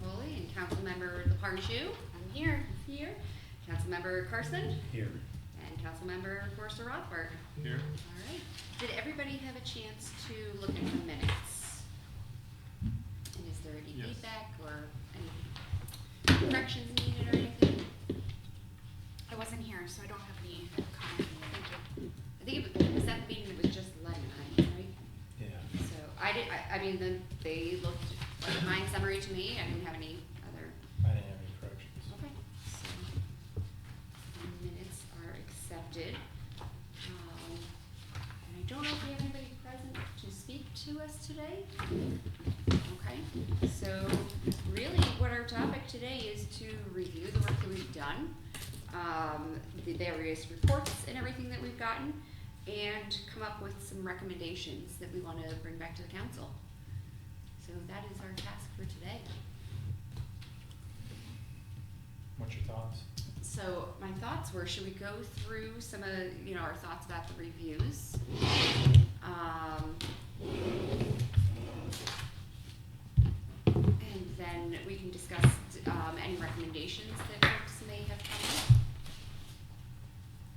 Foley, and Councilmember LaParshu. I'm here. Councilmember Carson, Here. and Councilmember Forster Rothberg. Here. All right. Did everybody have a chance to look at the minutes? And is there any Yes. feedback or any corrections needed or anything? I wasn't here, so I don't have any comment. Thank you. I think it was that meeting that was just Letty and I, right? Yeah. So I mean, they looked like a fine summary to me. I didn't have any other. I didn't have any corrections. Okay. So the minutes are accepted. And I don't know if we have anybody present to speak to us today. Okay. So really, what our topic today is to review the work that we've done, the various reports and everything that we've gotten, and come up with some recommendations that we want to bring back to the council. So that is our task for today. What's your thoughts? So my thoughts were, should we go through some of, our thoughts about the reviews? And then we can discuss, any recommendations that folks may have come up.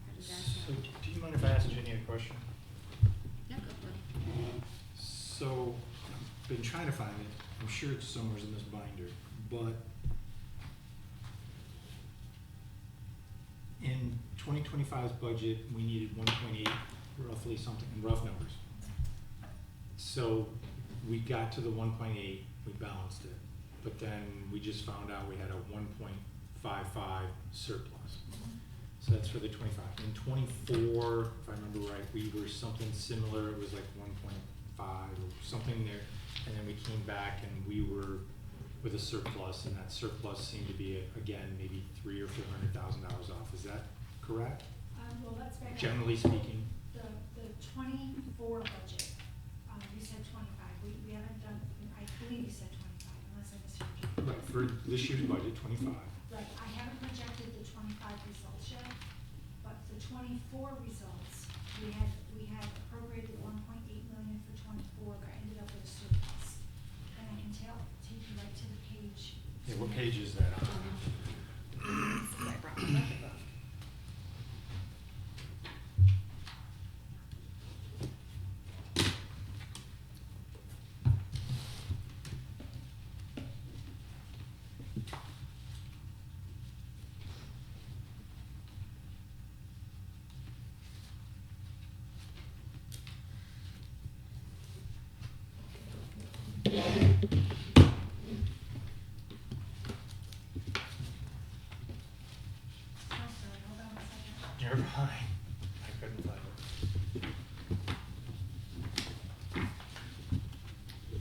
How does that So, sound? do you mind if I ask Jenny a question? Yeah, go for it. So, been trying to find it, I'm sure it's somewhere in this binder, but in 2025's budget, we needed 1.8, roughly something, in rough numbers. So, we got to the 1.8, we balanced it, but then we just found out we had a 1.55 surplus. So that's for the 25. In 24, if I remember right, we were something similar, it was like 1.5 or something there. And then we came back and we were with a surplus, and that surplus seemed to be, again, maybe $300,000 or $400,000 off. Is that correct? Well, let's back up. Generally speaking? The 24 budget, you said 25, we haven't done, I believe you said 25, unless I misheard you. Right, for this year's budget, 25. Right, I haven't projected the 25 results yet, but the 24 results, we had appropriated 1.8 million for 24, but ended up with a surplus. And I can take you right to the page. Yeah, what page is that on? I brought my budget book. Oh, sorry, hold on a second. You're fine. I couldn't find it.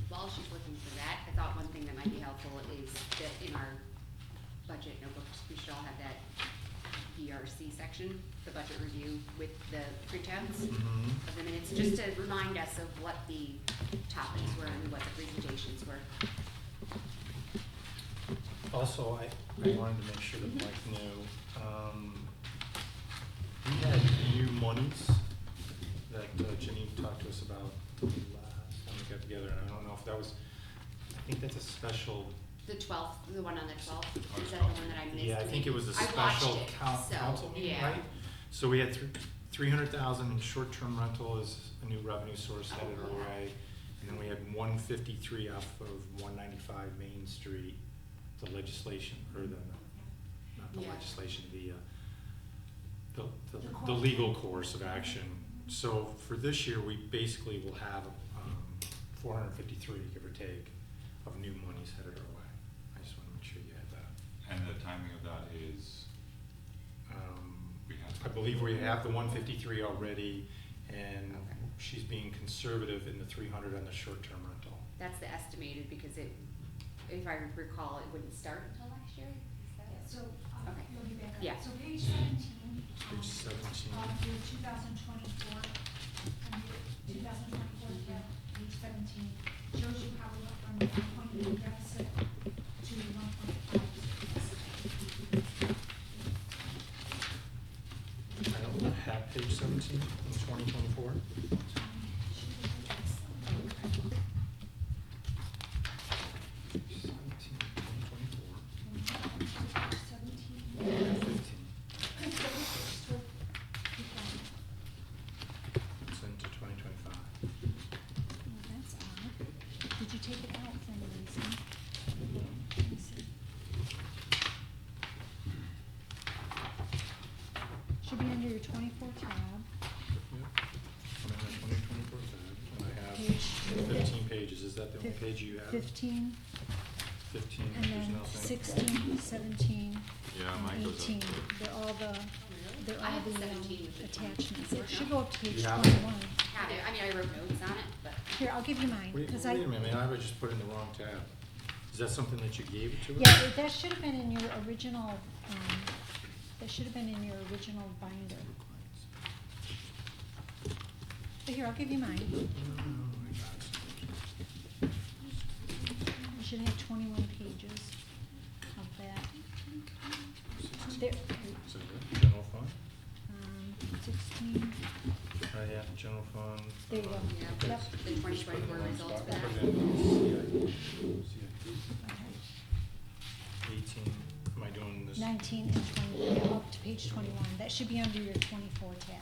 While she's looking for that, I thought one thing that might be helpful is that in our budget notebooks, we should all have that BRC section, the budget review with the printouts Mm-hmm. of the minutes, just to remind us of what the topics were and what the presentations were. Also, I wanted to make sure that Mike knew, we had new monies that Jenny talked to us about the last time we got together, and I don't know if that was, I think that's a special. The 12th, the one on the 12th, is that the one that I missed? Yeah, I think it was a I watched special it, so, council meeting, yeah. right? So we had 300,000 in short-term rental as a new revenue source headed our way. And then we had 153 off of 195 Main Street, the legislation, or not the Yeah. legislation, the legal course of action. So for this year, we basically will have 453, give or take, of new monies headed our way. I just want to make sure you had that. And the timing of that is, we have. I believe we have the 153 already, and Okay. she's being conservative in the 300 on the short-term rental. That's the estimated, because it, if I recall, it wouldn't start until next year? Is that Yeah, it? so, Okay. let me back up. Yeah. So page 17. Page 17. Your 2024, and your 2024, yeah, page 17, shows you how we went from 1.8 deficit to 1.5 deficit. I don't have page 17 in 2024. take it out for any reason? Let me see. Should be under your 24 tab. Yep. I'm in the 2024 tab, and I have Page 15 pages. Is that the only page you have? 15, 15, and there's then nothing. 16, 17, Yeah, mine and goes up 18. to- They're all the, they're I all have the 17 with the attachments. 24 It should now. go up to page You have it? 21. Have it. I mean, I wrote notes on it, but. Here, I'll give you mine, Wait, because wait a minute, I would just put in the wrong tab. Is that something that you gave it to us? Yeah, that should have been in your original, that should have been in your original binder. But here, I'll give you mine. You should have 21 pages of that. There, So, general fund? 16, I have general fund. there you go. Yeah, Yep. the 2024 results for that. Put in CIP, Okay. 18, am I doing this? 19 and 20, yeah, up to page 21. That should be under your 24 tab.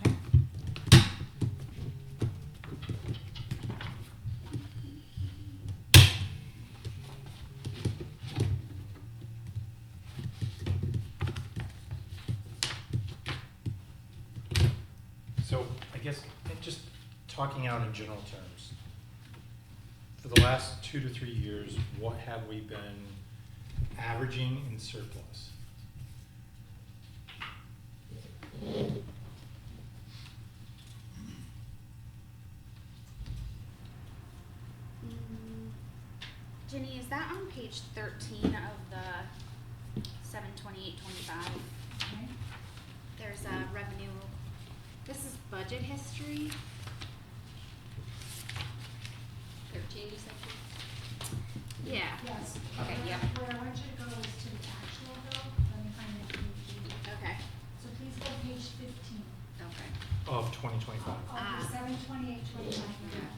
Okay? So, I guess, just talking out in general terms, for the last 2 to 3 years, what have we been averaging in surplus? Jenny, is that on page 13 of the 72825? Okay. There's a revenue, this is budget history. 13, you said? Yeah. Yes. Okay, Where- yep. Where I want you to go is to the actual bill. Let me find that page. Okay. So please go to page 15. Okay, Of 2025. Of Ah. the 72825 number.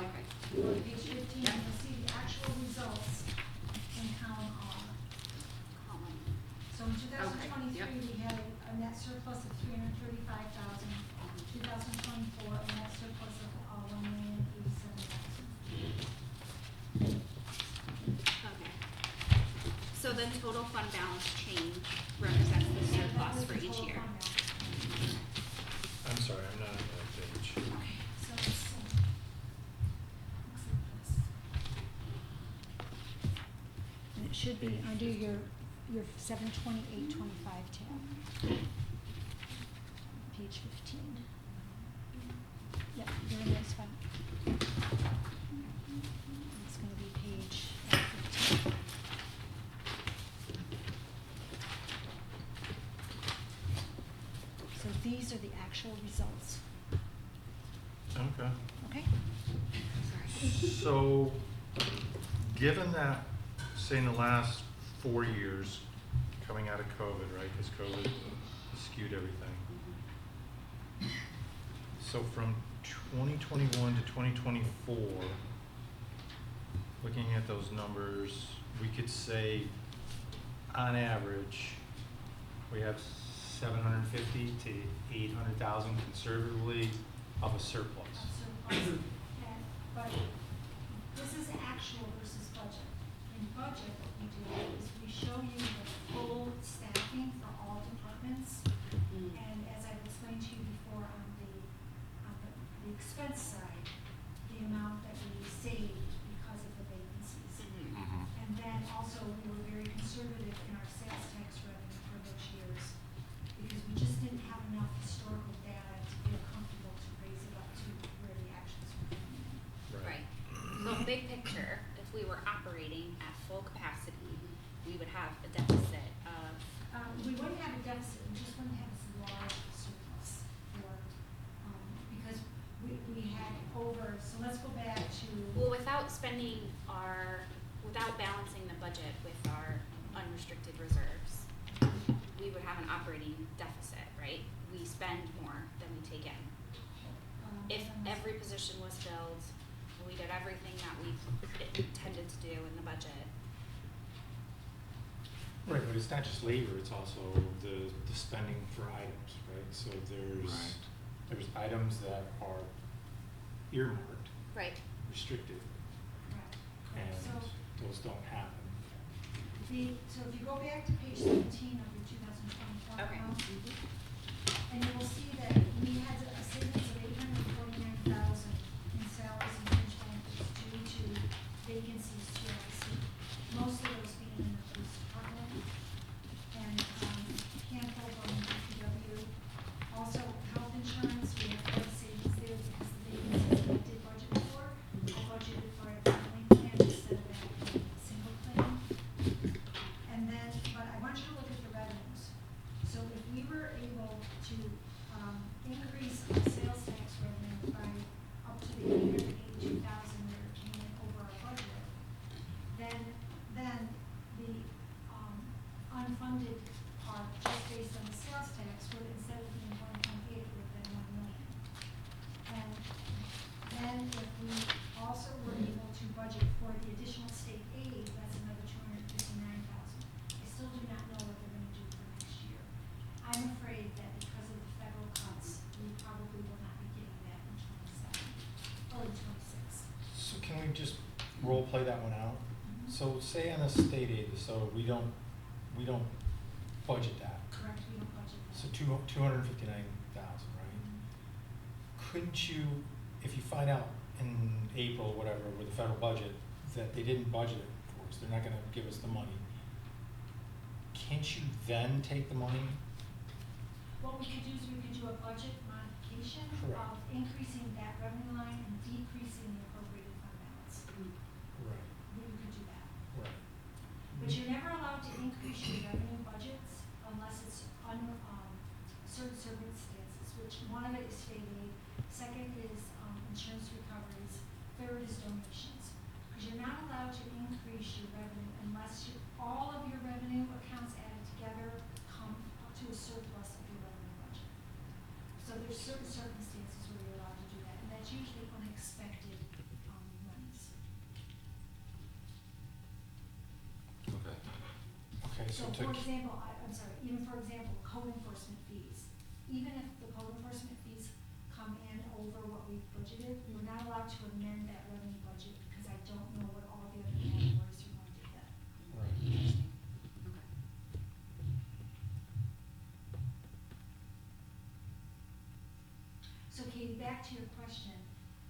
okay. Go to page 15 and you'll see the actual results in column R. So in 2023, yep. we had a net surplus of 335,000. 2024, a net surplus of 1,087,000. Okay. So the total fund balance change represents the surplus for each year. I'm sorry, I'm not on that page. So it's, looks like this. And it should be under your 72825 tab. Page 15. Yep, you're in this one. It's gonna be page 15. So these are the actual results, Okay. okay? So, given that, say in the last 4 years, coming out of COVID, right, because COVID skewed everything. So from 2021 to 2024, looking at those numbers, we could say, on average, we have 750 to 800,000 conservatively of a surplus. Surplus. But this is actual versus budget. In budget, what we do is we show you the full staffing for all departments. And as I've explained to you before on the expense side, the amount that we saved because of the vacancies. And then also, we were very conservative in our sales tax revenue for those years, because we just didn't have enough historical data to feel comfortable to raise it up to where the actions were coming in. Right. So big picture, if we were operating at full capacity, we would have a deficit of, We wouldn't have a deficit, we just wouldn't have as large a surplus for, because we had over, so let's go back to. well, without spending without balancing the budget with our unrestricted reserves, we would have an operating deficit, right? We spend more than we take in. If every position was filled, we did everything that we intended to do in the budget. Right, but it's not just labor, it's also the spending for items, right? So there's items that are earmarked, Right. restricted, Correct. and So, those don't happen. so if you go back to page 17 of your 2024 Okay. account, and you will see that we had a savings of $849,000 in salaries and fringe benefits due to vacancies throughout the city. Most of those being in the police department and handful from DPW. Also, health insurance, we have quite a savings there because the vacancies that I did budget for, I budgeted for a family plan instead of a single plan. And then, but I want you to look at the revenues. So if we were able to increase our sales tax revenue by up to the $882,000 where it came in over our budget, then the unfunded part, just based on the sales tax, would instead of being 1.8, it would have been 1 million. And then if we also were able to budget for the additional state aid, that's another $259,000. I still do not know what they're gonna do for next year. I'm afraid that because of the federal cuts, we probably will not be getting that in 27, or in 26. So can we just role play that one out? So say on a state aid, so we don't budget that. Correct, we don't budget that. So 259,000, right? Couldn't you, if you find out in April, whatever, with the federal budget, that they didn't budget it for us, they're not gonna give us the money, can't you then take the money? What we could do is we could do a budget modification Correct. of increasing that revenue line and decreasing the appropriated fund balance. Right, We could do that. right. But you're never allowed to increase your revenue budgets unless it's certain circumstances, which one of it is state aid, second is insurance recoveries, third is donations. Because you're not allowed to increase your revenue unless all of your revenue accounts added together come up to a surplus of your revenue budget. So there's certain circumstances where you're allowed to do that, and that's usually unexpected monies. Okay. Okay, So so for to, example, I'm sorry, even for example, code enforcement fees. Even if the code enforcement fees come in over what we budgeted, we're not allowed to amend that revenue budget because I don't know what all the other categories are going to hit. right. Interesting. Okay. So Katie, back to your question,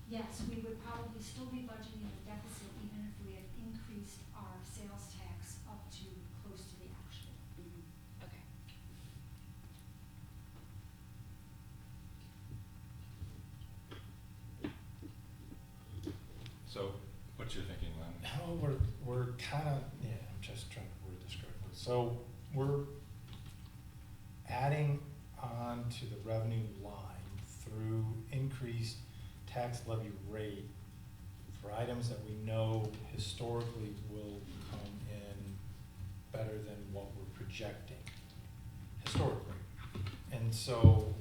yes, we would probably still be budgeting a deficit even if we had increased our sales tax up to close to the actual. Mhm. Okay. So what's your thinking, Len? No, we're kind of, yeah, I'm just trying to word this correctly. So we're adding on to the revenue line through increased tax levy rate for items that we know historically will come in better than what we're projecting historically. And so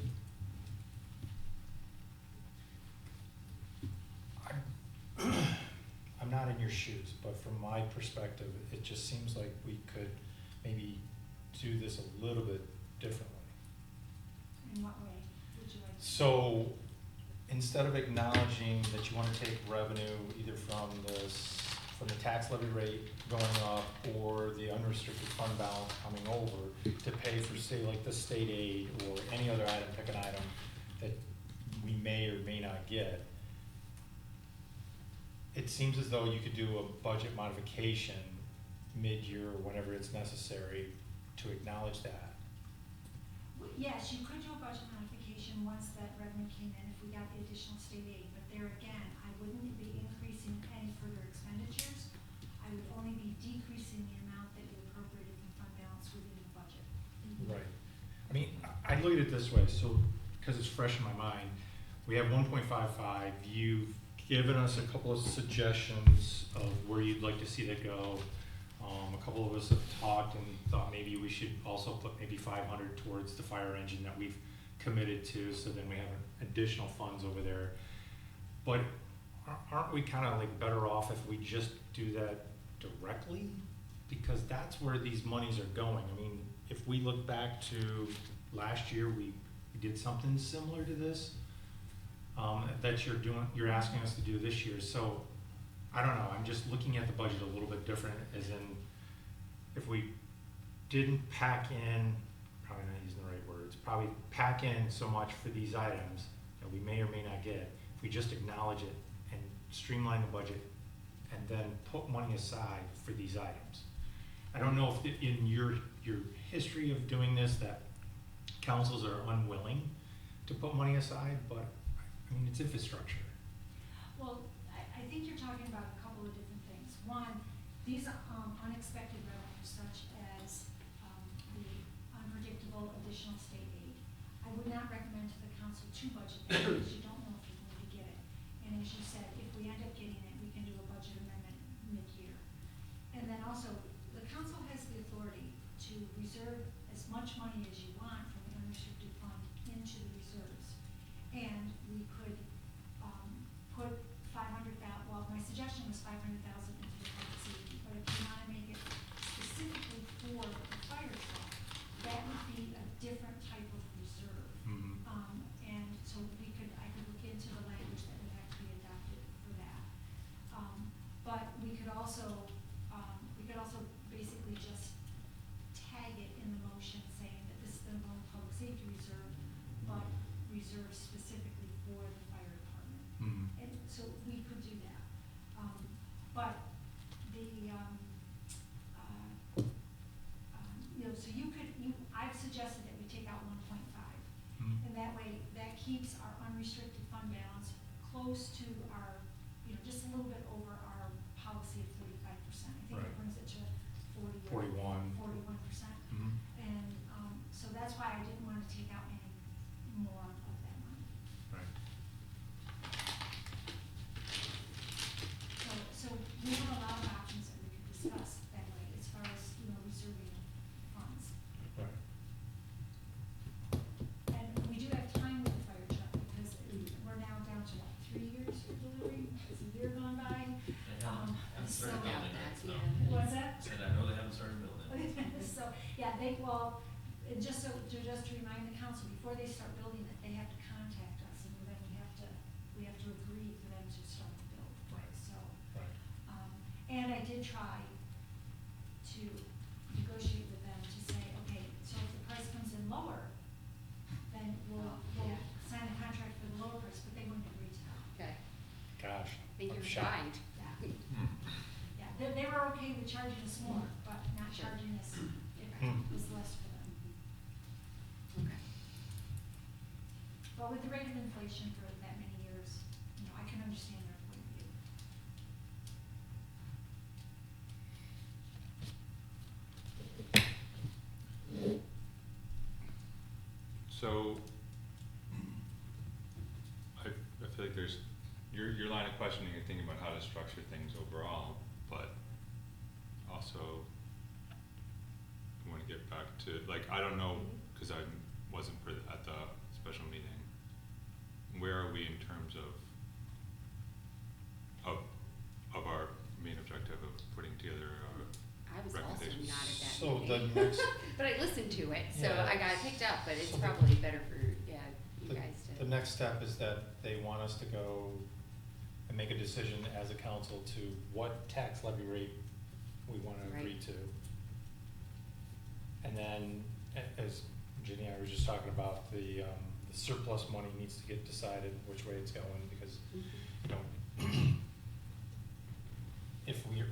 I'm not in your shoes, but from my perspective, it just seems like we could maybe do this a little bit differently. In what way would you like to? So instead of acknowledging that you want to take revenue either from the tax levy rate going up or the unrestricted fund balance coming over to pay for, say, like the state aid or any other item, pick an item that we may or may not get, it seems as though you could do a budget modification mid-year or whenever it's necessary to acknowledge that. Yes, you could do a budget modification once that revenue came in if we got the additional state aid, but there again, I wouldn't be increasing any further expenditures. I would only be decreasing the amount that you appropriated from fund balance within the budget. Right. I mean, I look at it this way, so, because it's fresh in my mind, we have 1.55, you've given us a couple of suggestions of where you'd like to see that go. A couple of us have talked and thought maybe we should also put maybe 500 towards the fire engine that we've committed to, so then we have additional funds over there. But aren't we kind of like better off if we just do that directly? Because that's where these monies are going. I mean, if we look back to last year, we did something similar to this. that you're asking us to do this year. So, I don't know, I'm just looking at the budget a little bit different, as in, if we didn't pack in, probably not using the right words, probably pack in so much for these items that we may or may not get, if we just acknowledge it and streamline the budget and then put money aside for these items. I don't know if in your history of doing this, that councils are unwilling to put money aside, but, I mean, it's infrastructure. Well, I think you're talking about a couple of different things. One, these unexpected revenues such as the unpredictable additional state aid. I would not recommend to the council to budget that because you don't know if you're going to get it. And as you said, if we end up getting it, we can do a budget amendment mid-year. And then also, the council has the authority to reserve as much money as you want from the unrestricted fund into the reserves. And we could put 500,000, well, my suggestion was 500,000 into the public safety, but if you want to make it specifically for the fire truck, that would be a different type of reserve. Mhm. And so I could look into the language that would have to be adopted for that. But we could also basically just tag it in the motion saying that this is the public safety reserve, but reserved specifically for the fire department. Mhm. And so we could do that. But so I've suggested that we take out 1.5. Mhm. And that way, that keeps our unrestricted fund balance close to our, just a little bit over our policy of 35%. I think Right. it brings it to 41. 41%. Mhm. And so that's why I didn't want to take out any more of that money. Right. So we have a lot of options that we could discuss that way as far as, reserving funds. Right. And we do have time with the fire truck because we're now down to what, 3 years for delivery? Has a year gone by? Haven't started So- building Yeah, it, so. yeah. What's that? Said I know they haven't started building it. So, yeah, just to remind the council, before they start building it, they have to contact us and then we have to agree for them to start the build. Right. So, Right. and I did try to negotiate with them to say, okay, so if the price comes in lower, then we'll sign a contract for the lower price, but they wouldn't agree to that. Okay, Gosh, I think I'm you're shocked. kind. Yeah, they were okay with charging us more, but not Sure. charging us if Hmm. it was less for them. Okay. But with the rate of inflation for that many years, I can understand their point of view. So, I feel like there's, your line of questioning, you're thinking about how to structure things overall, but also, I wanna get back to, I don't know, cause I wasn't at the special meeting, where are we in terms of our main objective of putting together I was also not at recommendations? that So meeting. the next, But I listened to it, so Yeah. I got it picked up, but it's So the- probably better for, you the, guys to. the next step is that they want us to go and make a decision as a council to what tax levy rate we wanna agree Right. to. And then, as Ginny and I were just talking about, the surplus money needs to get decided which way it's going, because,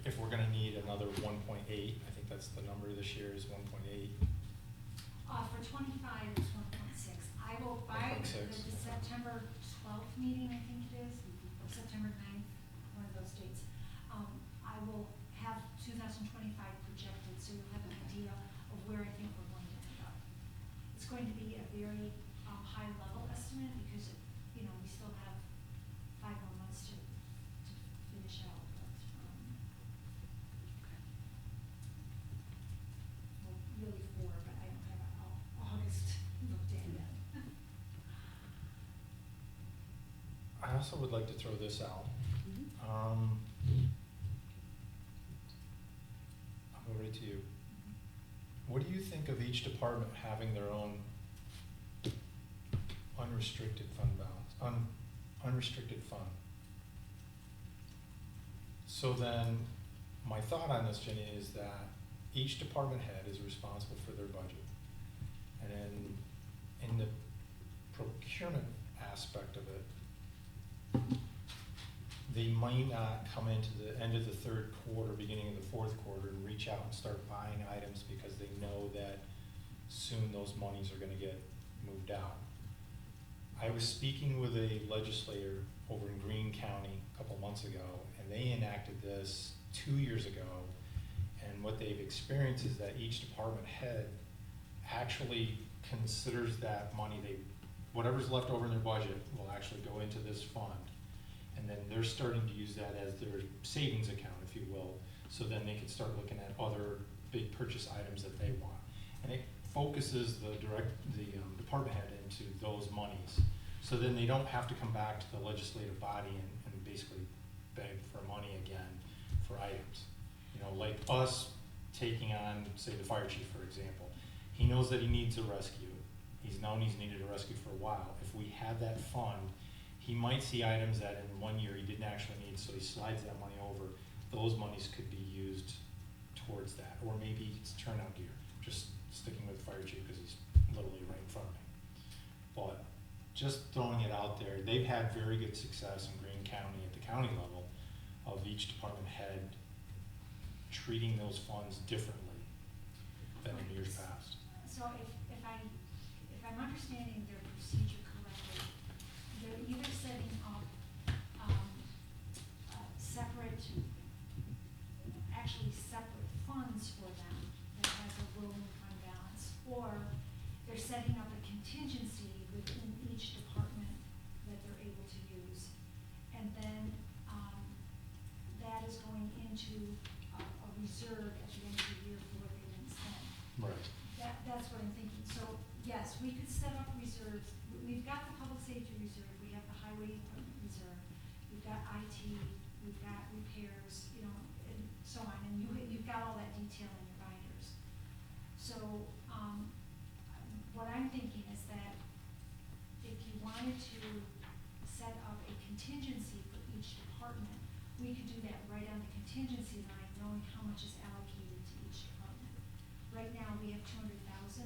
if we're gonna need another 1.8, I think that's the number this year is 1.8. For 25, it's 1.6. I will, by the 1.6. September 12th meeting, I think it is, or September 9th, one of those dates, I will have 2025 projected, so you'll have an idea of where I think we're going to end up. It's going to be a very high-level estimate because, we still have 5 more months to finish out, but, well, really 4, but I don't have August looked at yet. I also would like to throw this out. Mhm. I'll go right to you. What do you think of each department having their own unrestricted fund balance, unrestricted fund. So then, my thought on this, Jenny, is that each department head is responsible for their budget. And then, in the procurement aspect of it, they might not come into the end of the third quarter, beginning of the fourth quarter, and reach out and start buying items because they know that soon those monies are gonna get moved out. I was speaking with a legislator over in Greene County a couple months ago, and they enacted this 2 years ago. And what they've experienced is that each department head actually considers that money, whatever's left over in their budget will actually go into this fund. And then they're starting to use that as their savings account, if you will, so then they can start looking at other big purchase items that they want. And it focuses the department head into those monies. So then they don't have to come back to the legislative body and basically beg for money again for items. You know, like us taking on, say, the fire chief, for example. He knows that he needs a rescue. He's known he's needed a rescue for a while. If we have that fund, he might see items that in 1 year he didn't actually need, so he slides that money over. Those monies could be used towards that, or maybe it's turnout gear. Just sticking with fire chief because he's literally right in front of me. But just throwing it out there, they've had very good success in Greene County at the county level of each department head treating those funds differently than in years past. So if I'm understanding their procedure correctly, they're either setting up, separate funds for them that has a rolling fund balance, or they're setting up a contingency within each department that they're able to use. And then, that is going into a reserve at the end of the year for what they didn't spend. Right. That's what I'm thinking. So, yes, we could set up reserves. We've got the public safety reserve, we have the highway department reserve, we've got IT, we've got repairs, you know, and so on, and you've got all that detail in your binders. So, what I'm thinking is that if you wanted to set up a contingency for each department, we could do that right on the contingency line, knowing how much is allocated to each department. Right now, we have 200,000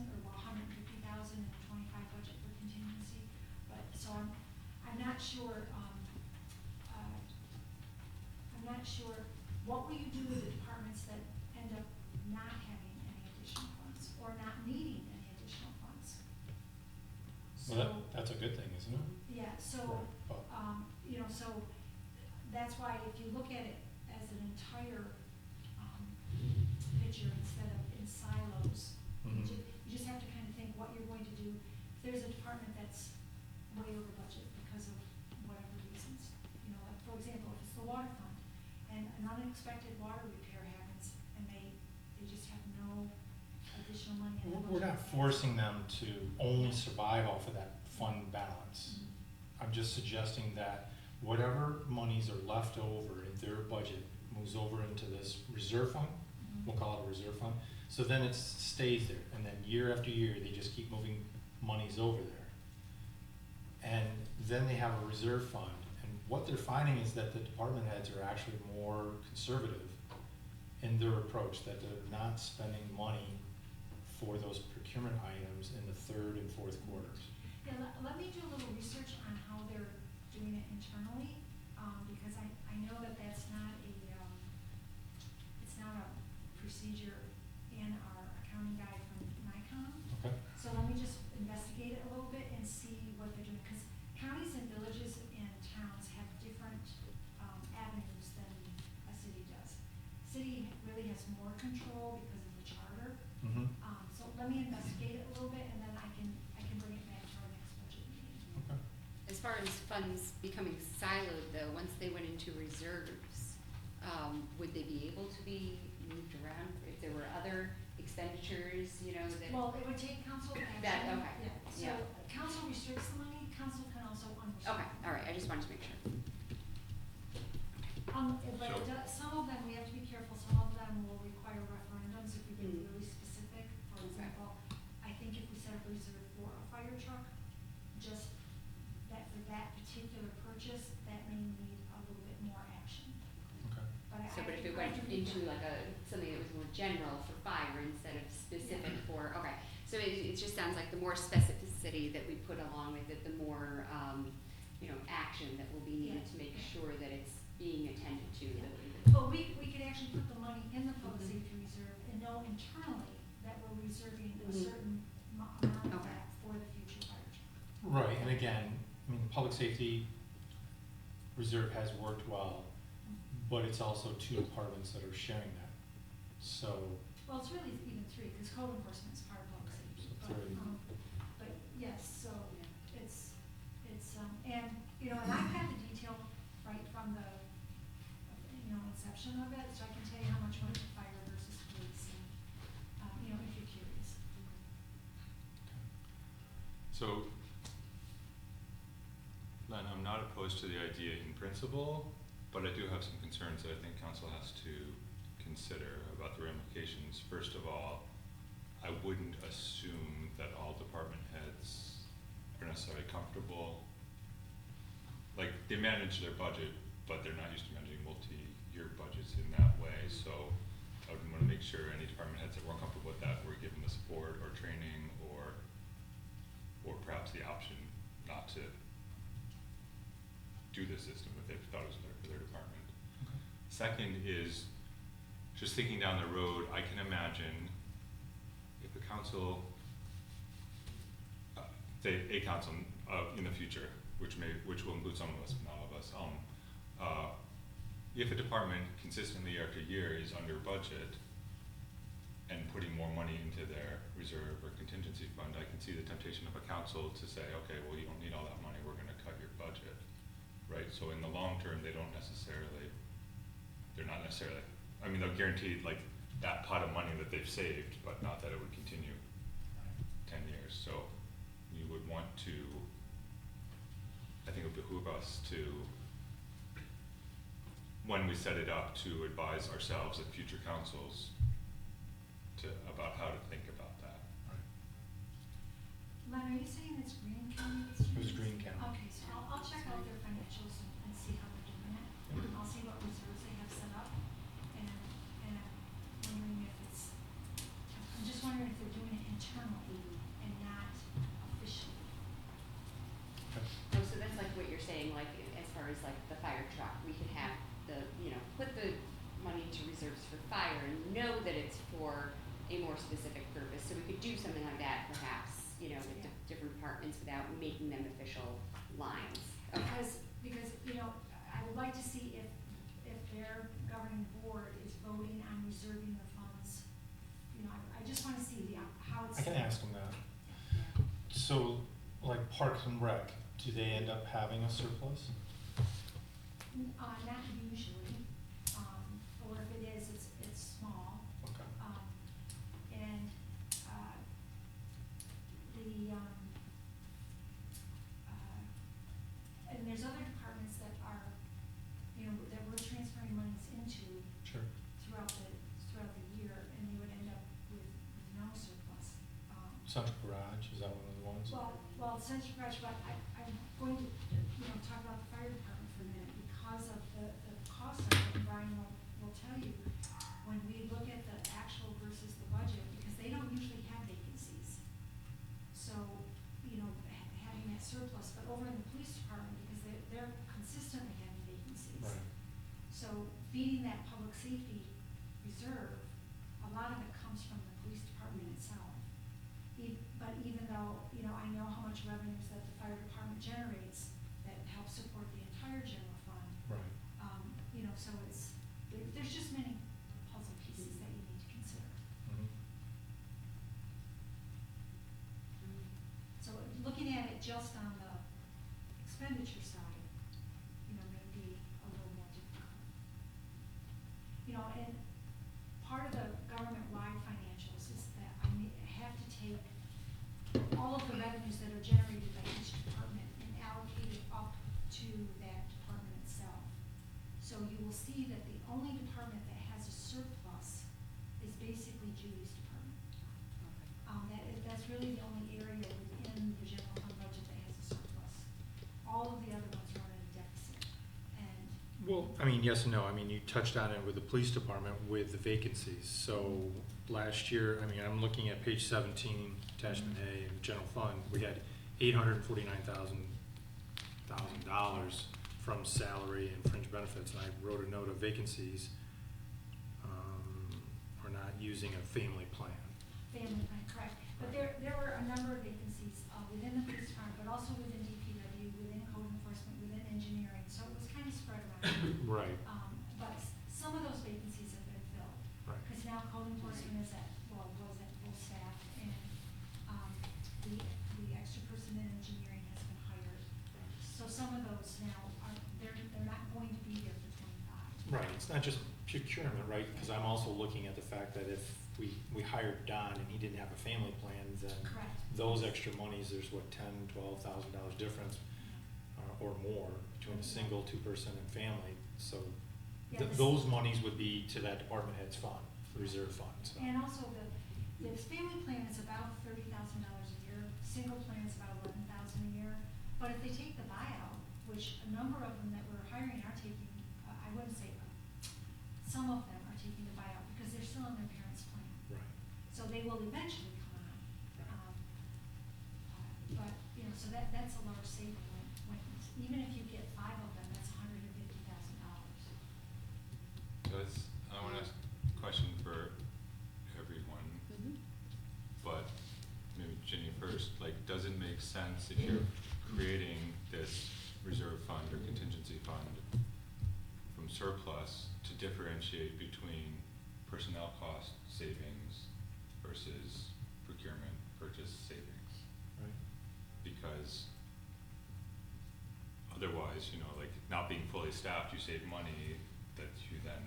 or 150,000 in the 25 budget for contingency, but, so I'm not sure, what will you do with the departments that end up not having any additional funds or not needing any additional funds? Well, that's a good thing, isn't it? Yeah, so, Right. you know, so that's why if you look at it as an entire, picture instead of in silos, Mhm. you just have to kind of think what you're going to do. If there's a department that's way over budget because of whatever reasons, you know, like, for example, if it's the water fund and an unexpected water repair happens and they just have no additional money in the budget. We're not forcing them to only survive off of that fund balance. Mhm. I'm just suggesting that whatever monies are left over in their budget moves over into this reserve fund. We'll call it a reserve fund. So then it stays there, and then year after year, they just keep moving monies over there. And then they have a reserve fund, and what they're finding is that the department heads are actually more conservative in their approach, that they're not spending money for those procurement items in the third and fourth quarters. Yeah, let me do a little research on how they're doing it internally, because I know that that's not it's not a procedure in our accounting guide from Nikon. Okay? So let me just investigate it a little bit and see what they're doing, because counties and villages and towns have different, avenues than a city does. City really has more control because of the charter. Mm-hmm. So let me investigate it a little bit, and then I can bring it back to our next budget meeting. Okay. As far as funds becoming siloed though, once they went into reserves, would they be able to be moved around if there were other expenditures, you know, that? Well, it would take council action. That- okay, Yeah, yeah. so council restricts the money, council can also unrestrict. Okay, all right, I just wanted to make sure. But it does, some of them, we have to be careful, some of them will require referendums if we get Mm. really specific. For Okay. example, I think if we set up a reserve for a fire truck, just that for that particular particular purchase, that may need a little bit more action. Okay. But I. So, but if it I went can read into that. like something that was more general for fire instead of specific for, okay. So it just sounds like the more specificity that we put along with it, the more, action that will be needed to make sure that it's being attended to. Yeah. that But we could actually put the money in the public Mhm. safety reserve and know internally that we're reserving a Mhm. certain amount of Okay. that for the future fire truck. Right, and again, I mean, the public safety reserve has worked well, but it's also two departments that are sharing that. So, Well, it's really even three, because code enforcement is part of public safety, So but, three. but yes, so it's, and, and I've had the detail right from the, inception of it, so I can tell you how much went to fire versus police, and, if you're curious. So, Len, I'm not opposed to the idea in principle, but I do have some concerns that I think council has to consider about the ramifications. First of all, I wouldn't assume that all department heads are necessarily comfortable. Like, they manage their budget, but they're not used to managing multi-year budgets in that way, so I would wanna make sure any department heads that weren't comfortable with that were given the support or training or perhaps the option not to do the system if they thought it was better for their department. Second is, just thinking down the road, I can imagine if a council, say a council in the future, which will include some of us, but not all of us, if a department consistently year after year is under budget and putting more money into their reserve or contingency fund, I can see the temptation of a council to say, okay, well, you don't need all that money, we're gonna cut your budget, right? So in the long term, they're not necessarily, I mean, they'll guarantee like that pot of money that they've saved, but not that it would continue 10 years. So you would want to, I think it would behoove us to, when we set it up, to advise ourselves and future councils about how to think about that. Len, are you saying it's Green County? it was Green County. Okay, so I'll check out their financials and see how they're doing it. I'll see what reserves they have set up, and I'm wondering if it's, I'm just wondering if they're doing it internally and not officially. Oh, so that's like what you're saying, like as far as like the fire truck, we could have put the money into reserves for fire and know that it's for a more specific purpose. So we could do something like that perhaps, with different departments without making them official lines. Okay. Because, I would like to see if their governing board is voting on reserving the funds. I just wanna see how it's. I can ask them that. So, like Parks and Rec, do they end up having a surplus? Not usually, or if it is, it's small. Okay. And, and there's other departments that are, that we're transferring monies into Sure. throughout the year, and they would end up with no surplus. Central Garage, is that one of the ones? Well, Central Garage, but I'm going to, talk about the fire department for a minute, because of the cost of it, and Brian will tell you, when we look at the actual versus the budget, because they don't usually have vacancies. So, having that surplus, but over in the police department, because they're consistently having vacancies. Right. So feeding that public safety reserve, a lot of it comes from the police department itself. But even though, I know how much revenues that the fire department generates that helps support the entire general fund. Right. So there's just many puzzle pieces that you need to consider. Mhm. So looking at it just on the expenditure side, may be a little more difficult. And part of the government-wide financials is that I have to take all of the revenues that are generated by each department and allocate it up to that department itself. So you will see that the only department that has a surplus is basically Julie's department. That's really the only area within the general fund budget that has a surplus. All of the other ones Well, I mean, yes and no. I mean, you touched on it with the police department with the vacancies. So last year, I mean, I'm looking at page 17, attachment A, in the general fund, we had $849,000 from salary and fringe benefits, and I wrote a note of vacancies. We're not using a family plan. Family plan, correct. But there were a number of vacancies within the police department, but also within DPW, within code enforcement, within engineering, so it was kind of spread around. Right. But some of those vacancies have been filled. Right. Because now code enforcement is was at full staff, and the extra person in engineering has been hired. So some of those now they're not going to be there for 25. Right, it's not just procurement, right? Because I'm also looking at the fact that if we hired Don and he didn't have a family plan, then Correct. those extra monies, there's what, $10,000-$12,000 difference or more between a single, two-person and family. So Yeah, this- those monies would be to that department head's fund, reserve fund, so. And also the family plan is about $30,000 a year, single plan is about $11,000 a year. But if they take the buyout, which a number of them that we're hiring are taking, I wouldn't say, some of them are taking the buyout because they're still in their parents' plan. Right. So they will eventually come out. Right. But, so that's a large saving when, even if you get 5 of them, that's $150,000. So I want to ask a question for everyone, Mhm. but maybe Ginny first. Like, does it make sense if you're creating this reserve fund or contingency fund from surplus to differentiate between personnel cost savings versus procurement purchase savings? Right. Because otherwise, like not being fully staffed, you save money that you then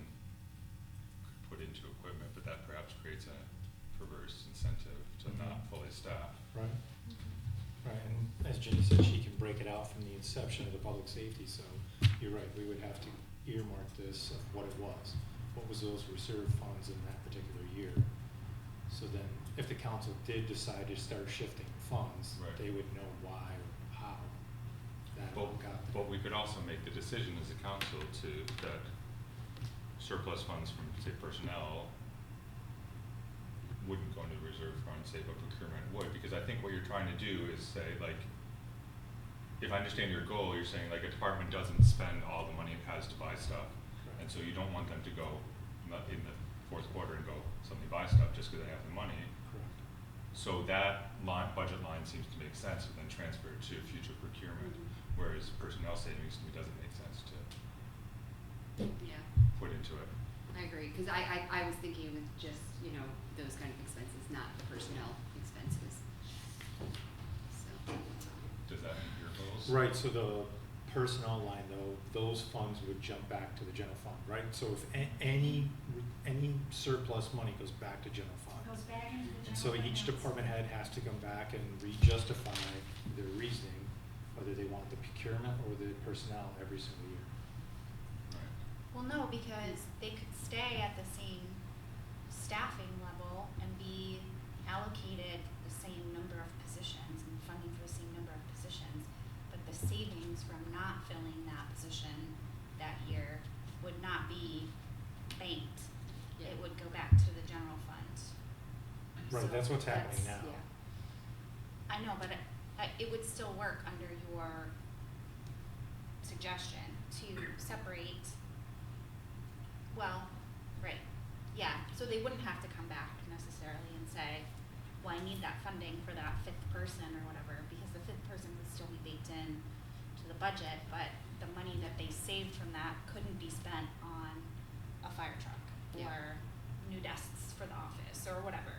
could put into equipment, but that perhaps creates a perverse incentive to not fully staff. Right. Right, and as Ginny said, she can break it out from the inception of the public safety, so you're right, we would have to earmark this of what it was. What was those reserve funds in that particular year? So then, if the council did decide to start shifting funds, Right. they would know why or how that all got there. But we could also make the decision as a council that surplus funds from, say, personnel wouldn't go into the reserve fund, say, but procurement would, because I think what you're trying to do is say, like, if I understand your goal, you're saying like a department doesn't spend all the money it has to buy stuff, and so you don't want them to go in the fourth quarter and go suddenly buy stuff just because they have the money. Correct. So that budget line seems to make sense, and then transfer it to future procurement, whereas personnel savings to me doesn't make sense to Yeah, put into it. I agree, because I was thinking with just, those kind of expenses, not the personnel expenses. So, Does that meet your goals? Right, so the personnel line though, those funds would jump back to the general fund, right? So if any surplus money goes back to general fund. Goes back into the And so general each fund. department head has to come back and re-justify their reasoning, whether they want the procurement or the personnel every single year. Right. Well, no, because they could stay at the same staffing level and be allocated the same number of positions and funding for the same number of positions, but the savings from not filling that position that year would not be banked. Yeah. It would go back to the general fund. Right, So that's what's happening that's- now. yeah. I know, but it would still work under your suggestion to separate, well, right, yeah, so they wouldn't have to come back necessarily and say, well, I need that funding for that 5th person or whatever, because the 5th person would still be baked in to the budget, but the money that they saved from that couldn't be spent on a fire truck Yeah. or new desks for the office or whatever,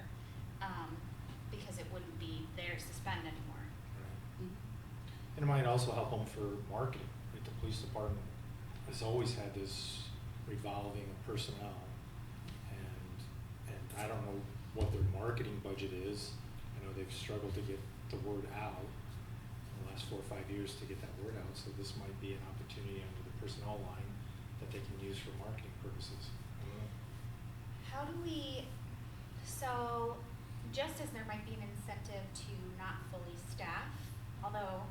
because it wouldn't be theirs to spend anymore. Right. Mhm. And it might also help them for marketing, right? The police department has always had this revolving of personnel. And I don't know what their marketing budget is. I know they've struggled to get the word out in the last 4 or 5 years to get that word out. So this might be an opportunity under the personnel line that they can use for marketing purposes. I don't know. How do we, so just as there might be an incentive to not fully staff, although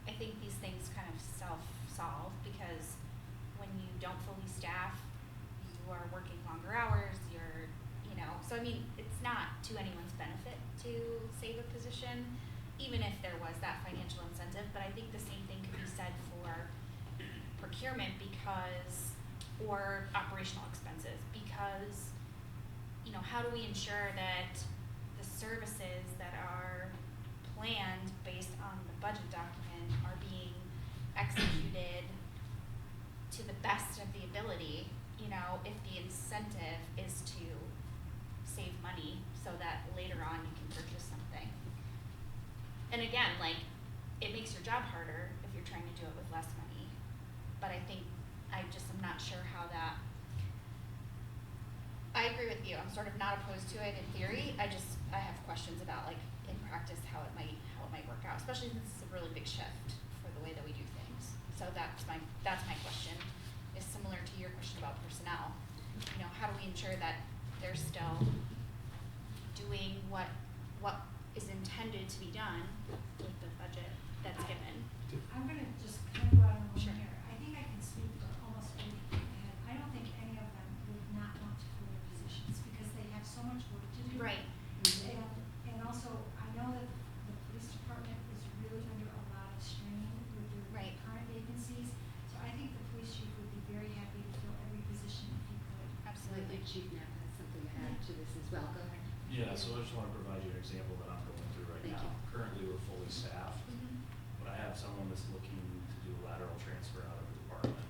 I think these things kind of self-solve, because when you don't fully staff, you are working longer hours, you're, you know, so I mean, it's not to anyone's benefit to save a position, even if there was that financial incentive, but I think the same thing could be said for procurement because, or operational expenses, because, you know, how do we ensure that the services that are planned based on the budget document are being executed to the best of the ability, you know, if the incentive is to save money so that later on you can purchase something. And again, like, it makes your job harder if you're trying to do it with less money. But I think, I just am not sure how that, I agree with you, I'm sort of not opposed to it in theory, I have questions about, like, in practice, how it might work out, especially since it's a really big shift for the way that we do things. So that's my question, is similar to your question about personnel. You know, how do we ensure that they're still doing what is intended to be done with the budget that's given? I'm gonna just kind of go out on a limb Sure. here. I think I can speak for almost every department head. I don't think any of them would not want to fill their positions because they have so much work to do. Right. And also, I know that the police department is really under a lot of strain with their Right. current vacancies. So I think the police chief would be very happy to fill every position if he could. Absolutely. Chief Knapp has something to add to this as well, go ahead. Yeah, so I just wanna provide you an example that I'm going through right Thank now. you. Currently, we're fully staffed, but I have someone that's looking to do a lateral transfer out of the department.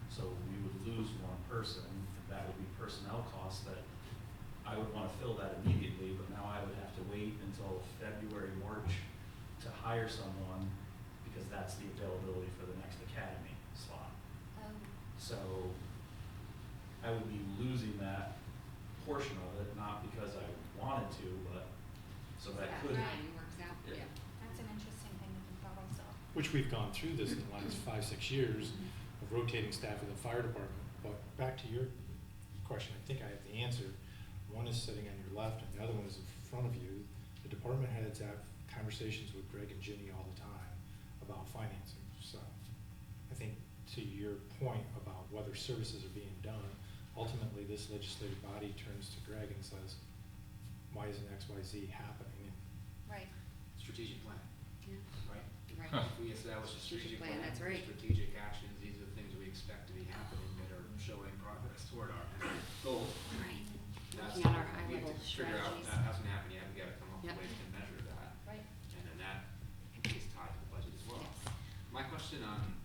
So we would lose one person, that would be personnel costs that I would wanna fill that immediately, but now I would have to wait until February, March to hire someone because that's the availability for the next academy slot. So I would be losing that portion of it, not because I wanted to, but so that Yeah, could. timing works out, Yeah. yeah. That's an interesting thing to think about also. Which we've gone through this in the last 5-6 years of rotating staff in the fire department. But back to your question, I think I have the answer. One is sitting on your left and the other one is in front of you. The department heads have conversations with Greg and Ginny all the time about financing. So I think to your point about whether services are being done, ultimately this legislative body turns to Greg and says, why isn't X, Y, Z happening? Right. Strategic plan, Yeah, right? right. If we establish a strategic plan, That's right. strategic actions, these are the things we expect to be happening that are showing progress toward our goals. Right. That's Looking at our what high we have level to figure out, strategies. that hasn't happened yet, we gotta come up with Yep. ways to measure that, Right. and then that is tied to the budget as well. Yes. My question on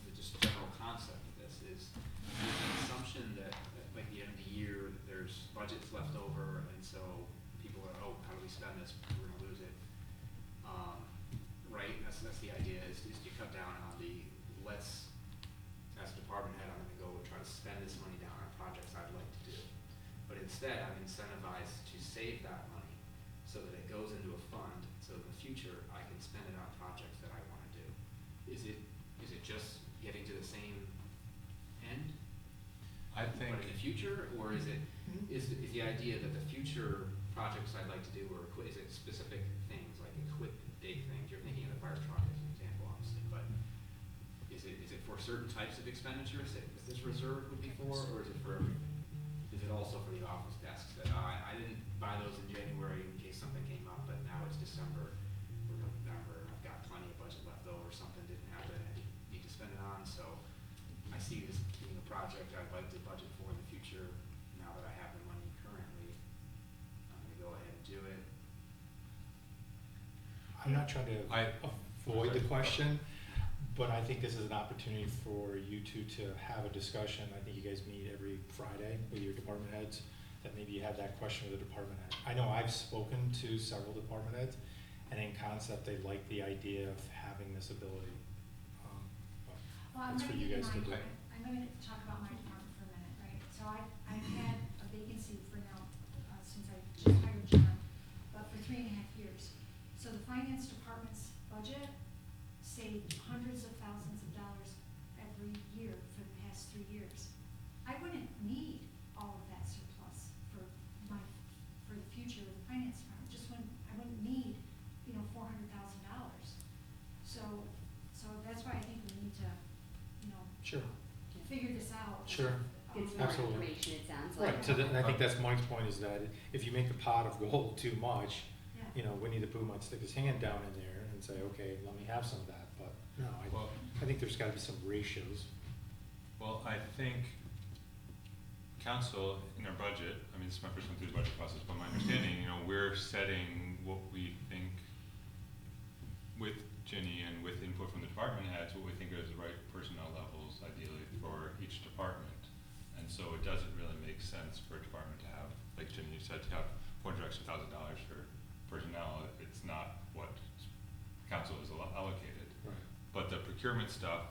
the just general concept of this is the assumption that at like the end of the year, there's budgets left over, and so people are, oh, how do we spend this, we're gonna lose it. Right, that's the idea, is you cut down on the, let's, as a department head, I'm gonna go and try to spend this money down on projects I'd like to do. But instead, I'm incentivized to save that money so that it goes into a fund, so in the future, I can spend it on projects that I wanna do. Is it just getting to the same end? I think, But in the future, or is it, is the idea that the future projects I'd like to do, or is it specific things, like equipment, big things? You're thinking of the fire truck as an example, obviously, but is it for certain types of expenditures that this reserve would be for, or is it for everything? Is it also for the office desks that, I didn't buy those in January in case something came up, but now it's December or November, and I've got plenty of budget left over, something didn't happen, I need to spend it on, so I see this being a project I'd like to budget for in the future. Now that I have the money currently, I'm gonna go ahead and do it. I'm not trying to I- avoid the question, but I think this is an opportunity for you two to have a discussion. I think you guys meet every Friday with your department heads, that maybe you have that question with the department head. I know I've spoken to several department heads, and in concept, they like the idea of having this ability. But Well, I'm that's for gonna you give guys you to do. I'm gonna talk about my department for a minute, right? So I've had a vacancy for now, since I just hired John, but for 3.5 years. So the finance department's budget saved hundreds of thousands of dollars every year for the past 3 years. I wouldn't need all of that surplus for the future of the finance department, I wouldn't need, $400,000. So that's why I think we need to, Sure. figure this out. Sure. Gets more Absolutely. information, it sounds like. Right, so and I think that's Mike's point, is that if you make the pot of gold too much, Yeah. you know, Winnie the Pooh might stick his hand down in there and say, okay, let me have some of that, but no, Well, I think there's gotta be some ratios. well, I think council in our budget, I mean, this is my first time through the budget process, but my understanding, you know, we're setting what we think with Ginny and with input from the department heads, what we think are the right personnel levels ideally for each department. And so it doesn't really make sense for a department to have, like Ginny said, to have $400,000 for personnel. It's not what council is allocated. Right. But the procurement stuff,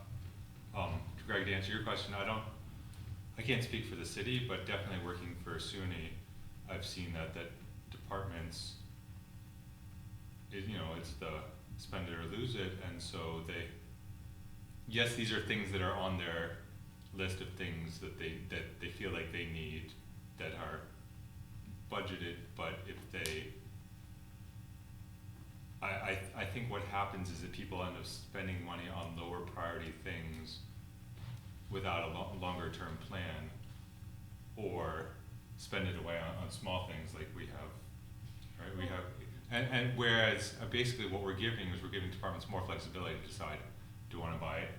Greg, to answer your question, I can't speak for the city, but definitely working for SUNY, I've seen that departments, you know, it's the spend it or lose it, and so yes, these are things that are on their list of things that they feel like they need, that are budgeted, but if I think what happens is that people end up spending money on lower priority things without a longer term plan, or spend it away on small things like we have, right? We have, and whereas basically what we're giving departments more flexibility to decide, do I wanna buy it?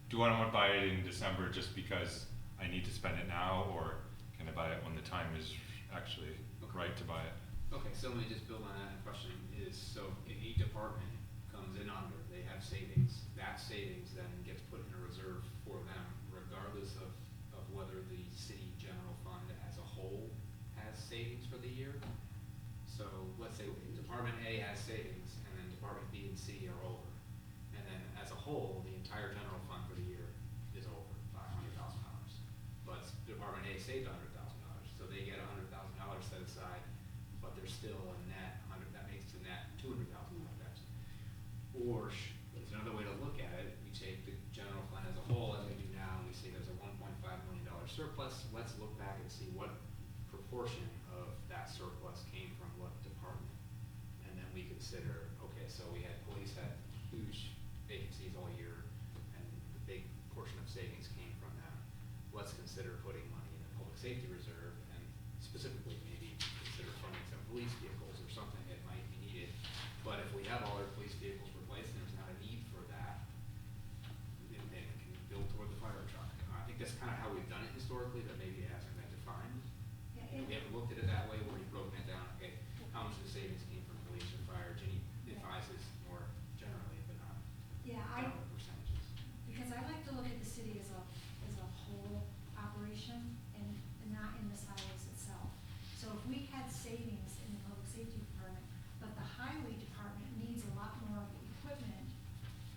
Do I wanna buy it in December just because I need to spend it now, or can I buy it when the time is actually right to buy it? Okay, so let me just build on that question is, so if a department comes in under, they have savings, that savings then gets put in a reserve for them regardless of whether the city general fund as a whole has savings for the year. So let's say Department A has savings and then Department B and C are over. And then as a whole, the entire general fund for the year is over $500,000. But Department A saved $100,000, so they get $100,000 set aside, but there's still a net that makes the net $200,000 deficit. Or there's another way to look at it, we take the general fund as a whole, as we do now, and we say there's a $1.5 million surplus. Let's look back and see what proportion of that surplus came from what department. And then we consider, okay, so police had huge vacancies all year, and the big portion of savings came from them. Let's consider putting money in the public safety reserve, and specifically maybe consider funding some police vehicles or something that might be needed. But if we have all our police vehicles replaced and there's not a need for that, then it can build toward the fire truck. I think that's kind of how we've done it historically, but maybe it hasn't been defined. Yeah, We haven't looked at it that way, where we've broken it down, okay, how much of the savings came from police or fire? Jenny advises more generally, but not Yeah, general percentages. because I like to look at the city as a whole operation and not in the silos itself. So if we had savings in the public safety department, but the highway department needs a lot more equipment,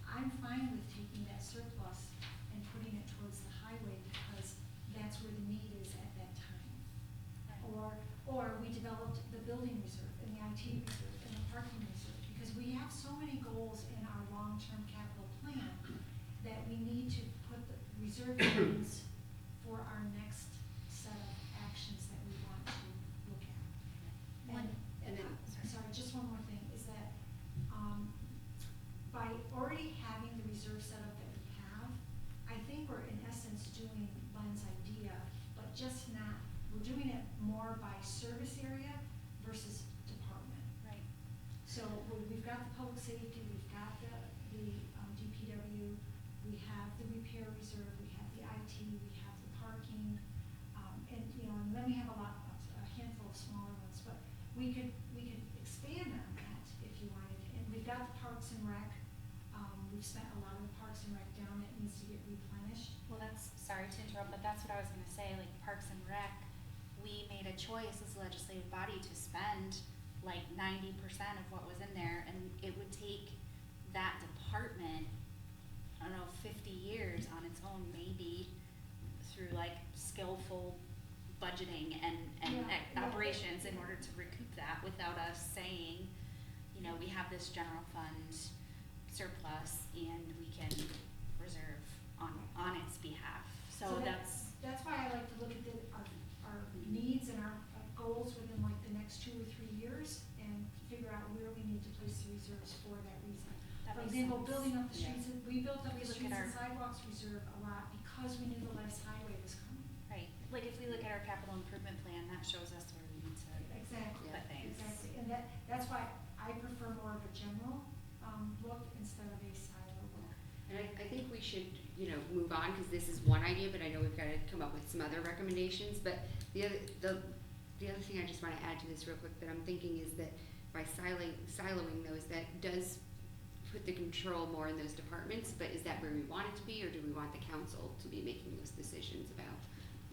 I'm fine with taking that surplus and putting it towards the highway, because that's where the need is at that time. Or we developed the building reserve and the IT reserve and the parking reserve, because we have so many goals in our long-term capital plan that we need to put the reserve funds for our next set of actions that we want to look at. And then- Sorry, just one more thing, is that, by already having the reserve set up that we have, I think we're in essence doing Len's idea, but just not, we're doing it more by service area versus department. Right. So we've got the public safety, we've got the DPW, we have the repair reserve, we have the IT, we have the parking, and then we have a handful of smaller ones, but we could expand on that if you wanted. And we've got the Parks and Rec, we've spent a lot of the Parks and Rec down, that needs to get replenished. Well, sorry to interrupt, but that's what I was gonna say, like Parks and Rec, we made a choice as a legislative body to spend like 90% of what was in there, and it would take that department, I don't know, 50 years on its own, maybe, through like skillful budgeting and Yeah. operations in order to recoup that without us saying, you know, we have this general fund surplus and we can reserve on its behalf. So That's why I like to look at our needs and our goals within like the next 2 or 3 years, and figure out where we need to place the reserves for that reason. That For makes example, sense. building up the Yeah. streets, we built up We the look at streets and our- sidewalks reserve a lot because we knew the last highway was coming. Like if we look at our capital improvement plan, that shows us where we need to Exactly, put things. exactly, and that's why I prefer more of a general, look instead of a silo look. And I think we should, move on, cause this is one idea, but I know we've gotta come up with some other recommendations, but the other thing I just wanna add to this real quick that I'm thinking is that by siloing those, that does put the control more in those departments, but is that where we want it to be, or do we want the council to be making those decisions about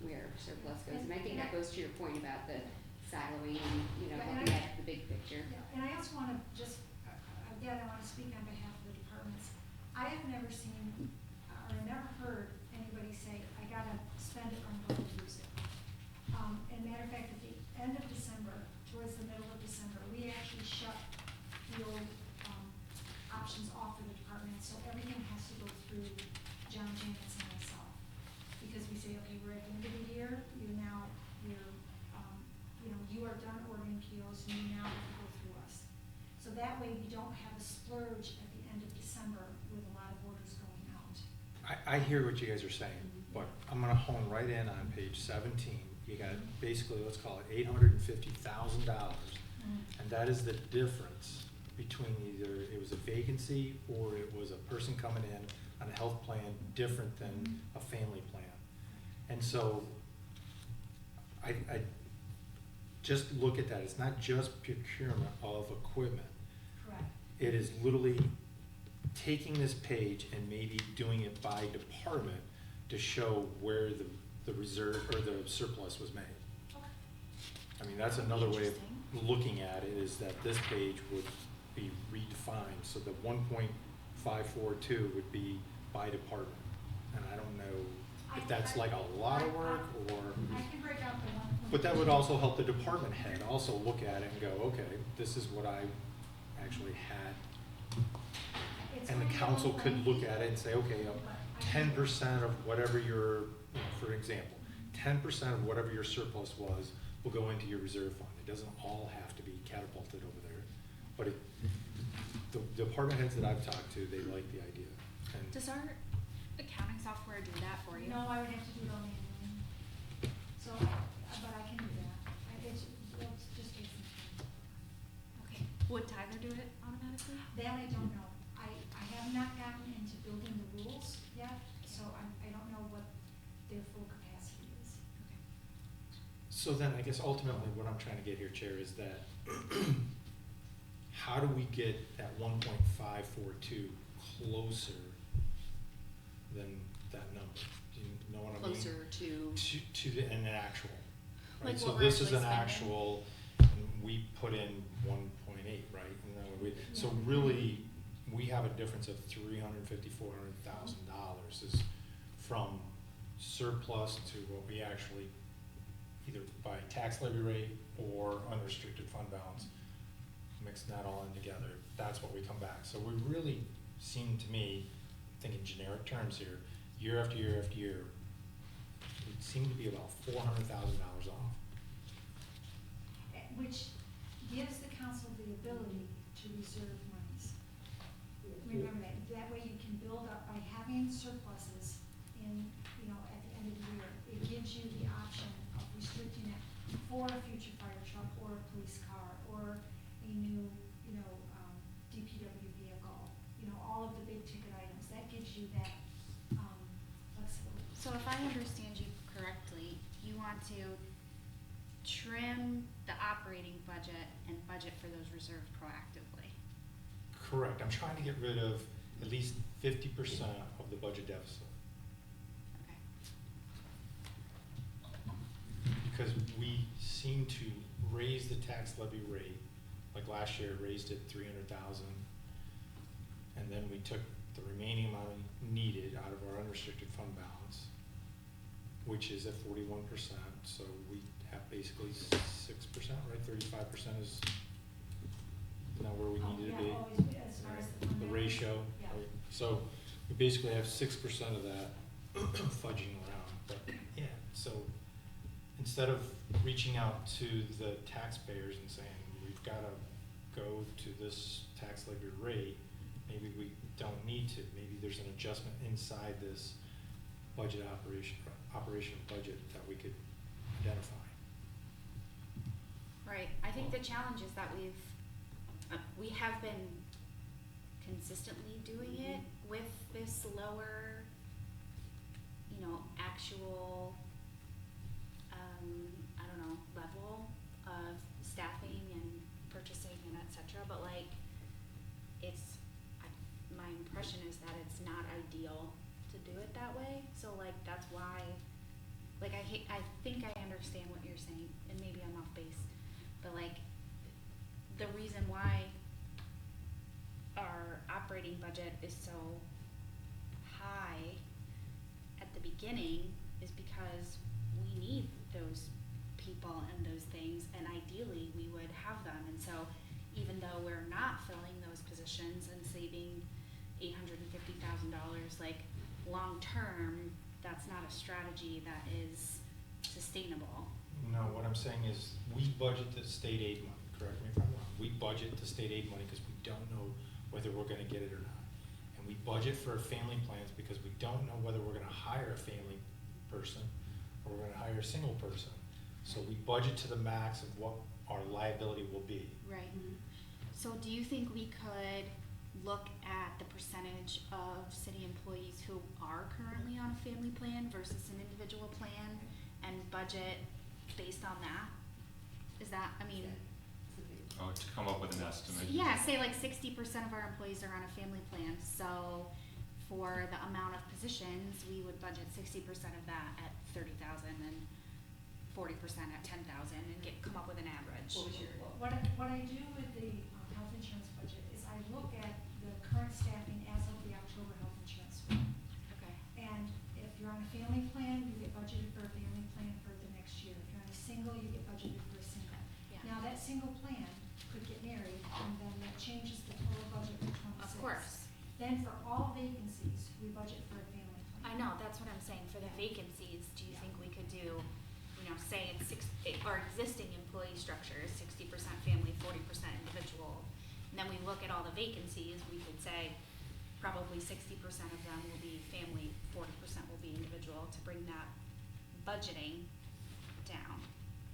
where surplus goes? And I think that goes to your point about the siloing and, looking at the big picture. Yeah, and I also wanna just, again, I wanna speak on behalf of the departments. I have never seen, or never heard anybody say, I gotta spend it or I'm going to use it. And matter of fact, at the end of December, towards the middle of December, we actually shut the old, options off for the department, so everything has to go through John Janice and myself. Because we say, okay, we're at the end of the year, you are done ordering POs, and you now have to go through us. So that way we don't have a splurge at the end of December with a lot of orders going out. I hear what you guys are saying, but I'm gonna hone right in on page 17. You got basically, let's call it $850,000, and that is the difference between either it was a vacancy or it was a person coming in on a health plan different than a family plan. And so I just look at that. It's not just procurement of equipment. Correct. It is literally taking this page and maybe doing it by department to show where the reserve or the surplus was made. Okay. I mean, that's another way of Interesting. looking at it, is that this page would be redefined, so the 1.542 would be by department. And I don't know if that's like a lot of work or, I can break out the 1.8. but that would also help the department head also look at it and go, okay, this is what I actually had. It's And the going to council go could from- look at it and say, okay, 10% of whatever your, for example, 10% of whatever your surplus was will go into your reserve fund. It doesn't all have to be catapulted over there. But the department heads that I've talked to, they like the idea. And Does our accounting software do that for you? No, I would have to do it all manually. So, but I can do that. Let's just take some time. Okay. Would Tyler do it automatically? That I don't know. I have not gotten into building the rules yet, so I don't know what their full capacity is. so then I guess ultimately what I'm trying to get here, Chair, is that how do we get that 1.542 closer than that number? Do you know what I mean? Closer to, An actual, right? Like So what we're this is actually an spending. actual, and we put in 1.8, right? And then so Yeah. really, we have a difference of $350,000, $400,000 is from surplus to what we actually, either by tax levy rate or unrestricted fund balance, mixing that all in together, that's what we come back. So we really seem to me, thinking generic terms here, year after year after year, we seem to be about $400,000 off. Which gives the council the ability to reserve monies. Remember that, that way you can build up by having surpluses in, at the end of the year. It gives you the option of restricting it for a future fire truck or a police car or a new, DPW vehicle, all of the big ticket items. That gives you that, flexibility. So if I understand you correctly, you want to trim the operating budget and budget for those reserves proactively. Correct. I'm trying to get rid of at least 50% of the budget deficit. Okay. Because we seem to raise the tax levy rate, like last year raised it 300,000, and then we took the remaining amount needed out of our unrestricted fund balance, which is at 41%, so we have basically 6%, right? 35% is not where we needed to be. Yeah, always, as far as the fund The balance. ratio, Yeah. right? So we basically have 6% of that fudging around, but yeah, so instead of reaching out to the taxpayers and saying, we've gotta go to this tax levy rate, maybe we don't need to, maybe there's an adjustment inside this operational budget that we could identify. Right, I think the challenge is that we have been consistently doing it with this lower, actual, I don't know, level of staffing and purchasing and et cetera, but like, my impression is that it's not ideal to do it that way, so like, that's why, like, I think I understand what you're saying, and maybe I'm off base, but like, the reason why our operating budget is so high at the beginning is because we need those people and those things, and ideally we would have them, and so even though we're not filling those positions and saving $850,000, like, long term, that's not a strategy that is sustainable. No, what I'm saying is, we budget the state aid money, correct me if I'm wrong, we budget the state aid money because we don't know whether we're gonna get it or not. And we budget for family plans because we don't know whether we're gonna hire a family person or we're gonna hire a single person. So we budget to the max of what our liability will be. Right. So do you think we could look at the percentage of city employees who are currently on a family plan versus an individual plan and budget based on that? Is that, I mean, Oh, to come up with an estimate. yeah, say like 60% of our employees are on a family plan, so for the amount of positions, we would budget 60% of that at 30,000 and 40% at 10,000 and come up with an average. What I do with the health insurance budget is I look at the current staffing as of the October health insurance form. Okay. And if you're on a family plan, you get budgeted for a family plan for the next year. If you're on a single, you get budgeted for a single. Yeah. Now, that single plan could get married, and then that changes the total budget for '26. Of course. Then for all vacancies, we budget for a family plan. I know, that's what I'm saying, for the vacancies, do you think we could do, say it's our existing employee structure is 60% family, 40% individual, and then we look at all the vacancies, we could say probably 60% of them will be family, 40% will be individual, to bring that budgeting down.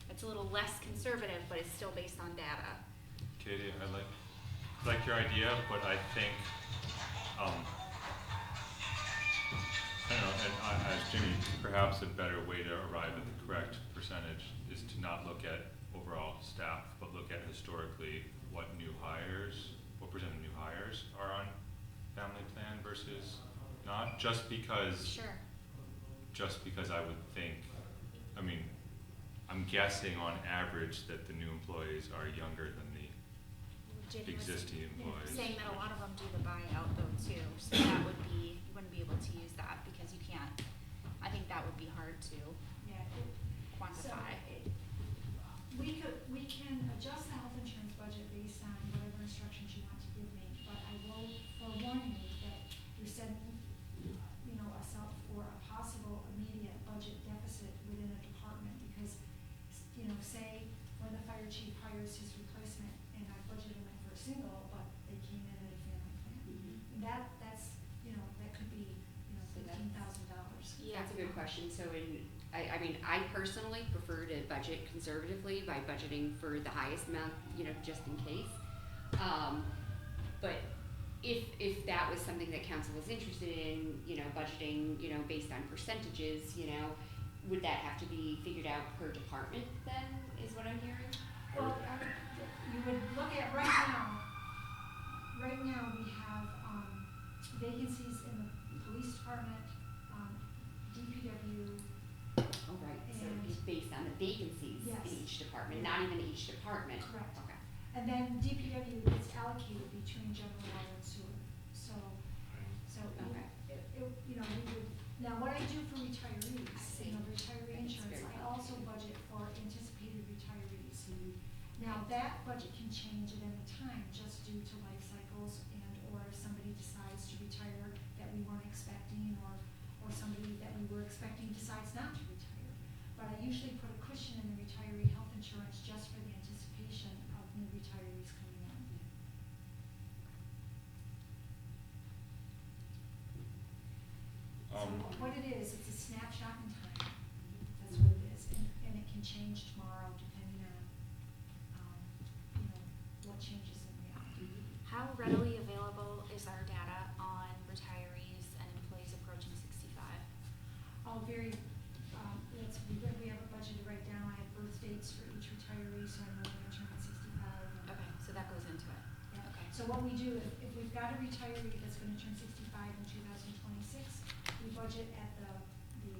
It's a little less conservative, but it's still based on data. Katie, I like your idea, but I think, I don't know, and as Jimmy, perhaps a better way to arrive at the correct percentage is to not look at overall staff, but look at historically what percent of new hires are on family plan versus not, just because Sure. I would think, I'm guessing on average that the new employees are younger than the Jenny was existing employees. saying that a lot of them do the buyout though too, so that would be, you wouldn't be able to use that because you can't, I think that would be hard to Yeah, quantify. we can adjust the health insurance budget based on whatever instructions you want to give me, but I will forewarn you that you're setting, us up for a possible immediate budget deficit within a department, because, say, when the fire chief hires his replacement, and I budgeted him for a single, but they came in at a family plan. That's, that could be, $15,000. Yeah. That's a good question. So I personally prefer to budget conservatively by budgeting for the highest amount, just in case. But if that was something that council was interested in, budgeting, based on percentages, would that have to be figured out per department then, is what I'm hearing? Well, you would look at right now we have vacancies in the police department, DPW. Oh, right, so And- it's based on the vacancies Yes. in each department, not even each department? Correct. Okay. And then DPW is allocated between general water and sewer, so Okay. we would, now what I do for retirees, I see. retiree That's insurance, very I also budget for anticipated retirees. Now, that budget can change at any time, just due to life cycles or if somebody decides to retire that we weren't expecting, or somebody that we were expecting decides not to retire. But I usually put a cushion in the retiree health insurance just for the anticipation of new retirees coming in. what it is, it's a snapshot in time. That's what it is, and it can change tomorrow depending on, you know, what changes in reality. How readily available is our data on retirees and employees approaching 65? Oh, very, we have a budget right now, I have birth dates for each retiree, so I know when they're turning 65. and- Okay, so that goes into it. Yeah. Okay. So what we do, if we've got a retiree that's gonna turn 65 in 2026, we budget at the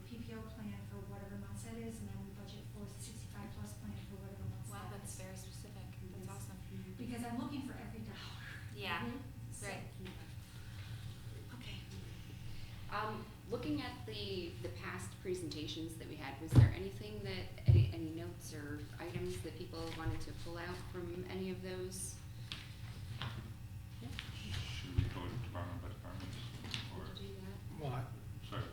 PPO plan for whatever months that is, and then we budget for the 65 plus plan for whatever months Wow, that that's is. very specific. That's awesome. Because I'm looking for every dollar. Yeah, So- right. Okay. Looking at the past presentations that we had, was there anything that, any notes or items that people wanted to pull out from any of those? Yeah, Should we go department by department, or, want to do that? Well, sorry,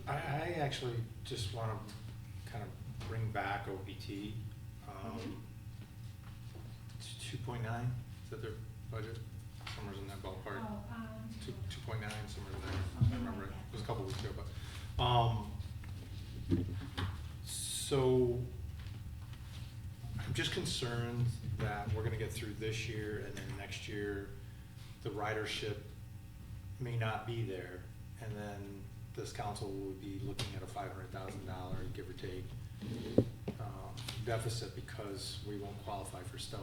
I actually just want to kind of bring back OPT. Mhm. It's 2.9, is that their budget? Somewhere's in that ballpark. Oh, 2.9, somewhere in there, I Something remember like it, that. it was a couple weeks ago, but, so, I'm just concerned that we're gonna get through this year, and then next year, the ridership may not be there, and then this council will be looking at a $500,000, give or take, deficit because we won't qualify for STOA.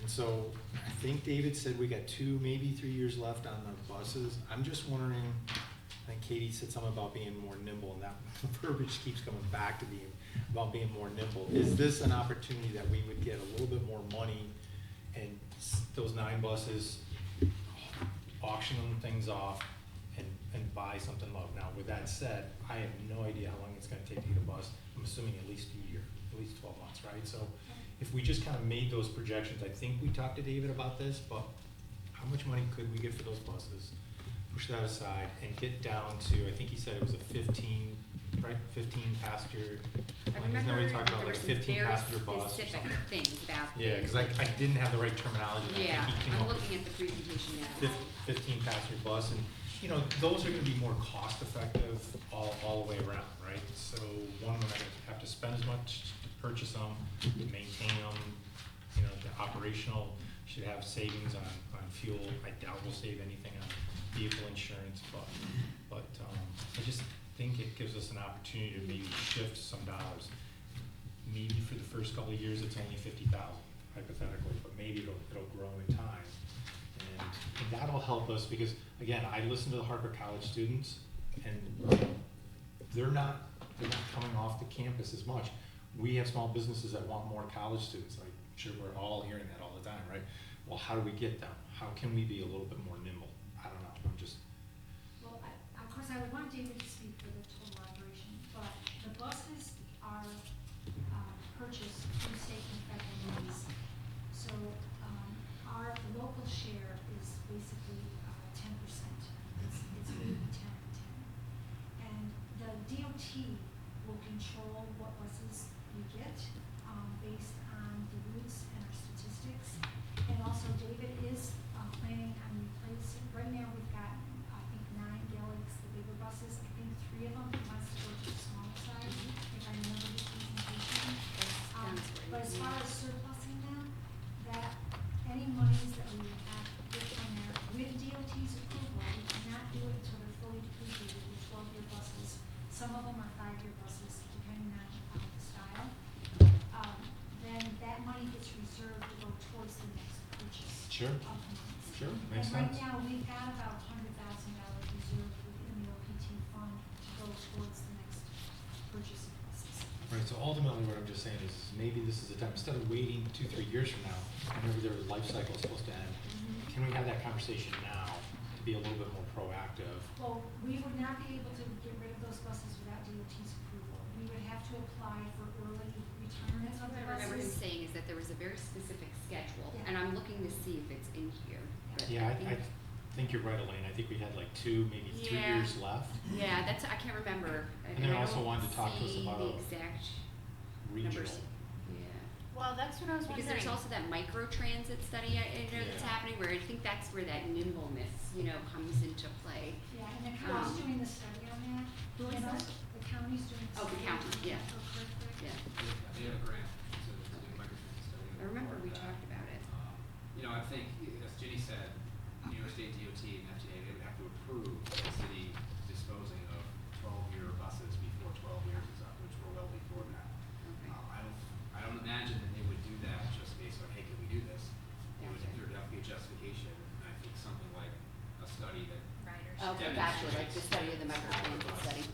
And so I think David said we got 2, maybe 3 years left on the buses. I'm just wondering, I think Katie said something about being more nimble, and that verbiage keeps coming back to being about being more nimble. Is this an opportunity that we would get a little bit more money and those 9 buses, auction things off and buy something low? Now, with that said, I have no idea how long it's gonna take to get a bus. I'm assuming at least a year, at least 12 months, right? So if we just kind of made those projections, I think we talked to David about this, but how much money could we get for those buses? Push that aside and get down to, I think he said it was a 15, right, 15 passenger. I Isn't that what remember he talked about, there were like a some 15 very passenger bus or specific something? things about. Yeah, because I didn't have the right terminology. and I think Yeah, he came I'm up with looking at the presentation now. 15 passenger bus, and, you know, those are gonna be more cost effective all the way around, right? So one, we're not gonna have to spend as much to purchase them, to maintain them, you know, the operational should have savings on fuel. I doubt we'll save anything on vehicle insurance, but I just think it gives us an opportunity to maybe shift some dollars. Maybe for the first couple of years, it's only 50,000 hypothetically, but maybe it'll grow in time. And that'll help us because, again, I listen to the Harper College students and they're not coming off the campus as much. We have small businesses that want more college students. I'm sure we're all hearing that all the time, right? Well, how do we get them? How can we be a little bit more nimble? I don't know, I'm just, Well, of course, I would want David to speak for the total operation, but the buses are purchased through state and federal monies. So, the local share is basically 10%. It's maybe 10 and 10. And the DOT will control what buses we get, based on the routes and our statistics. And also David is planning on replacing, right now we've got, I think, 9 Galax, the bigger buses. I think 3 of them he wants to go to the smaller side, if I remember his presentation. Sounds right. But as far as surplusing them, that any monies that we have with on there, with DOT's approval, we cannot do it until they're fully depreciated with 12-year buses. Some of them are 5-year buses, depending on the style. Then that money gets reserved to go towards the next purchase. Sure. Of the monies. sure, makes And right sense. now, we've got about $100,000 reserved within the OPT fund to go towards the next purchase of buses. Right, so ultimately what I'm just saying is maybe this is the time, instead of waiting 2-3 years from now, whenever their life cycle is supposed to end, can we have that conversation now to be a little bit more proactive? Well, we would not be able to get rid of those buses without DOT's approval. We would have to apply for early retirement of What the I remember him buses. saying is that there was a very specific schedule, Yeah. and I'm looking to see if it's in here. but Yeah, I think you're right, Elaine, I think we had like 2, maybe 3 Yeah. years left. Yeah, that's, I can't remember. And then I also don't wanted to talk to us see about the exact Regional. numbers. Yeah. Well, that's what I was Because wondering. there's also that micro-transit study I know that's Yeah. happening, where I think that's where that nimbleness, comes into play. Yeah, and the county's Um, doing the study on that. Who is And that? also The county's doing the Oh, the study. county, on yeah. microcurricular. Yeah, They have a grant to do microtransit study. I remember we talked about it. I think, as Ginny said, New York State DOT and FTA, they would have to approve the city disposing of 12-year buses before 12 years is up, which we're well before that. Okay. I don't imagine that they would do that just based on, hey, can we do this? Gotcha. There'd have to be a justification, and I think something like a study that Ridership. Okay, gotcha, like the study of the micro-transit study.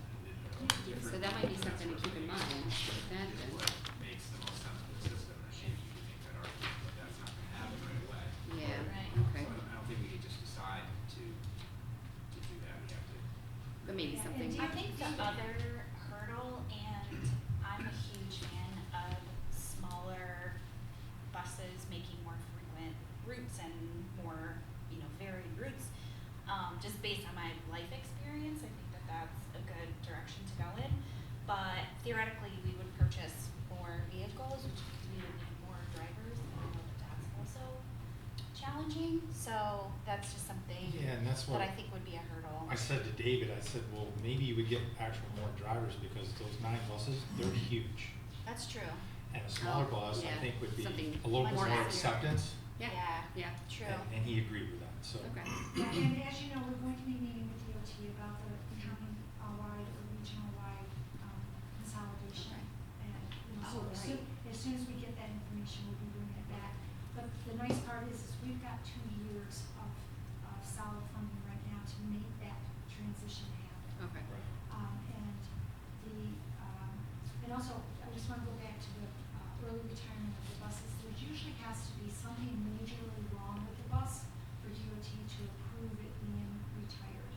So that might be something to keep in mind, with that then. What makes the most sense for the system, and maybe you can make that argument, but that's not gonna happen right away. Yeah, Right. okay. So I don't think we can just decide to do that, we have to. But maybe Yeah, something. and I think the other hurdle, and I'm a huge fan of smaller buses making more frequent routes and more, varied routes. Just based on my life experience, I think that that's a good direction to go in. But theoretically, we would purchase more vehicles, which means we would need more drivers, and I know that that's also challenging. So that's just something Yeah, and that's what that I think would be a hurdle. I said to David, I said, well, maybe you would get actual more drivers because those 9 buses, they're huge. That's true. And a smaller Oh, bus, I yeah, think, would be something a little bit much more easier. acceptance. Yeah, yeah, True. And he agreed with that, so. okay. Yeah, and as you know, we're going to be meeting with DOT about the county-wide or regional-wide consolidation. Okay. And, Oh, so as soon as we get that information, we'll be bringing it back. But the nice part is we've got 2 years of solid funding right now to make that transition happen. Okay. And and also, I just want to go back to the early retirement of the buses. There usually has to be something majorly wrong with the bus for DOT to approve it being retired.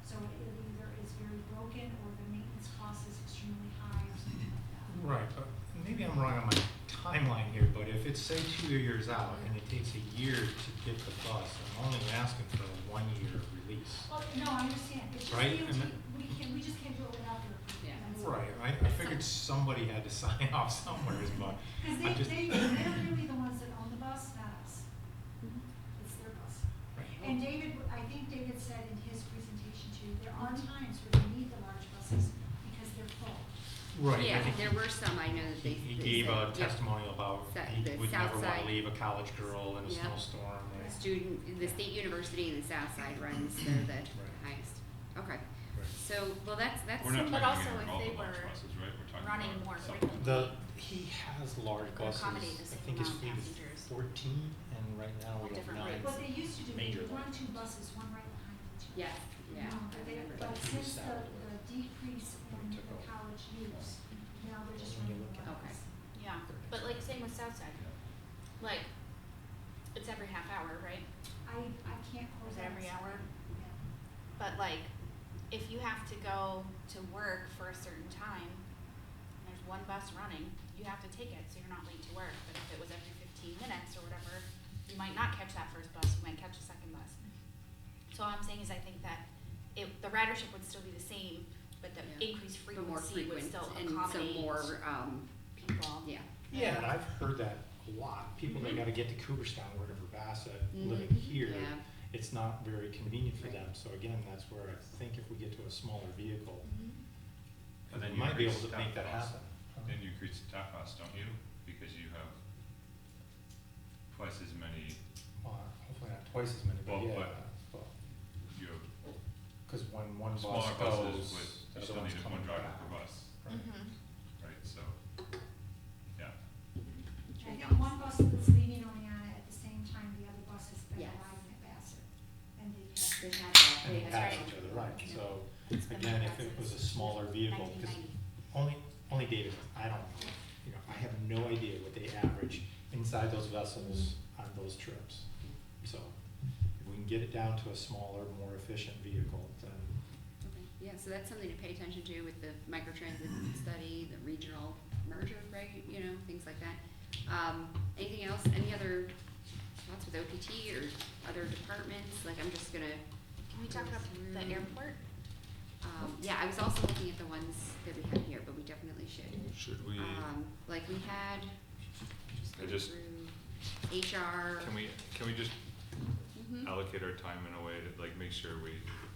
So it either is very broken or the maintenance cost is extremely high or something like that. Right, but maybe I'm wrong on my timeline here, but if it's say 2 years out and it takes a year to get the bus, I'm only asking for a 1-year release. Well, no, I understand. It's just Right, DOT, and then- we just can't do it without their approval. Yeah. That's all. Right, I figured somebody had to sign off somewhere, but Because I'm just. they're really the ones that own the bus, not us. It's their bus. Right. And David, I think David said in his presentation too, there are times where they need the large buses because they're full. Right, I Yeah, think there were some, I know that they. he they gave a said, yep. testimonial about Sa- he the would South never want Side. to leave a college girl in a Yep. snowstorm. The and- student, the State University and the South Side runs, they're the highest. Okay, so, well, that's. We're not But talking also about if all they the large were buses, right? We're talking running about more some. frequently. He has large Could buses, accommodate the I same think his amount of fleet is passengers. 14, and right now we At have different 9. rates. What they used to do, they Major would run ones. 2 buses, one right behind the two. Yes, yeah. But I remember but that. since the decrease in Took the over. college use, now they're just When you running look one at- Okay. bus. Yeah, but like same with Southside. Like, it's every half hour, right? I can't Or hold is it that. every hour? Yeah. But like, if you have to go to work for a certain time, and there's one bus running, you have to take it so you're not late to work. But if it was every 15 minutes or whatever, you might not catch that first bus, you might catch the second bus. So all I'm saying is I think that the ridership would still be the same, but the Yeah. increased The more frequency would frequent still and accommodate some more, people. yeah. Yeah, and I've heard that a lot. People that Mhm. gotta get to Cooperstown, or whatever, Bassett, Mhm. living here, Yeah. it's not very convenient for Right. them. So again, that's where I think if we get to a smaller vehicle, And then we you might be able increase to make staff that costs. happen. Then you increase staff costs, don't you? Because you have twice as many, Well, hopefully not twice as many, but Well, yeah, but- well, you have cause when one bus smaller goes, buses with, the you other still one's need coming one driver back. per bus, Right. right? So, yeah. I think one bus that's leaving Oleana at the same time the other bus has been Yes. arriving at Bassett. And They they had that, And they they had pass right. each other, right, so, It's been again, like if that it was a since smaller vehicle, cause 1990. only David, I don't know, I have no idea what they average inside those vessels on those trips. So, if we can get it down to a smaller, more efficient vehicle, then, Okay, yeah, so that's something to pay attention to with the microtransit study, the regional merger, right, things like that. Anything else, any other thoughts with OPT or other departments, like I'm just gonna, Can we talk about the airport? yeah, I was also looking at the ones that we have here, but we definitely should. Should we? Like we had, Just go just- through HR. Can we just Mhm. allocate our time in a way to like make sure we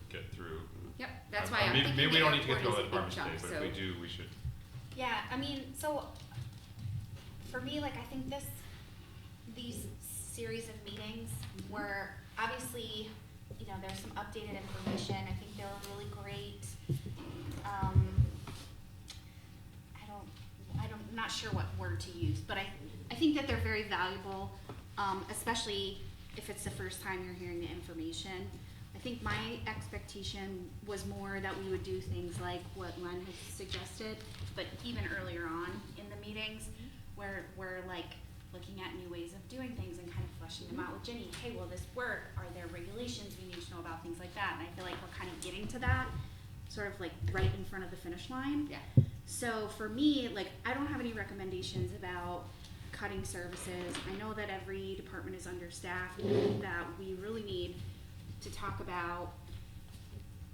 get through? Yep, that's why I'm maybe, thinking maybe we the don't need to get airport through all the is a big departments chunk, today, but if so- we do, we should. Yeah, I mean, so for me, like I think these series of meetings were obviously, you know, there's some updated information. I think they were really great. I'm not sure what word to use, but I think that they're very valuable, especially if it's the first time you're hearing the information. I think my expectation was more that we would do things like what Len has suggested, but even earlier on in the meetings, where we're like looking at new ways of doing things and kind of fleshing them out with Ginny. Hey, will this work? Are there regulations we need to know about? Things like that. And I feel like we're kind of getting to that, sort of like right in front of the finish line. Yeah. So for me, like, I don't have any recommendations about cutting services. I know that every department is understaffed, that we really need to talk about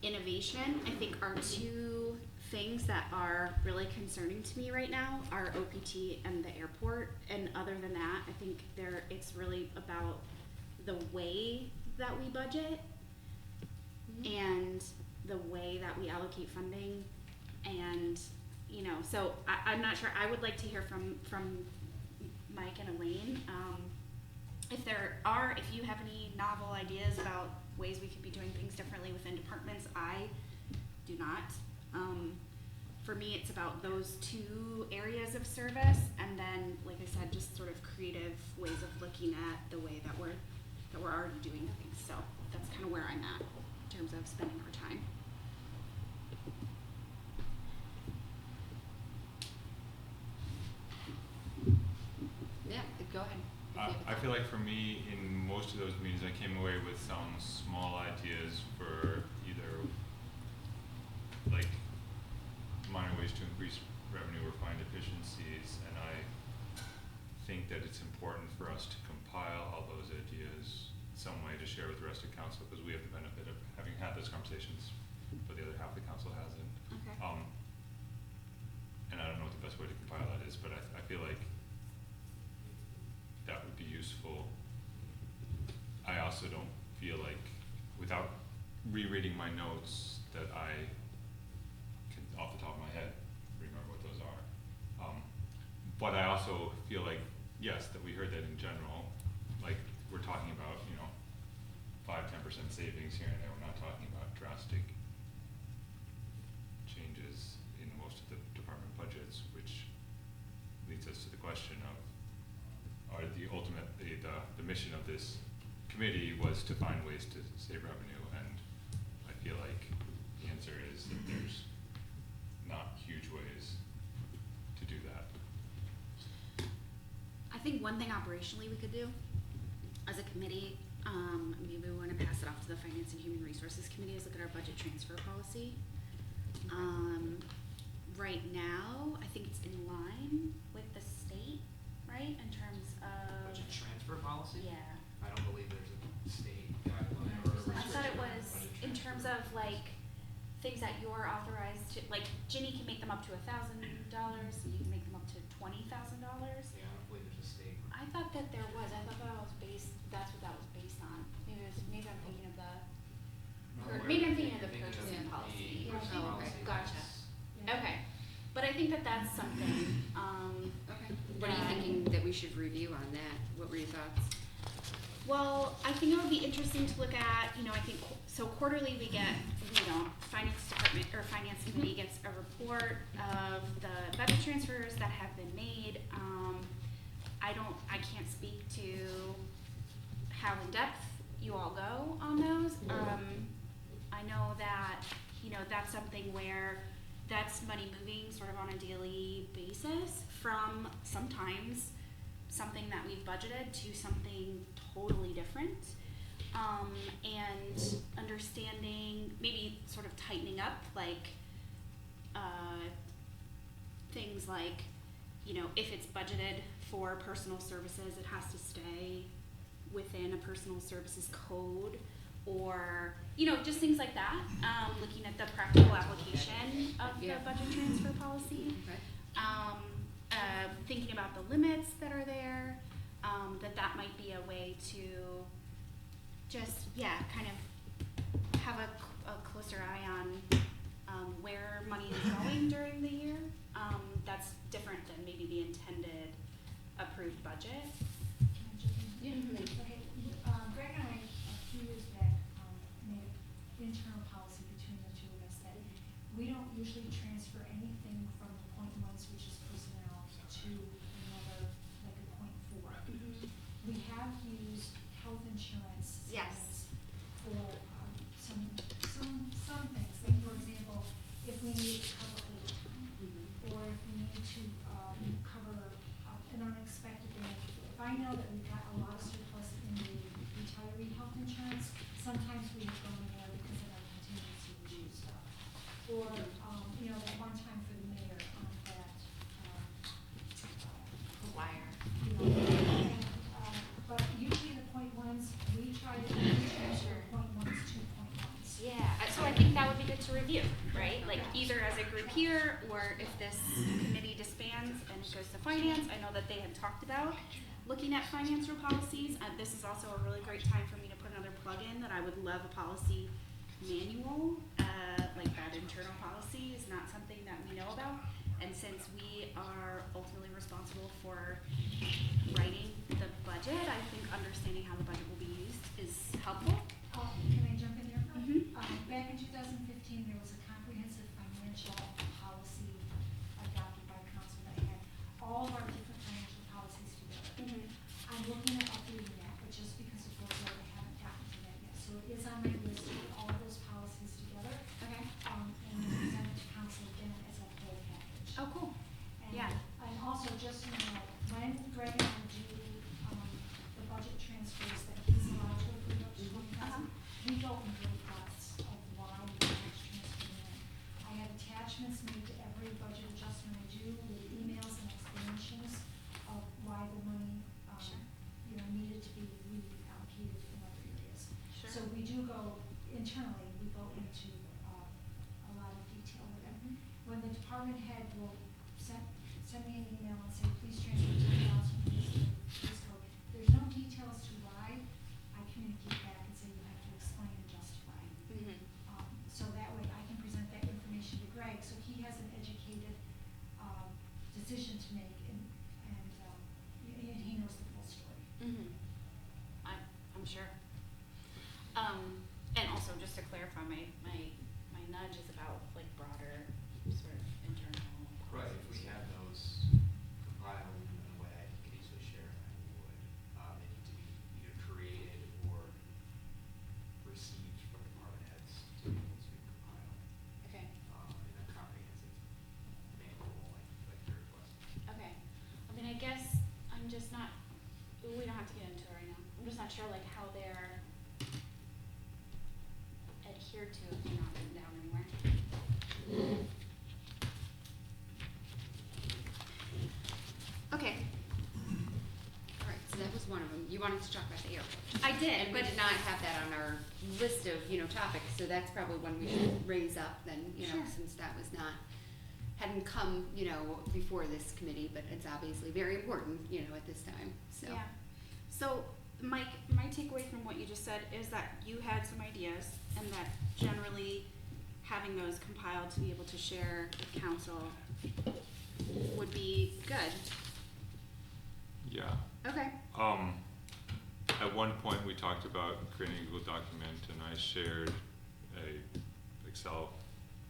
innovation. I think our two things that are really concerning to me right now are OPT and the airport. And other than that, I think it's really about the way that we budget and the way that we allocate funding. And, you know, so I'm not sure. I would like to hear from Mike and Elaine. If you have any novel ideas about ways we could be doing things differently within departments, I do not. For me, it's about those two areas of service, and then, like I said, just sort of creative ways of looking at the way that we're already doing things. So that's kind of where I'm at in terms of spending our time. Yeah, go ahead. If you have a I feel like for me, in most of those meetings, I came away with some small ideas for either like minor ways to increase revenue or find efficiencies, and I think that it's important for us to compile all those ideas some way to share with the rest of council, because we have the benefit of having had those conversations, but the other half of the council hasn't. Okay. And I don't know what the best way to compile that is, but I feel like that would be useful. I also don't feel like, without rereading my notes, that I can, off the top of my head, remember what those are. But I also feel like, yes, that we heard that in general, like, we're talking about, 5-10% savings here and there. We're not talking about drastic changes in most of the department budgets, which leads us to the question of, the mission of this committee was to find ways to save revenue, and I feel like the answer is that there's not huge ways to do that. I think one thing operationally we could do as a committee, maybe we want to pass it off to the Finance and Human Resources Committee, is look at our budget transfer policy. Right now, I think it's in line with the state, right, in terms of. Budget transfer policy? Yeah. I don't believe there's a state guideline or a I thought it restriction on was budget in terms of transfer. like things that you're authorized to, like Ginny can make them up to $1,000, you can make them up to $20,000. Yeah, I don't believe there's a state. I thought that there was. I thought that was that's what that was based on. Maybe I'm thinking of the. Maybe I'm thinking of the purchasing policy. Purchasing Oh, policy. gotcha. Yeah. Okay, but I think that that's something. Okay. What are you that- thinking that we should review on that? What were your thoughts? Well, I think it would be interesting to look at. I think so. Quarterly, we get. Finance department or finance committee gets a report of the budget transfers that have been made. I can't speak to how in depth you all go on those. I know that, that's something where that's money moving sort of on a daily basis from sometimes something that we've budgeted to something totally different. And understanding, maybe sort of tightening up, like, things like, if it's budgeted for personal services, it has to stay within a personal services code, or, just things like that. Looking at the practical application of the Yeah. budget transfer policy. Okay. thinking about the limits that are there, that might be a way to just, yeah, kind of have a closer eye on, where money is going during the year. That's different than maybe the intended approved budget. Can I jump in? Yeah, please. Okay, Greg and I, a few years back, made an internal policy between the two of us that we don't usually transfer anything from the point ones, which is personnel, to another, like a point four. We have used health insurance. Yes. For, some things, like for example, if we need to cover overtime, or if we need to, cover, an unexpected event. If I know that we've got a lot of surplus in the retiree health insurance, sometimes we have gone in there because of our contingency review stuff. Or, you know, that one time for the mayor on that, Wire. you know, and, but usually the point ones, we try to transfer point ones to point ones. Yeah, so I think that would be good to review, right? Like either as a group here, or if this committee disbands and it goes to finance. I know that they had talked about looking at financial policies. This is also a really great time for me to put another plug in that I would love a policy manual, like that internal policy is not something that we know about. And since we are ultimately responsible for writing the budget, I think understanding how the budget will be used is helpful. Can I jump in there? Mhm. Back in 2015, there was a comprehensive financial policy adopted by council that had all of our different financial policies together. I'm looking at updating that, but just because of workload, I haven't gotten to that yet. So it is on my list to put all of those policies together, Okay. and then present it to council again as a whole package. Oh, cool. And, Yeah. and also, just so you know, when Greg and I do, the budget transfers that he's allowed to approve up to 20,000, we go in great depths of why the budget's transferred in. I have attachments made to every budget adjustment I do with emails and explanations of why the money, Sure. you know, needed to be reallocated in other areas. Sure. So we do go, internally, we go into, a lot of detail with it. When the department head will send me an email and say, please transfer 10,000 from this code, there's no detail as to why. I communicate back and say you have to explain and justify. So that way I can present that information to Greg, so he has an educated, decision to make, and he knows the full story. I'm sure. And also just to clarify, my nudge is about like broader sort of internal. Right, if we have those compiled in a way I could easily share, we would. They need to be either created or received from department heads to be able to compile, Okay. in a comprehensive manual like your request. Okay. I mean, I guess I'm just not, we don't have to get into it right now. I'm just not sure like how they're adhered to if they're not written down anywhere. Okay. All right, so that was one of them. You wanted to talk about the airport. I did, And we but did not have that on our list of, topics, so that's probably one we should raise up then, Sure. since that was not, hadn't come, before this committee, but it's obviously very important, at this time, so. Yeah. So, Mike, my takeaway from what you just said is that you had some ideas, and that generally having those compiled to be able to share with council would be good. Yeah. Okay. At one point, we talked about creating a Google document, and I shared a Excel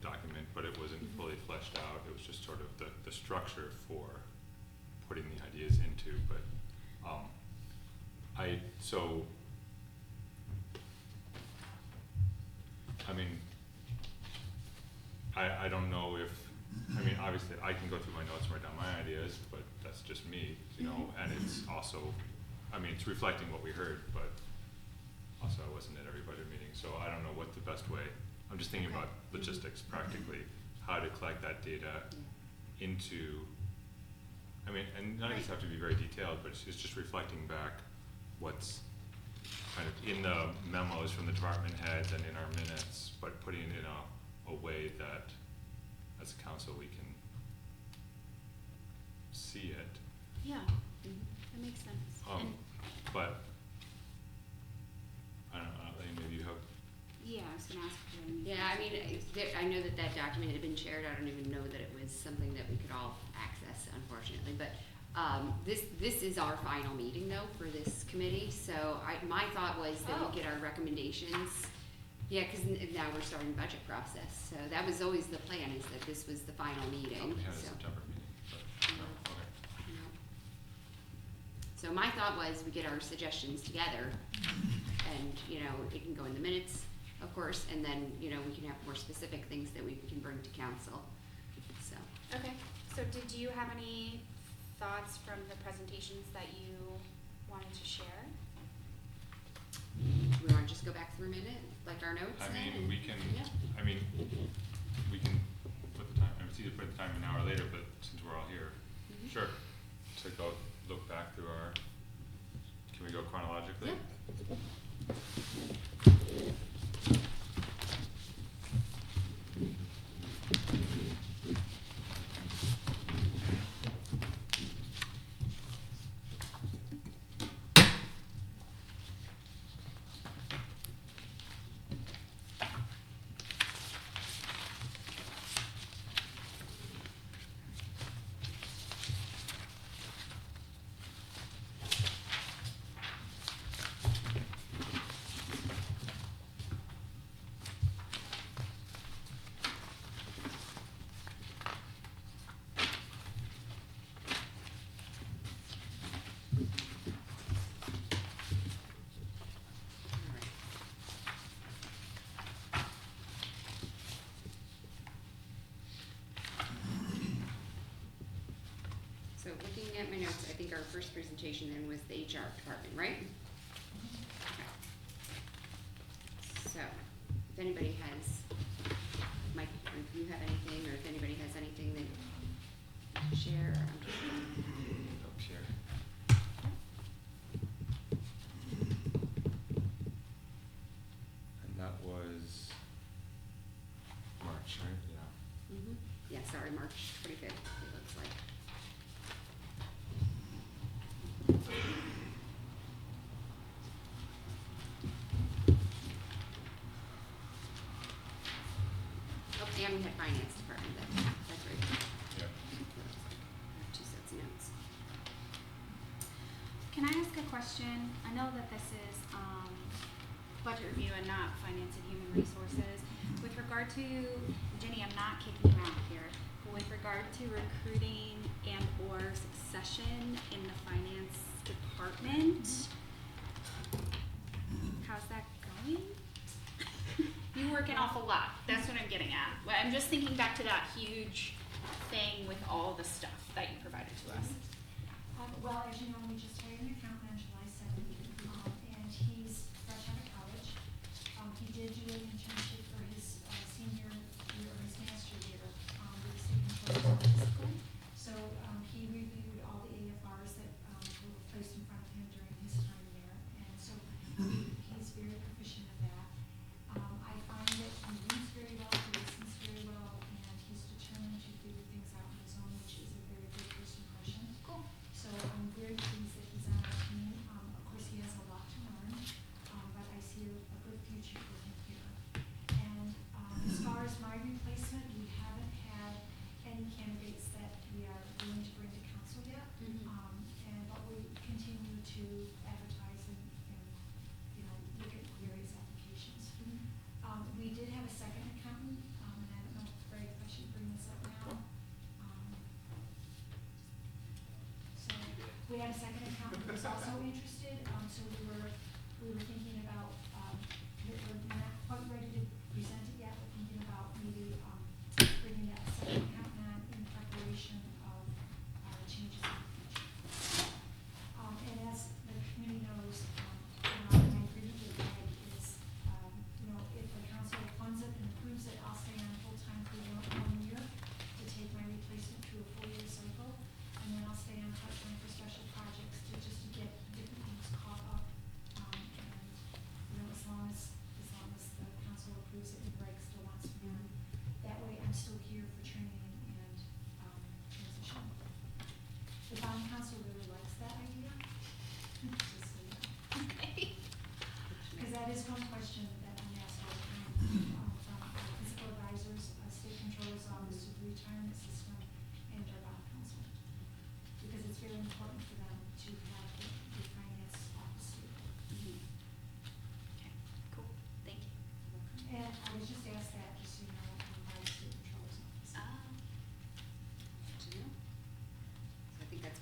document, but it wasn't fully fleshed out. It was just sort of the structure for putting the ideas into, but, I don't know if, obviously, I can go through my notes and write down my ideas, but that's just me, and it's also, it's reflecting what we heard, but also I wasn't at every budget meeting, so I don't know what the best way, I'm just thinking about logistics practically, how to collect that data into, and none of these have to be very detailed, but it's just reflecting back what's kind of in the memos from the department heads and in our minutes, but putting it in a way that as a council we can see see it. Yeah, Mhm. that makes sense. Um, And, but, I don't know, like, maybe you have, yeah, I was gonna ask if you had any. Yeah, I mean, I know that that document had been shared, I don't even know that it was something that we could all access, unfortunately, but, this is our final meeting though for this committee, so my thought was that Oh. we get our recommendations. Yeah, cause now we're starting budget process, so that was always the plan, is that this was the final meeting, we had a so. September meeting, but, no, okay. you know. So my thought was we get our suggestions together and, you know, it can go in the minutes, of course, and then, you know, we can have more specific things that we can bring to council, so. Okay, so did you have any thoughts from the presentations that you wanted to share? We wanna just go back through a minute, like our notes I then, mean, and- we can, Yeah. I mean, we can put the time, I mean, it's either put the time an hour later, but since we're all here, Mhm. sure, to go look back through our, can we go chronologically? Yeah. Alright. So looking at my notes, I think our first presentation then was the HR department, right? Okay. So, if anybody has, Mike, if you have anything, or if anybody has anything that to share, I'm just Up here. And that was March, right? Yeah. Mhm. Yeah, sorry, March 25th, it looks like. Oh, and we had finance department, that's right. Yeah. I have two sets of notes. Can I ask a question? I know that this is, budget review and not finance and human resources. With regard to, Jenny, I'm not kicking you out here, but with regard to recruiting and or succession in the finance department, how's that going? You work an awful lot, that's what I'm getting at. Well, I'm just thinking back to that huge thing with all the stuff that you provided to us. Well, as you know, we just hired an accountant on July 7th, and he's fresh out of college. He did do an internship for his senior year, or his master year, with State Controller's Office. So, he reviewed all the AFRs that were placed in front of him during his time there, and so he's very proficient at that. I find that he reads very well, he listens very well, and he's determined to figure things out on his own, which is a very good first impression. Cool. So I'm very pleased that he's on our team. Of course, he has a lot to learn, but I see a good future for him here. And as far as my replacement, we haven't had any candidates that we are willing to bring to council yet. Mhm. But we continue to advertise and, you know, look at various applications. We did have a second accountant, and I don't know, Greg, if I should bring this up now. So, we had a second accountant who was also interested, so we were thinking about, we're not quite ready to present it yet, but thinking about maybe, bringing that second accountant on in preparation of, changes in the future. And as the committee knows, my agreement with Greg is, you know, if the council funds it and approves it, I'll stay on full-time for 1 year to take my replacement through a 4-year cycle. And then I'll stay on part-time for special projects to just to get different things caught up. And, you know,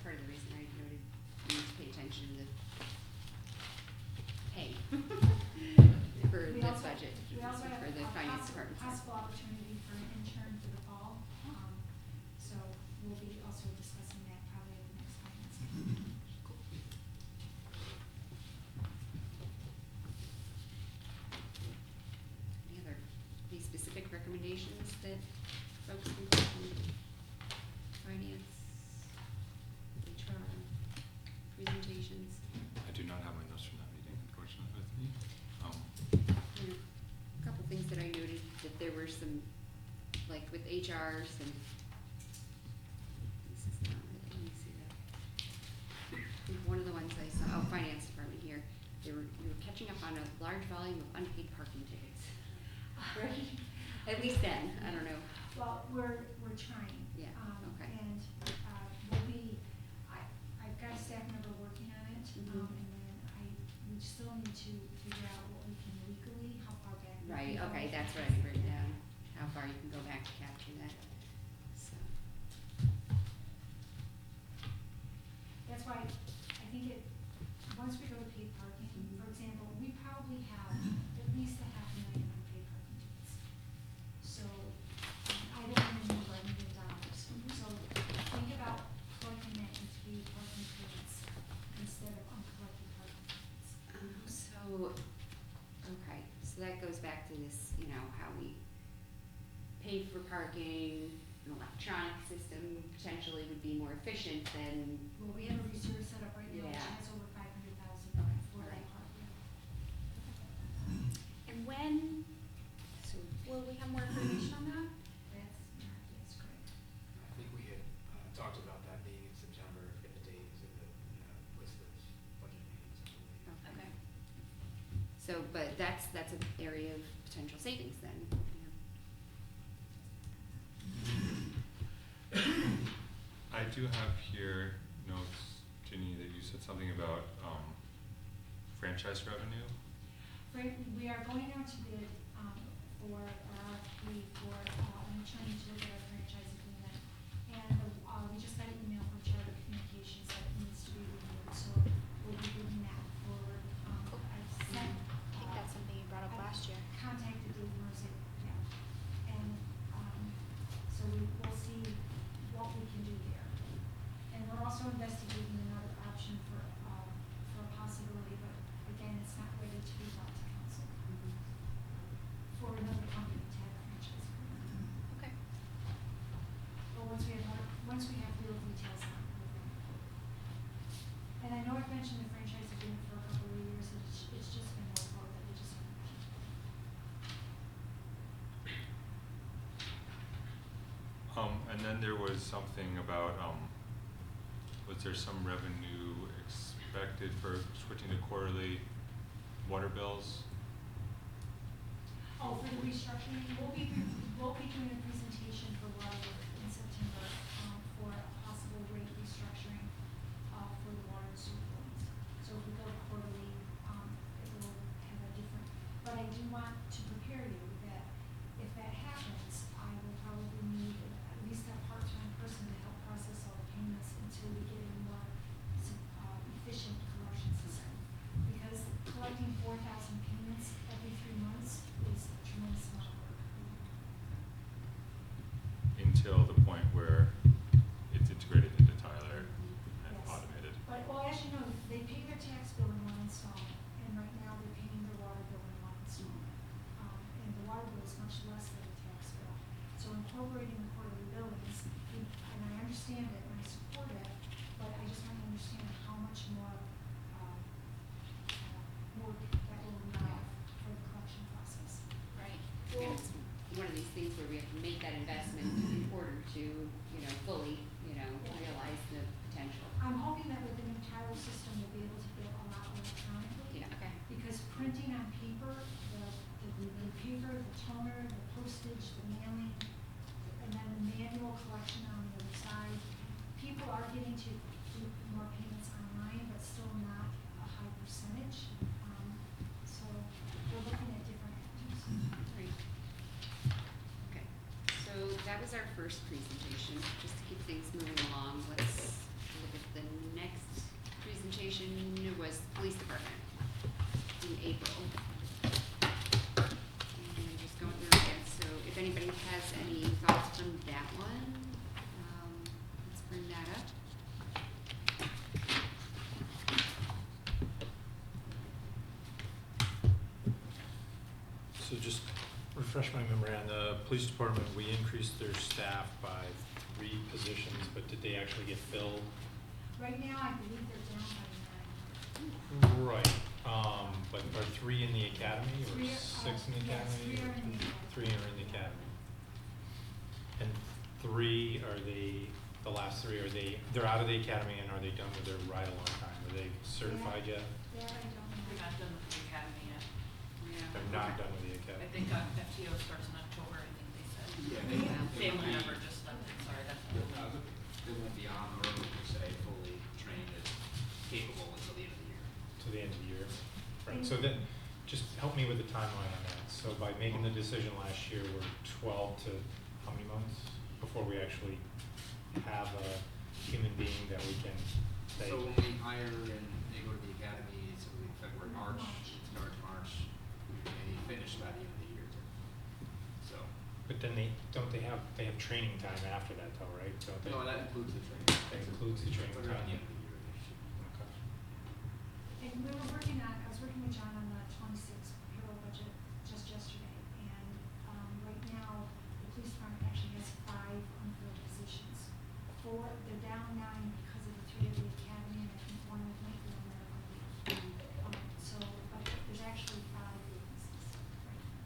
part of the reason I noted we need to pay attention to pay for We this also- budget, We also have for the a finance department. possible opportunity for an intern for the fall. So we'll be also discussing that probably at the next finance meeting. Any specific recommendations that folks can put from finance, HR, presentations? I do not have my notes from that meeting, unfortunately, with me. You know, a couple things that I noted, that there were some, like with HR, some, this is not it, let me see that. I think one of the ones I saw, finance department here, we were catching up on a large volume of unpaid parking tickets. Right? At least then, I don't know. Well, we're trying. Yeah, okay. And, we'll be, I've got a staff member working on it, Mhm. and then we still need to figure out what we can legally, how far back. we can Right, go. okay, that's what I written down, how far you can go back to capture that, so. That's why I think once we go to paid parking, Mhm. for example, we probably have at least $500,000 unpaid parking tickets. So, I don't remember $1 million. So think about plugging that into paid parking tickets instead of uncollected parking tickets. So, okay, so that goes back to this, you know, how we pay for parking, an electronic system potentially would be more efficient than, Well, we have a reserve set up right now, which Yeah. has over $500,000 for that Alright. part, yeah. And when so, will we have more information on that? That's correct. I think we had talked about that being in September, if the date is in the list of budget meetings, I believe. Okay. so, but that's an area of potential savings then, you know. I do have here notes, Ginny, that you said something about, franchise revenue. Right, we are going out to bid, for our RFP for, an attorney to look at our franchise agreement. And, we just got an email from Charter Communications that it needs to be reviewed, so we'll be moving that forward. I've sent, I think that's something you brought up I last year. contacted Dave Mercer, yeah. And, so we'll see what we can do there. And we're also investigating another option for a possibility, but again, it's not ready to be brought to council. For another company to have a franchise agreement. Okay. But once we have real details on it, we'll bring it forward. And I know I've mentioned the franchise agreement for a couple of years, and it's just been workload that we just haven't mentioned. And then there was something about, was there some revenue expected for switching to quarterly water bills? Oh, for the restructuring, we'll be doing a presentation for water in September, for a possible rate restructuring, for the water and sewer buildings. So if we go quarterly, it will have a different, but I do want to prepare you that if that happens, I will probably need at least a part-time person to help process all the payments until we get a more, efficient collection system. Because collecting 4,000 payments every 3 months is a tremendous amount of work. Until the point where it's integrated into Tyler and Yes. automated. But, well, as you know, they pay their tax bill in one installment, and right now they're paying their water bill in one installment. And the water bill is much less than the tax bill. So incorporating the quarterly billings, and I understand it and I support it, but I just want to understand how much more, work that will involve for the collection process. Right. And it's one of these things where we have to make that investment in order to, you know, fully, you know, realize the potential. I'm hoping that with the new Tyler system, we'll be able to bill a lot electronically. Yeah. Okay. Because printing on paper, the paper, the toner, the postage, the mailing, and then the manual collection on the other side, people are getting to do more payments online, but still not a high percentage. So we're looking at different avenues. Right. Okay, so that was our first presentation, just to keep things moving along, let's look at the refresh my memory on the police department, we increased their staff by 3 positions, but did they actually get filled? Right now, I believe they're down by 9. Right, but are 3 in the academy or Three are- 6 in the yes, academy? 3 are in the academy. 3 are in the academy. And 3, are they, the last 3, they're out of the academy and are they done with their ride-along time? Are they certified yet? That I don't know. We're not done with the academy yet. They're not done with the I academy? think FTO starts in October, I think they said. Yeah, they won't Family be- member just left it, sorry, that's. They won't be on or per se fully trained and capable until the end of the year. To the end of the year? Right, so then, just help me with the timeline on that. So by making the decision last year, we're 12 to how many months before we actually have a human being that we can say? So when we hire and they go to the academy, it's in February, March, start March, and you finish by the end of the year. So, But then they have training time after that though, right? Don't they? no, that includes the training. That includes the training But around the time. end of the year, they should. Okay. And we were working on, I was working with John on the 26 payroll budget just yesterday, and, right now, the police department actually has 5 unfilled positions. 4, they're down 9 because of the 3 of the academy, and I think 1 with Lakeville Medical Leave. So, but there's actually 5 vacancies right now.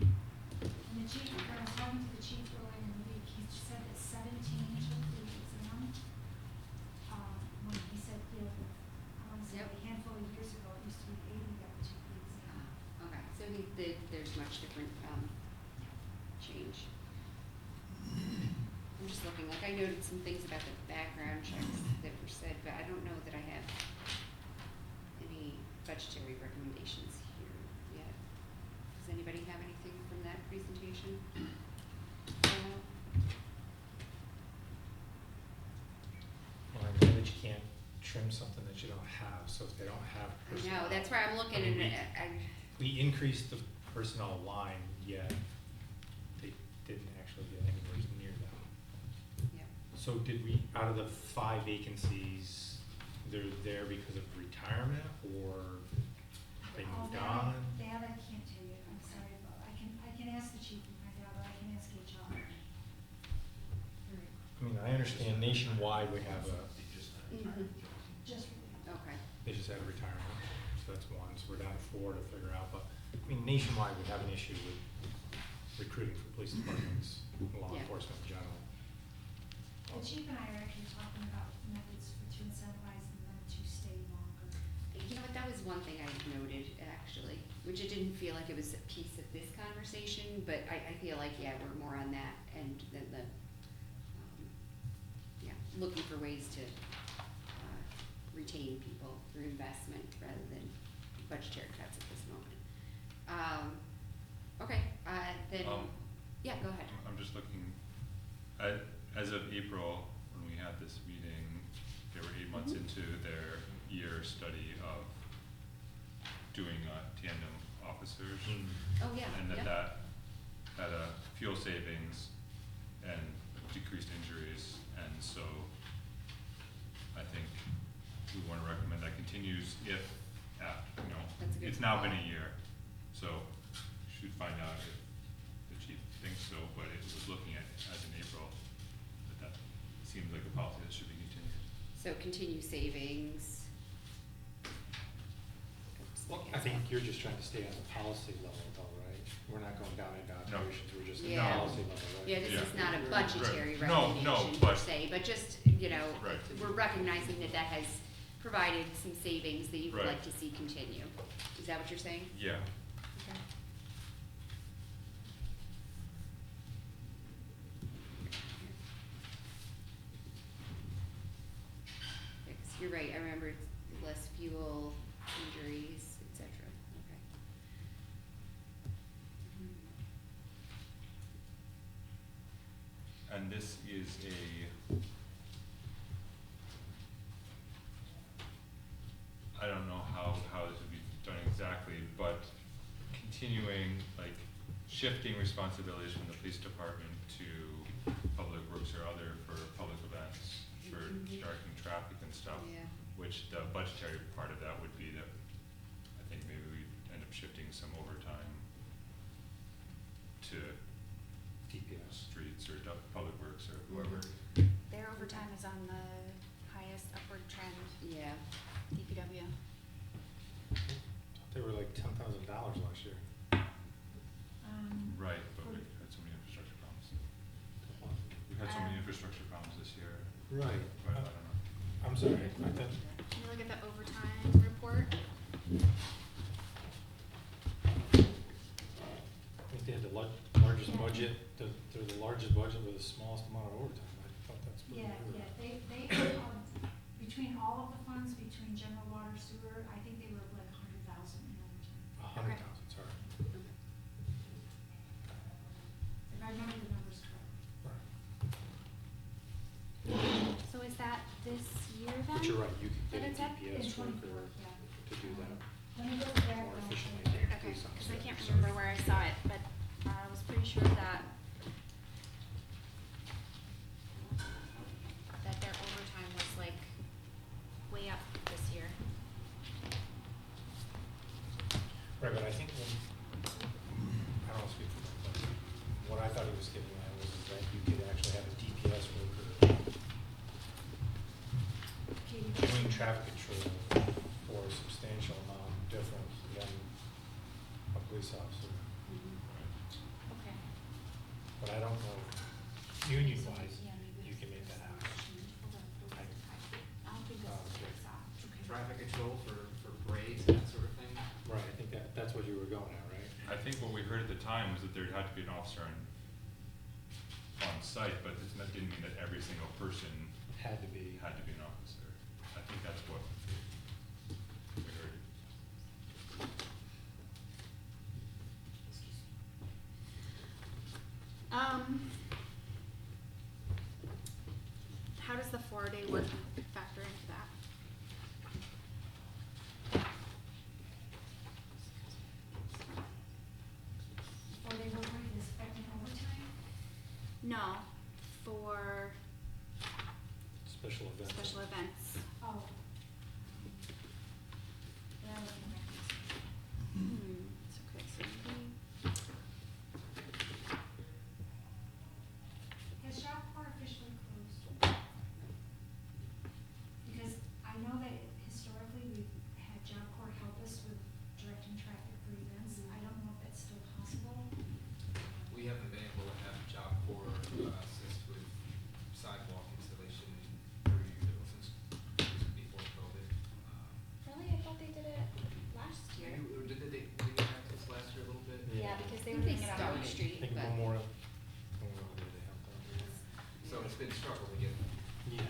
And the chief, I was talking to the chief earlier in the week, he said that 17 took the exam. When he said, I want to say Yep. a handful of years ago, it used to be 80 that took the exam. Okay, so there's much different, change. I'm just looking, like I noted some things about the background checks that were said, but I don't know that I have any budgetary recommendations here yet. Does anybody have anything from that presentation? Well, I know that you can't trim something that you don't have, so if they don't have I personnel. know, that's where I'm looking I mean, and we increased the personnel line, yet they didn't actually get anywhere near that. yeah. So did we, out of the 5 vacancies, they're there because of retirement or they Oh, moved that on? That I can't tell you, I'm sorry, but I can ask the chief and find out, but I can ask HR. I mean, I understand nationwide we have Mhm. Just, Okay, they just had a retirement, so that's 1, so we're down to 4 to figure out, but, I mean, nationwide we have an issue with recruiting for police departments, law Yeah. enforcement in general. the chief and I are actually talking about methods to incentivize them to stay longer. you know what, that was one thing I noted, actually, which it didn't feel like it was a piece of this conversation, but I feel like, yeah, we're more on that end than the, yeah, looking for ways to, retain people through investment rather than budgetary cuts at this moment. Okay, then, yeah, go ahead. I'm just looking at, as of April, when we had this meeting, they were 8 months Mhm. into their year study of doing tandem officers. Oh, yeah, And yeah. that had a fuel savings and decreased injuries, and so I think we wanna recommend that continues if, That's a good it's now been call. a year. So, should find out if the chief thinks so, but it was looking at, as in April, that seems like a policy that should be continued. So continue savings. Well, I think you're just trying to stay on the policy level though, right? We're not going down into operations, we're just at the Yeah. policy level, right? Yeah, this Yeah. is not a budgetary Right. No, recommendation per but- se, but just, Right. we're recognizing that that has provided some savings that you would Right. like to see continue. Is that what you're saying? Yeah, Okay. Yes, you're right, I remember it's less fuel, injuries, et cetera, okay. and this is I don't know how this would be done exactly, but continuing, like, shifting responsibilities from the police department to public works or other for public events, for Mhm. directing traffic and stuff. Yeah. Which the budgetary part of that would be that I think maybe we end up shifting some overtime to DPS. streets or public works or whoever. Their overtime is on the highest upward trend, Yeah. DPW. They were like $10,000 last year. Right, but we've had so many infrastructure problems. We've had so many infrastructure problems this year, Right. but I don't know. I'm sorry, I thought, Can you look at the overtime report? I think they had the largest Yeah. budget, they're the largest budget with the smallest amount of overtime. I thought that's pretty Yeah, good. they, between all of the funds, between general water, sewer, I think they were like 100,000 in overtime. 100,000, sorry. If I remember the numbers correctly. Right. So is that this year then? But you're right, you could That get a it's up In DPS 24, worker yeah. to do that Let me go back. more down. efficiently than a Okay, police cause officer. I can't Sorry. remember where I saw it, but I was pretty sure that their overtime was like way up this year. Right, but I think when, I don't speak for them, but what I thought he was getting at was that you could actually have a DPS worker Okay, doing traffic control for a substantial amount different than a police officer. Okay. But I don't know, union wise, Yeah, maybe you can make that happen. I don't think this is Okay. Traffic control for parades and that sort of thing? Right, I think that's what you were going at, right? I think what we heard at the time was that there had to be an officer on site, but that didn't mean that every single person Had to be. had to be an officer. I think that's what we heard. How does the 4-day work factor into that? Or they were really expecting overtime? No, for Special events. special events. Oh. Yeah, I'm looking back. It's okay, so maybe, Has Job Corps officially closed? Because I know that historically we've had Job Corps help us with directing traffic for events. I don't know if that's still possible. We haven't been able to have Job Corps assist with sidewalk installation since before COVID. really, I thought they did it last year. Did they have this last year a little bit? Yeah, because they I were think doing they it on Main started. Street, I think but. Memorial, they have done. So it's been a struggle to get, Yeah.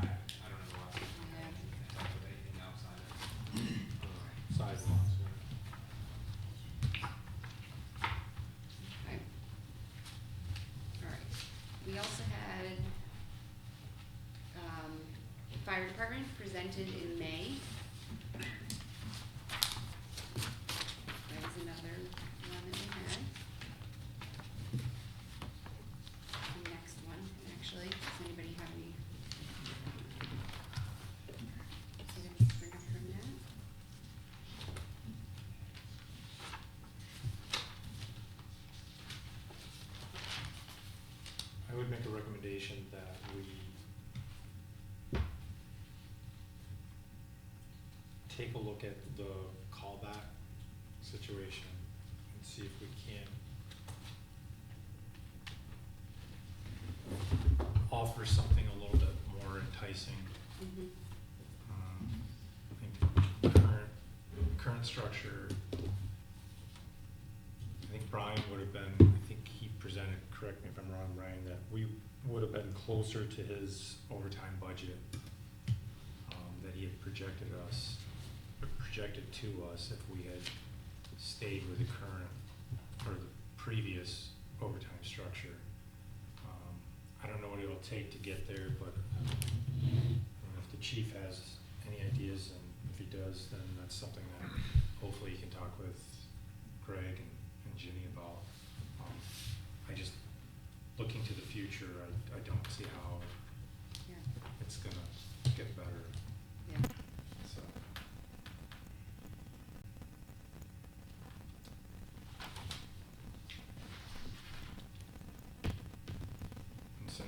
I don't know why. Help with anything outside of. Sidewalks. Okay. All right. We also had, fire department presented in May. That was another one that we had. The next one, actually, does anybody have any? Items to bring up from that? I would make a recommendation that we take a look at the callback situation and see if we can offer something a little bit more enticing. I think current structure, I think Brian would have been, I think he presented, correct me if I'm wrong, Brian, that we would have been closer to his overtime budget that he had projected to us if we had stayed with the current, or the previous overtime structure. I don't know what it'll take to get there, but if the chief has any ideas, and if he does, then that's something that hopefully he can talk with Greg and Ginny about. I just, looking to the future, I don't see how Yeah, it's gonna get better, yeah. so.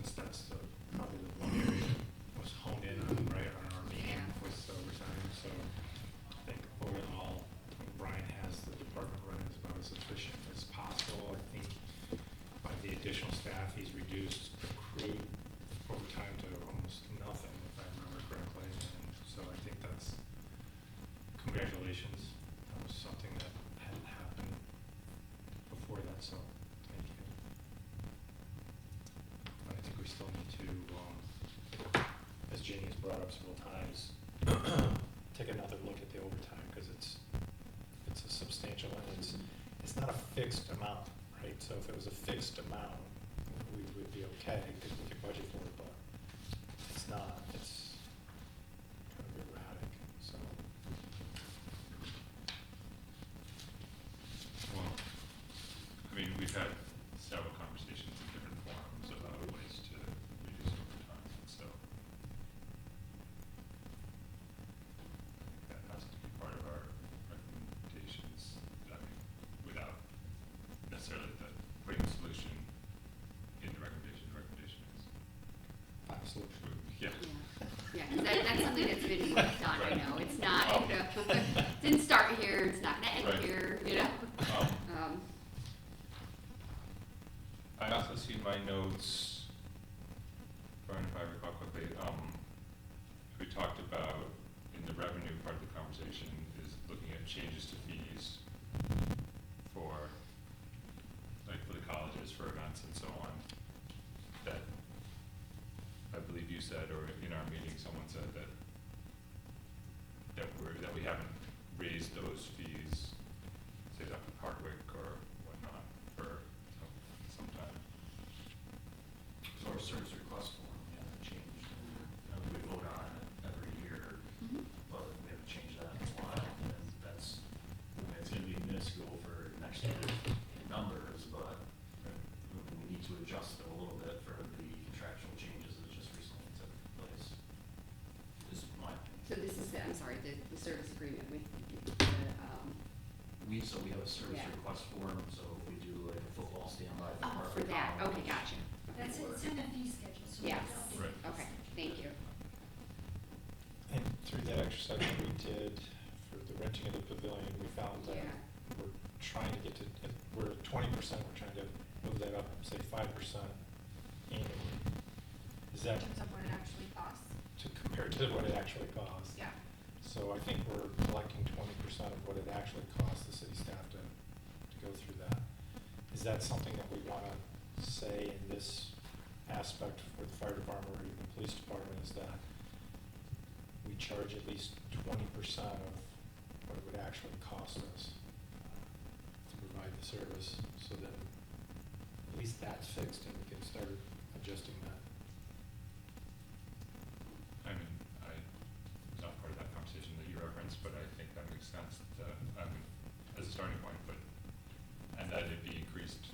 since that's probably the one area that was honed in on, right, on our meeting Yeah. was overtime, so I think all in all, Brian has the department running as about as efficient as possible. I think by the additional staff, he's reduced the crew overtime to almost nothing, if I remember correctly, and so I think that's, congratulations. That was something that hadn't happened before that, so thank you. But I think we still need to, as Jenny has brought up several times, take another look at the overtime, because it's a substantial, and it's not a fixed amount, right? So if it was a fixed amount, we would be okay, because we could budget for it, but it's not, it's kind of erratic, so. Well, I mean, we've had several conversations in different forums about ways to reduce overtime, so that has to be part of our recommendations, I mean, without necessarily putting a solution in the recommendation. The recommendation is, Absolutely. yeah. Yeah, because that's something that's been worked on, I Right. know, it's not, you know, didn't start here, it's not gonna end Right. here, you know? Um, I also see my notes, Brian, if I recall quickly, we talked about in the revenue part of the conversation is looking at changes to fees for, like, for the colleges, for events and so on. That, I believe you said, or in our meeting, someone said that we haven't raised those fees, say up at Hardwick or whatnot, for some time. So our service request form, we haven't changed, we vote on it every year, Mhm. but we haven't changed that in a while, and that's, I mean, it's gonna be minuscule for next year's numbers, but we need to adjust it a little bit for the contractual changes that just recently took place. Is my opinion. So this is, I'm sorry, the service agreement with So we have a service Yeah. request form, so if we do like a football standby. oh, for that, okay, gotcha. That's, it's in the fee schedule, so. Yes. it's Right. Okay, thank you. And through that exercise that we did for the renting of the pavilion, we found that Yeah. we're trying to get to, we're at 20%, we're trying to move that up, say 5% annually. Is that In terms of what it actually costs. to compare to what it actually costs? Yeah. So I think we're collecting 20% of what it actually costs the city staff to go through that. Is that something that we wanna say in this aspect for the fire department or even police department, is that we charge at least 20% of what it would actually cost us to provide the service, so that at least that's fixed and we can start adjusting that. I mean, I was not part of that conversation that you referenced, but I think that makes sense, as a starting point, but, and that it be increased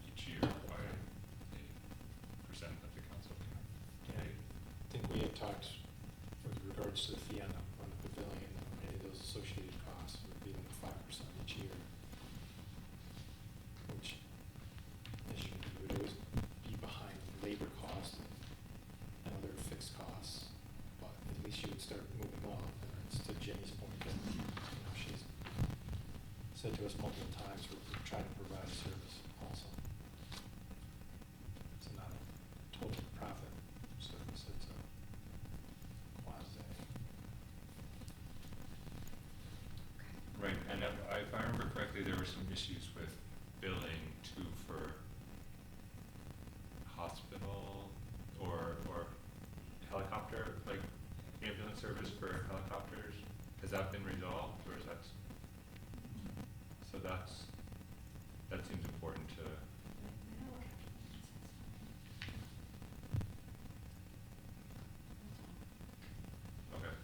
each year by a percent that the council can Yeah, I think we had talked with regards to the fee on the pavilion, and any of those associated costs would be like 5% each year. Which, as you would always be behind labor costs and other fixed costs, but at least you would start moving on. And it's to Jenny's point that, you know, she's said to us multiple times, we're trying to provide a service also. It's not a total profit service, it's a quasi. Right, and if I remember correctly, there were some issues with billing too for hospital or helicopter, like ambulance service for helicopters. Has that been resolved, or is that, so that seems important to, okay.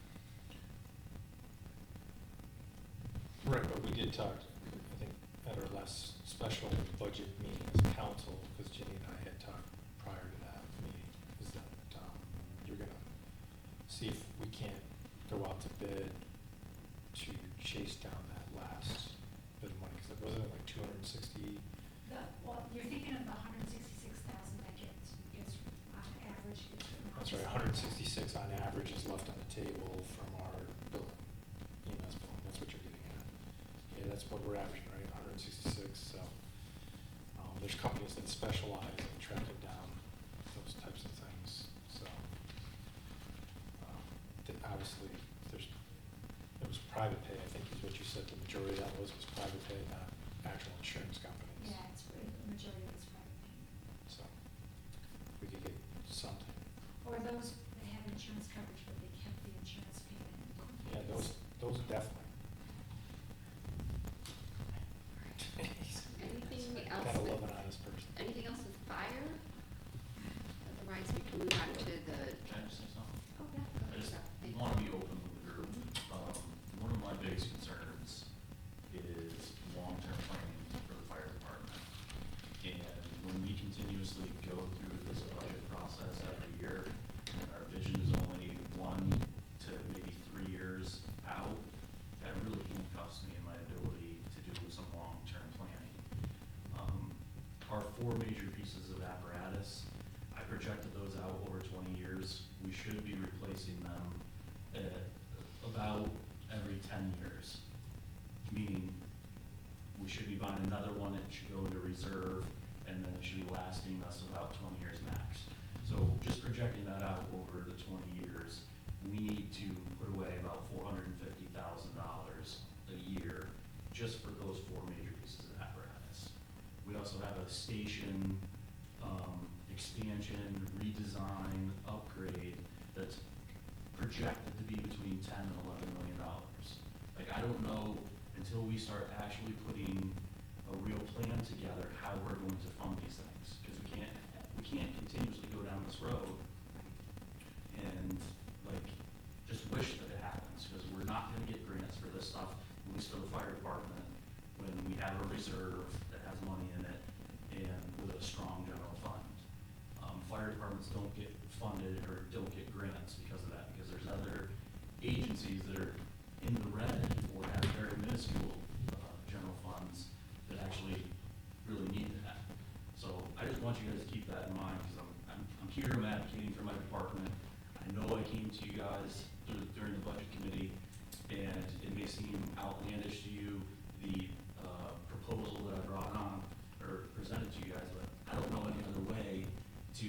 Right, but we did talk, I think, at our last special budget meeting as a council, because Jenny and I had talked prior to that meeting, is that, you're gonna see if we can't go out to bid to chase down that last bit of money, because it wasn't like 260. Well, you're thinking of the 166,000 that gets That's right, 166 on average is left on the table from our building, EMS building, that's what you're getting at. Yeah, that's what we're averaging, right, 166, so. There's companies that specialize in tracking down those types of things, so. Obviously, it was private pay, I think is what you said, the majority of that was private pay, not actual insurance companies. Yeah, it's, the majority of it's private payment. So, we could get something. Or those that have insurance coverage, but they kept the insurance payment. Yeah, those definitely. Anything else? Gotta with- love an honest person. Anything else with fire? Otherwise, we can move on to the, Can I just say something? oh, yeah. go I just ahead. want to be open with the group. One of my biggest concerns is long-term planning for the fire department. And when we continuously go through this budget process every year, and our vision is only 1 to maybe 3 years out, that really handcuffs me in my ability to do some long-term planning. Our 4 major pieces of apparatus, I projected those out over 20 years. We should be replacing them at about every 10 years. Meaning, we should be buying another one, it should go into reserve, and then it should be lasting us about 20 years max. So just projecting that out over the 20 years, we need to put away about $450,000 a year just for those 4 major pieces of apparatus. We also have a station expansion, redesign, upgrade that's projected to be between $10 and $11 million. Like, I don't know until we start actually putting a real plan together how we're going to fund these things, because we can't continuously go down this road and like just wish that it happens, because we're not gonna get grants for this stuff, at least for the fire department, when we have a reserve that has money in it and with a strong general fund. Fire departments don't get funded or don't get grants because of that, because there's other agencies that are in the red or have very minuscule general funds that actually really need that. So I just want you guys to keep that in mind, because I'm here, I'm advocating for my department. I know I came to you guys during the budget committee, and it may seem outlandish to you, the proposal that I brought on or presented to you guys, but I don't know any other way to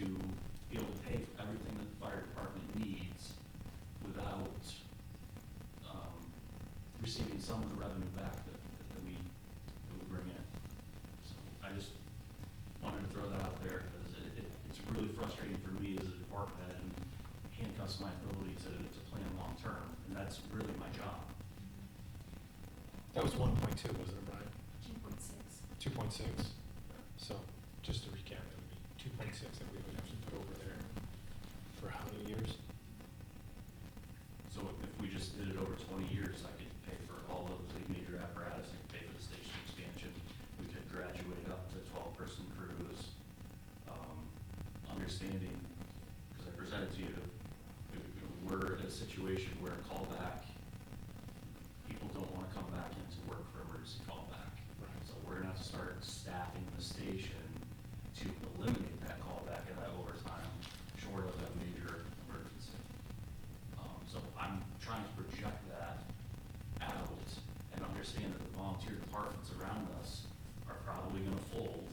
be able to pay for everything that the fire department needs without receiving some of the revenue back that we bring in. So I just wanted to throw that out there, because it's really frustrating for me as a department head, and handcuffs my ability to plan long-term, and that's really my job. That was 1.2, wasn't it, Brian? 2.6. 2.6. So, just to recap, it would be 2.6 that we would have to put over there for how many years? So if we just did it over 20 years, I could pay for all of the major apparatus, I could pay for the station expansion, we could graduate up to 12-person crews. Understanding, because I presented to you, we're in a situation where callback, people don't want to come back into work for emergency callback. Right. So we're gonna have to start staffing the station to eliminate that callback and that overtime, short of that major emergency. So I'm trying to project that out and understand that the volunteer departments around us are probably gonna fold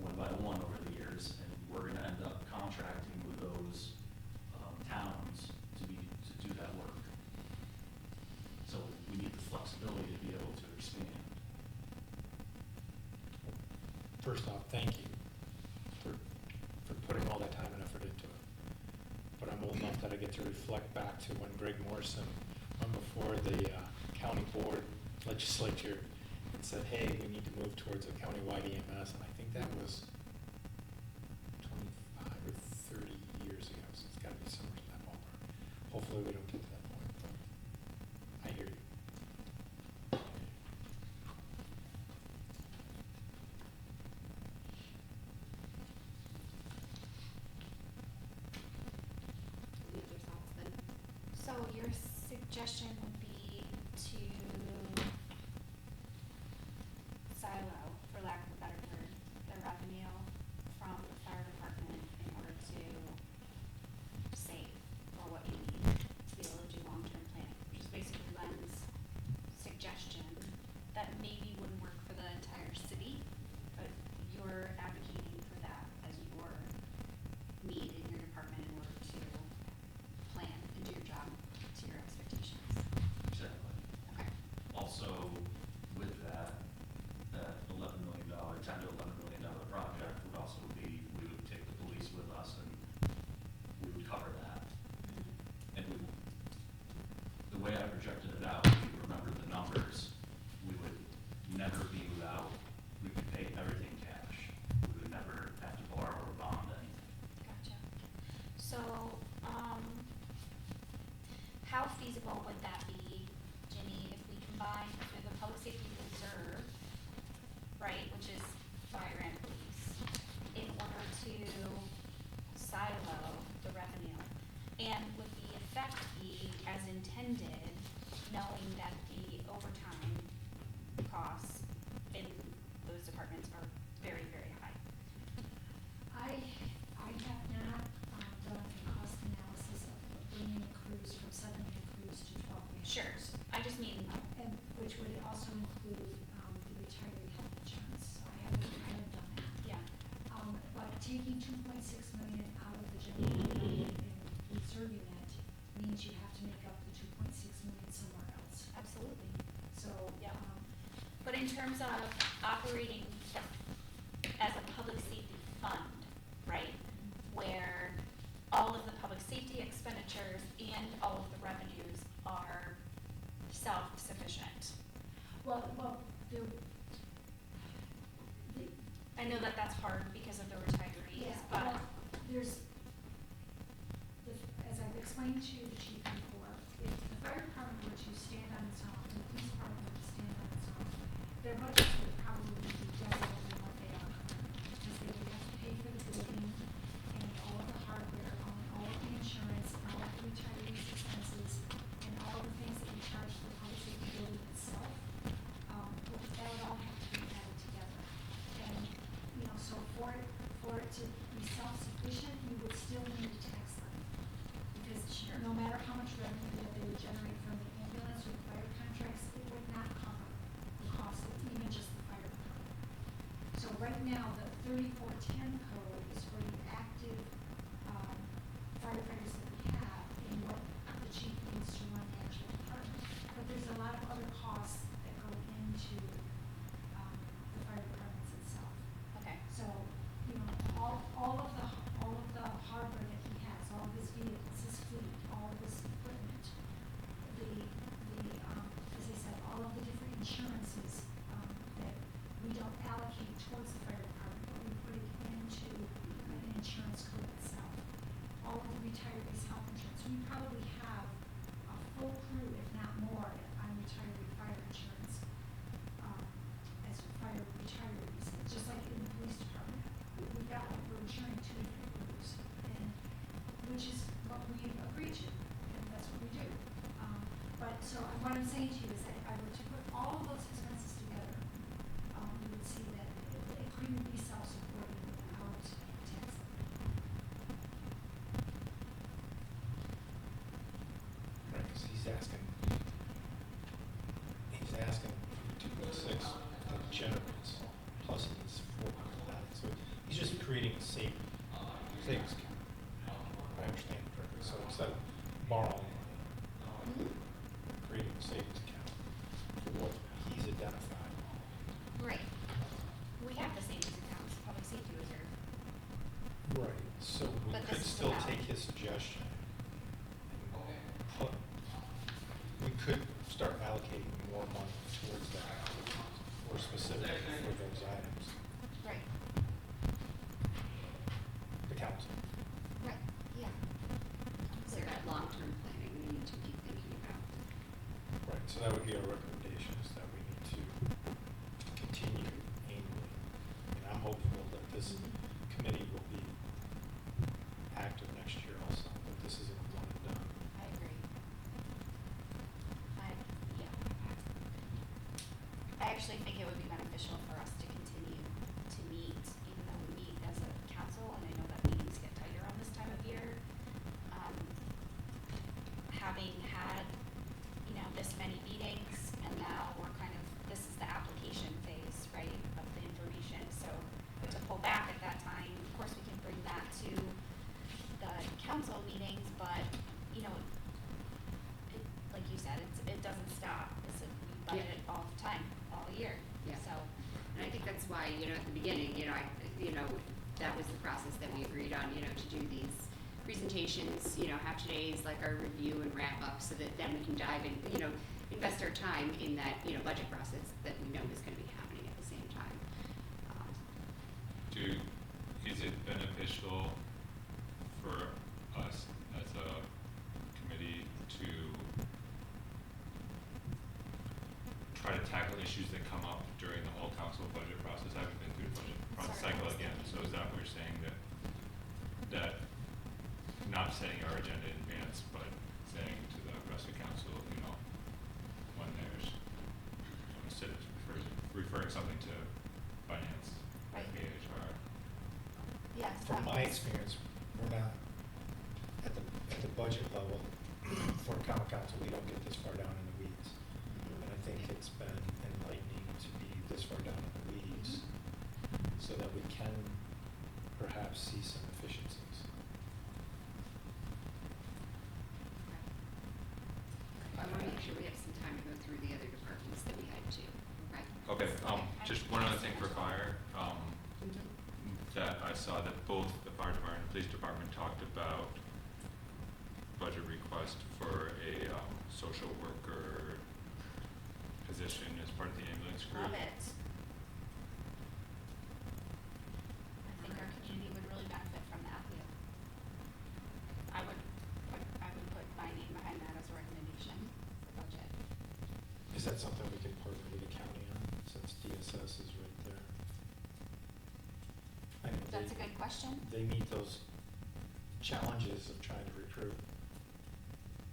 one by one over the years, and we're gonna end up contracting with those towns to do that work. So we need the flexibility to be able to expand. First off, thank you for putting all that time and effort into it. But I'm old enough that I get to reflect back to when Greg Morrison went before the county board legislature and said, hey, we need to move towards a countywide EMS, and I think that was 25 or 30 years ago, so it's gotta be somewhere in that ballpark. Hopefully we don't get to that point, but I hear you. Any other thoughts then? So your suggestion would be to silo, for lack of a better word, the revenue from the fire department in order to how feasible would that be, Ginny, if we combine with the public safety reserve, right, which is fire and police, in order to silo the revenue? And would the effect be as intended, knowing that the overtime costs in those departments are very, very high? I have not done a cost analysis of bringing a cruise from 7-man cruise to 12-man. Sure, I just mean, And which would also include the retiree health insurance. So I haven't done that. yeah, But taking 2.6 million out of the general fund and reserving it means you have to make up the 2.6 million somewhere else. absolutely. So, Yeah. But in terms of operating as a public safety fund, right, where all of the public safety expenditures and all of the revenues are self-sufficient. well, the, I know that that's hard because of the retirees, yeah, but, well, there's, as I've explained to the chief before, if the fire department were to stand on its own, and the police department were to stand on its own, their budgets would probably be double than what they are currently, because they would have to pay for the building and all of the hardware, all of the insurance, and all of the retirees' expenses, and all of the things that we charge for the public safety building itself. That would all have to be added together. And, so for it to be self-sufficient, you would still need a tax levy. Because no matter how much revenue that they would generate from the ambulance or the fire contracts, it would not cover the cost of even just the fire department. So right now, the 3410 code is for the active firefighters that we have and what the chief needs to run the actual department. But there's a lot of other costs that go into the fire departments itself. okay, So, all of the hardware that he has, all of his vehicles, his fleet, all of his equipment, as I said, all of the different insurances, that we don't allocate towards the fire department, but we put it into an insurance code itself. All of the retirees' health insurance, we probably have a full crew, if not more, on retiree fire insurance, as fire retirees, just like in the police department. We're insuring 2 different groups, and, which is what we agreed to, and that's what we do. So what I'm saying to you is that if I were to put all of those expenses together, you would see that it couldn't be self-supporting without tax levy. Right, 'cause he's asking for 2.6 that generates, plus he needs 400,000, so he's just creating a savings account. If I understand it correctly, so instead of borrowing money, creating a savings account for what he's identified. right. We have the savings accounts, public safety reserve. Right, so we But could this is still without- take his suggestion and put, we could start allocating more money towards that, or specific for those items. Right. The council. Right, yeah. So that long-term planning we need to keep thinking about. Right, so that would be our recommendation, is that we need to continue annually. And I'm hopeful that this committee will be active next year also, but this isn't a one and done. I agree. Yeah. I actually think it would be beneficial for us to continue to meet, even though we meet as a council, and I know that meetings get tighter on this time of year. Having had, this many meetings, and now we're this is the application phase, right, of the information, so to pull back at that time, of course, we can bring that to the council meetings, but, like you said, it doesn't stop, we budget all the time, all year, Yeah. so. And I think that's why, at the beginning, that was the process that we agreed on, to do these presentations, have today's like our review and wrap up, so that then we can dive in, invest our time in that, budget process that we know is gonna be happening at the same time. Is it beneficial for us as a committee to issues that come up during the whole council budget process? I haven't been through the budget process Sorry. cycle again, so is that what you're saying, that not setting our agenda in advance, but saying to the rest of council, you know, when there's, instead of referring something to finance, Right. FBHR? Yes. From my experience, we're not, at the budget level, for common council, we don't get this far down in the weeds. And I think it's been enlightening to be this far down in the weeds, so that we can perhaps see some efficiencies. I wanna make sure we have some time to go through the other departments that we had too, okay? Okay, just one other thing for fire, that I saw that both the fire department and police department talked about budget request for a, social worker position as part of the ambulance group. Love it. I think our community would really benefit from that. I would put my name behind that as a recommendation for budget. Is that something we can partner with the county on, since DSS is right there? I know That's a good question. they meet those challenges of trying to recruit.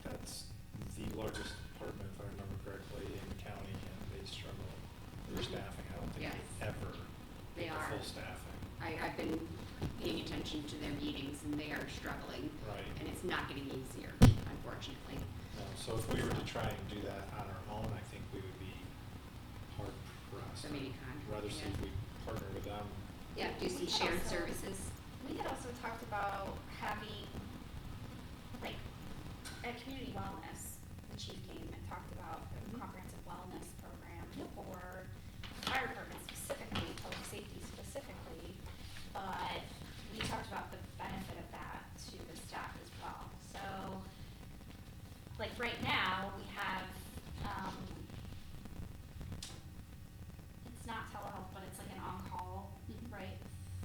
That's the largest department, if I remember correctly, in the county, and they struggle with staffing. I don't think Yes. they ever They get the are. full staffing. I've been paying attention to their meetings and they are struggling. Right. And it's not getting easier, unfortunately. So if we were to try and do that on our own, I think we would be hard pressed. So maybe contract, Rather see yeah. if we partner with them. Yeah, do some We could shared also- services. We had also talked about having, like, at community wellness, the chief came and talked about a comprehensive wellness program for fire department specifically, public safety specifically, but we talked about the benefit of that to the staff as well. So, like, right now, we have, it's not telehealth, but it's like an on-call, Mhm. right,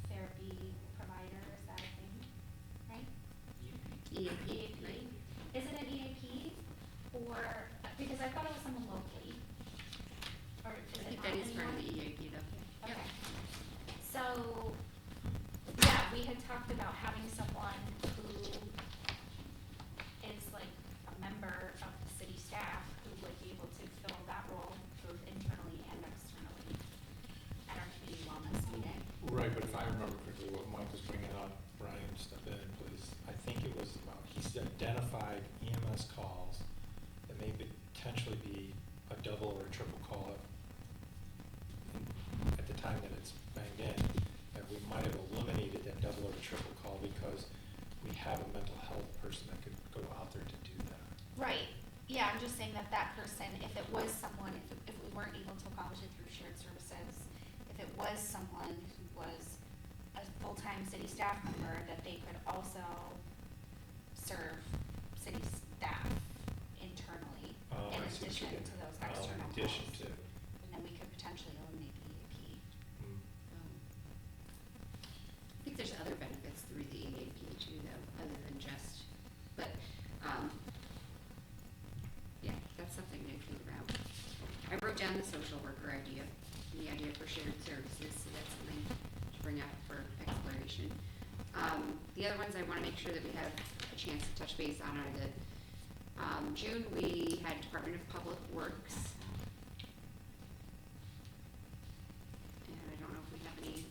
therapy provider, is that a thing, right? EAP, right? Is it an EAP, or, because I thought it was someone locally, or is I it think not that is part of the anymore? EAP though. Okay, so, yeah, we had talked about having someone who is like a member of the city staff who would be able to fill that role both internally and externally at our community wellness meeting. Right, but if I remember correctly, what Mike was bringing up, Brian, step in, please. I think it was about, he's identified EMS calls that may potentially be a double or a triple call at the time that it's banged in, that we might have eliminated that double or triple call because we have a mental health person that could go out there to do that. Right, yeah, I'm just saying that that person, if it was someone, if we weren't able to accomplish it through shared services, if it was someone who was a full-time city staff member, that they could also serve city staff internally Oh, in I see what addition you're to getting those at. external In addition calls. to. And then we could potentially eliminate the EAP. Mm. I think there's other benefits through the EAP too though, other than just, but, yeah, that's something to think about. I wrote down the social worker idea, the idea for shared services, so that's something to bring up for exploration. The other ones I wanna make sure that we have a chance to touch base on are the, June, we had Department of Public Works. And I don't know if we have any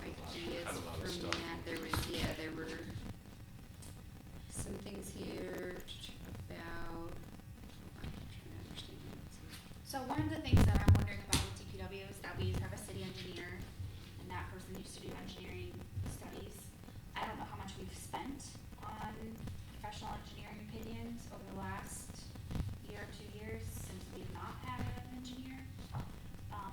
ideas Had a lot of from stuff. that. There was, there were some things here about, hold on, I'm trying to understand what it's here. So one of the things that I'm wondering about with DPW is that we have a city engineer, and that person used to do engineering studies. I don't know how much we've spent on professional engineering opinions over the last year or 2 years since we've not had an engineer,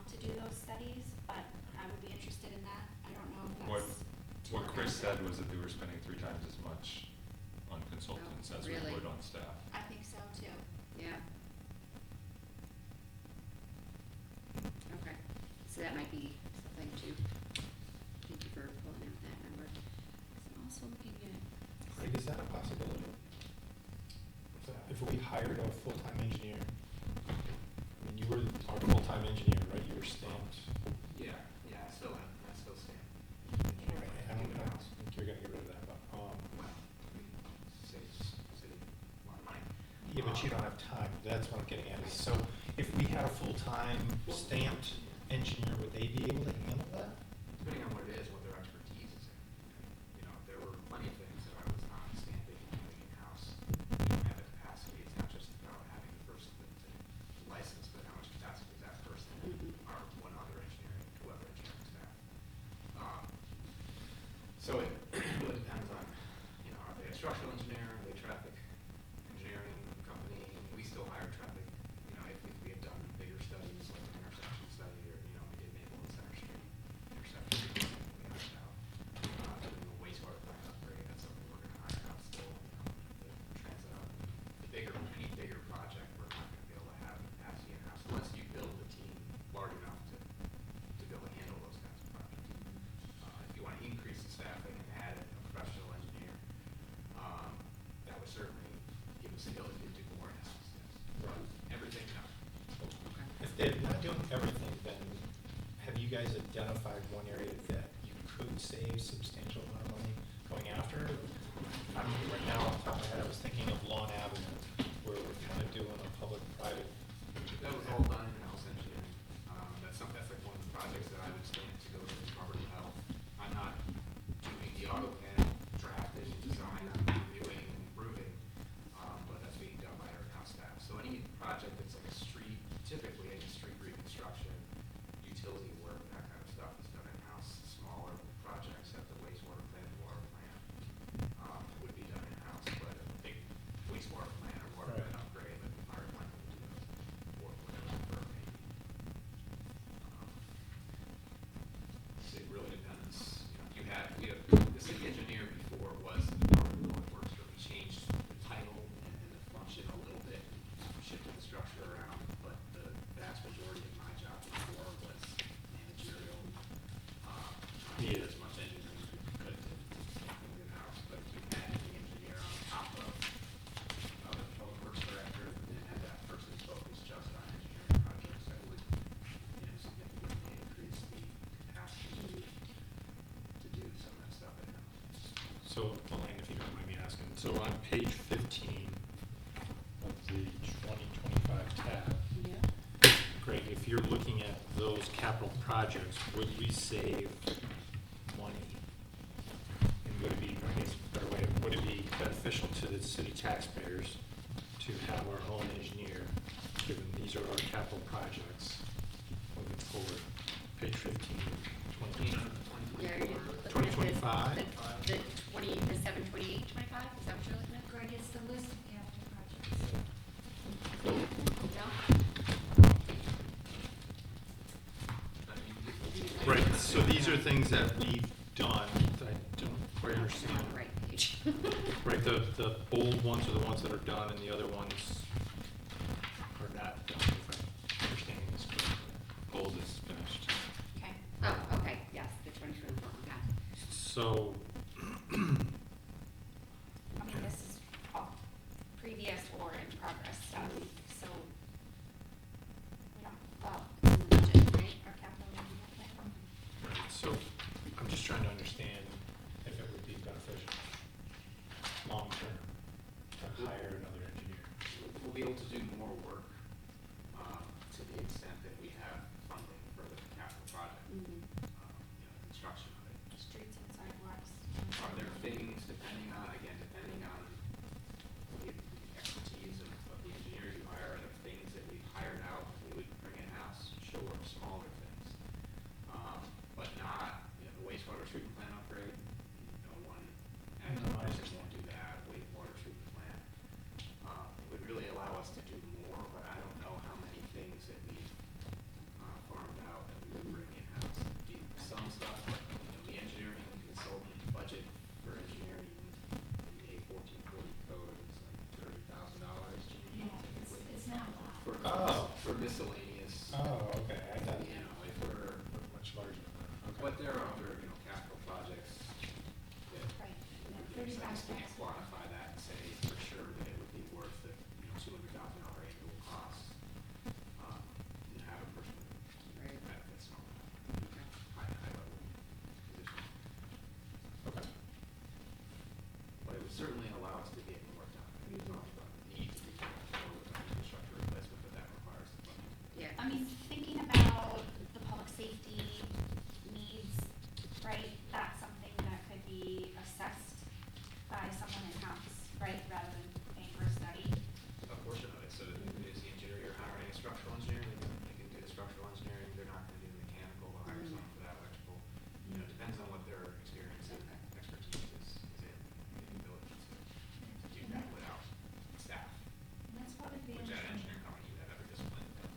to do those studies, but I would be interested in that. I don't know if What, that's. to what our Chris said benefit. was that they were spending 3 times as much on consultants as we really? would on staff. I think so too. Yeah. Okay, so that might be something to, thank you for pulling out that number. 'Cause I'm also looking at, Craig, is that a possibility? If we hired a full-time engineer, I mean, you were our full-time engineer, right? You were stamped. Yeah, I still am, I still stand. Right, I don't know. You're gonna get rid of that, but, Well, saves city a lot of money. yeah, but you don't have time. That's what I'm getting at. So if we had a full-time stamped engineer, would they be able to handle that? Depending on what it is, what their expertise is in. You know, there were plenty of things that I was not stamping and doing in-house. We don't have the capacity, it's not just about having the person with the license, but how much capacity is that person or one other engineering, whoever engineering staff. So it really depends on, you know, are they a structural engineer, are they a traffic engineering company? We still hire traffic, you know, if we have done bigger studies, like an intersection study, or, you know, we did Maple and Center Street intersection, we hired out. Doing the wastewater plant upgrade, that's something we're gonna hire out still, you know, the transit up. Any bigger project, we're not gonna be able to have capacity in-house unless you build a team large enough to be able to handle those kinds of projects. If you wanna increase the staffing and add a professional engineer, that would certainly give us the ability to do more in-house, yes. Right. Everything, no. If they're not doing everything, then have you guys identified one area that you could save substantial amount of money going after? I mean, right now, off the top of my head, I was thinking of Lawn Avenue, where we're kind of doing a public-private. That was all done in-house engineering. That's like one of the projects that I would stand to go to the Department of Health. I'm not doing the AutoCAD drafting, design, I'm reviewing and improving, but that's being done by our in-house staff. So any project that's like a street, typically any street reconstruction, utility work, that kind of stuff is done in-house. Smaller projects at the wastewater plant, water plant, would be done in-house, but a big wastewater plant or water plant upgrade, like the fire plant would do those, or whatever the firm may be. So it really depends, you know, we have, the city engineer before was the Department of Public Works, where we changed the title and the function a little bit, shifted the structure around, but the vast majority of my job before was managerial. I did as much engineering as we could to staff things in-house, but if we had the engineer on top of the public works director and had that person focus just on engineering projects, that would, you know, significantly increase the capacity to do some of that stuff in-house. So, Elaine, if you don't mind me asking, so on page 15 of the 2025 tab, Yeah. Greg, if you're looking at those capital projects, would we save money? And would it be, I guess, a better way, would it be beneficial to the city taxpayers to have our own engineer, given these are our capital projects moving forward? Page 15, 20. Yeah, you're looking at the- 2025? The 7, 28, 25, is that what you're looking at? Greg, it's the list of capital projects. No? Right, so these are things that we've done, that I don't quite On understand. the right page. Right, the bold ones are the ones that are done, and the other ones are not done, if I'm understanding this correctly. Bold is finished. Okay, oh, okay, yes, the 2024, yeah. So, I mean, this is all previous or in progress stuff, so we don't, In the budget, right, our capital improvement plan? right, so I'm just trying to understand if it would be beneficial, long-term, to hire another engineer. We'll be able to do more work, to the extent that we have funding for the capital project, Mhm. Construction of it. streets and sidewalks. Are there things, depending on the expertise of the engineers you hire, are there things that we've hired out, that we would bring in-house? Sure, smaller things. But not, the wastewater treatment plant upgrade, one No, I person won't do that, wastewater treatment plant. It would really allow us to do more, but I hire someone in-house, right, rather than paying for a study. A portion of it, so that is the engineer, you're hiring a structural engineer, they can do the structural engineering, they're not gonna do the mechanical, we'll hire someone for that electrical. You know, it depends on what their experience and expertise is in, the ability to do that without staff. And that's one Which advantage. at an when- engineering company, you have every discipline that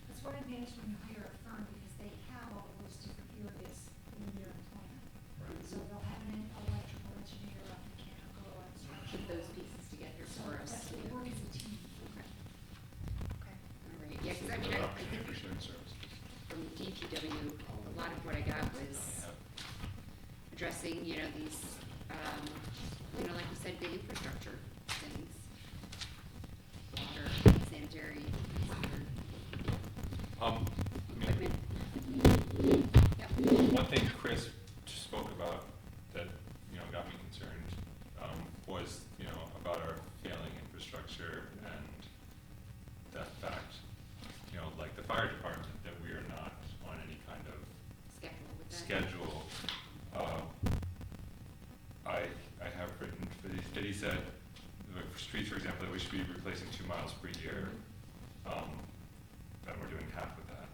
That's one advantage when you hire a firm, because they have all those different areas in their employment. Right. So they'll have an electrical engineer, a mechanical, a structural. Put those pieces together So for us. that's, they work as a team. Okay. Okay, all right, yeah, cause I mean, I think For shared services. from DPW, a lot of what I got was addressing, you know, these, you know, like you said, big infrastructure things. Water, sanitary, sewer, I mean, equipment. Yep. one thing Chris spoke about that, you know, got me concerned, was, you know, about our failing infrastructure and that fact, you know, like the fire department, that we are not on any kind of Schedule with that. schedule. I have written, that he said, like for streets, for example, that we should be replacing 2 miles per year. And we're doing half of that.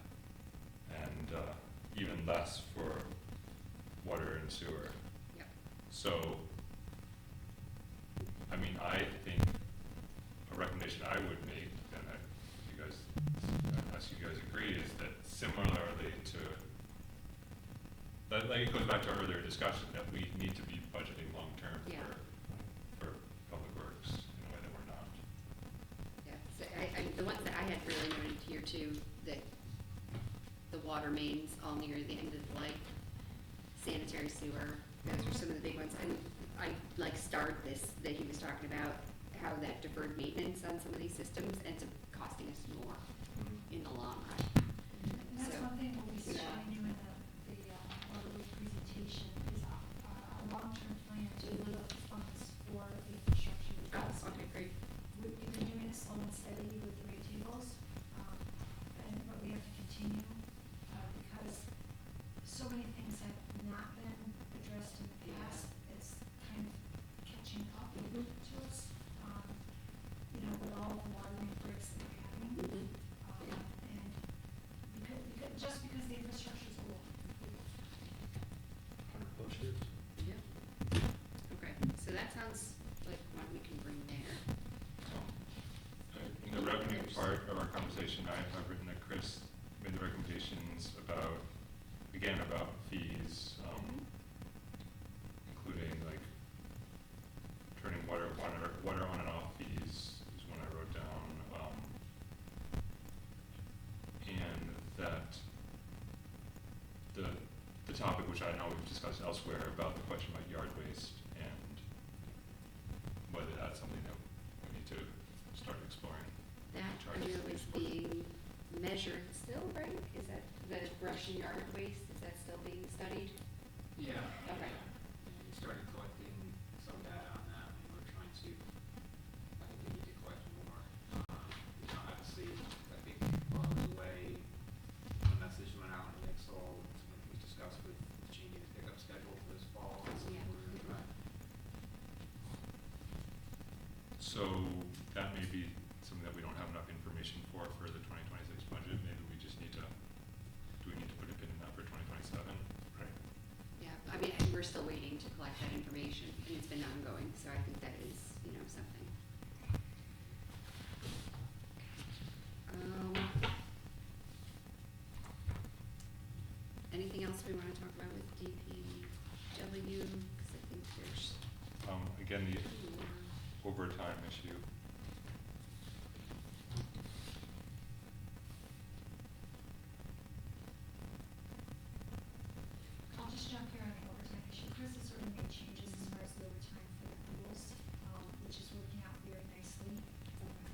And, even less for water and sewer. Yep. So, I mean, I think a recommendation I would make, and you guys, unless you guys agree, is that similarly to, like it goes back to our earlier discussion, that we need to be budgeting long-term Yeah. for public works in a way that we're not. Yeah, so the ones that I had really noted here too, that the water mains all near the end of life, sanitary sewer, those are some of the big ones. And I like starred this, that he was talking about, how that deferred maintenance on some of these systems ends up costing us more in the long run. And that's So, one thing we'll be yeah. showing you in the Waterway presentation is our long-term plan to build up funds for the infrastructure. Oh, okay, great. We've been doing it slow and steady with the rate tables, but we have to continue, because so many things have not been addressed in the past. It's kind of catching up to us, you know, with all the water main breaks that we're having. Mhm. And just because the infrastructure is old. 100+ years. Yeah. Okay, so that sounds like one we can bring there. In the revenue part of our conversation, I've written that Chris made the recommendations about, again, about fees, including like turning water on and off fees is one I wrote down. And that the topic, which I know we've discussed elsewhere, about the question about yard waste and whether that's something that we need to start exploring. That I know is being measured still, right? Is that the brush and yard waste, is that still being studied? Yeah. Okay. We started collecting some data on that, and we're trying to, I think we need to collect more. You know, obviously, I think along the way, the message went out in Nixle, something we discussed with changing the pickup schedule for this fall, and something Yeah. we're gonna try. So that may be something that we don't have enough information for the 2026 budget. Maybe we just need to, do we need to put a pin in that for 2027? Right. Yeah, I mean, and we're still waiting to collect that information, and it's been ongoing, so I think that is, you know, something. Anything else we wanna talk about with DPW, cause I think there's Again, the more. overtime issue. I'll just jump here on the overtime issue. Chris has already made changes as far as the overtime for the pools, which is working out very nicely.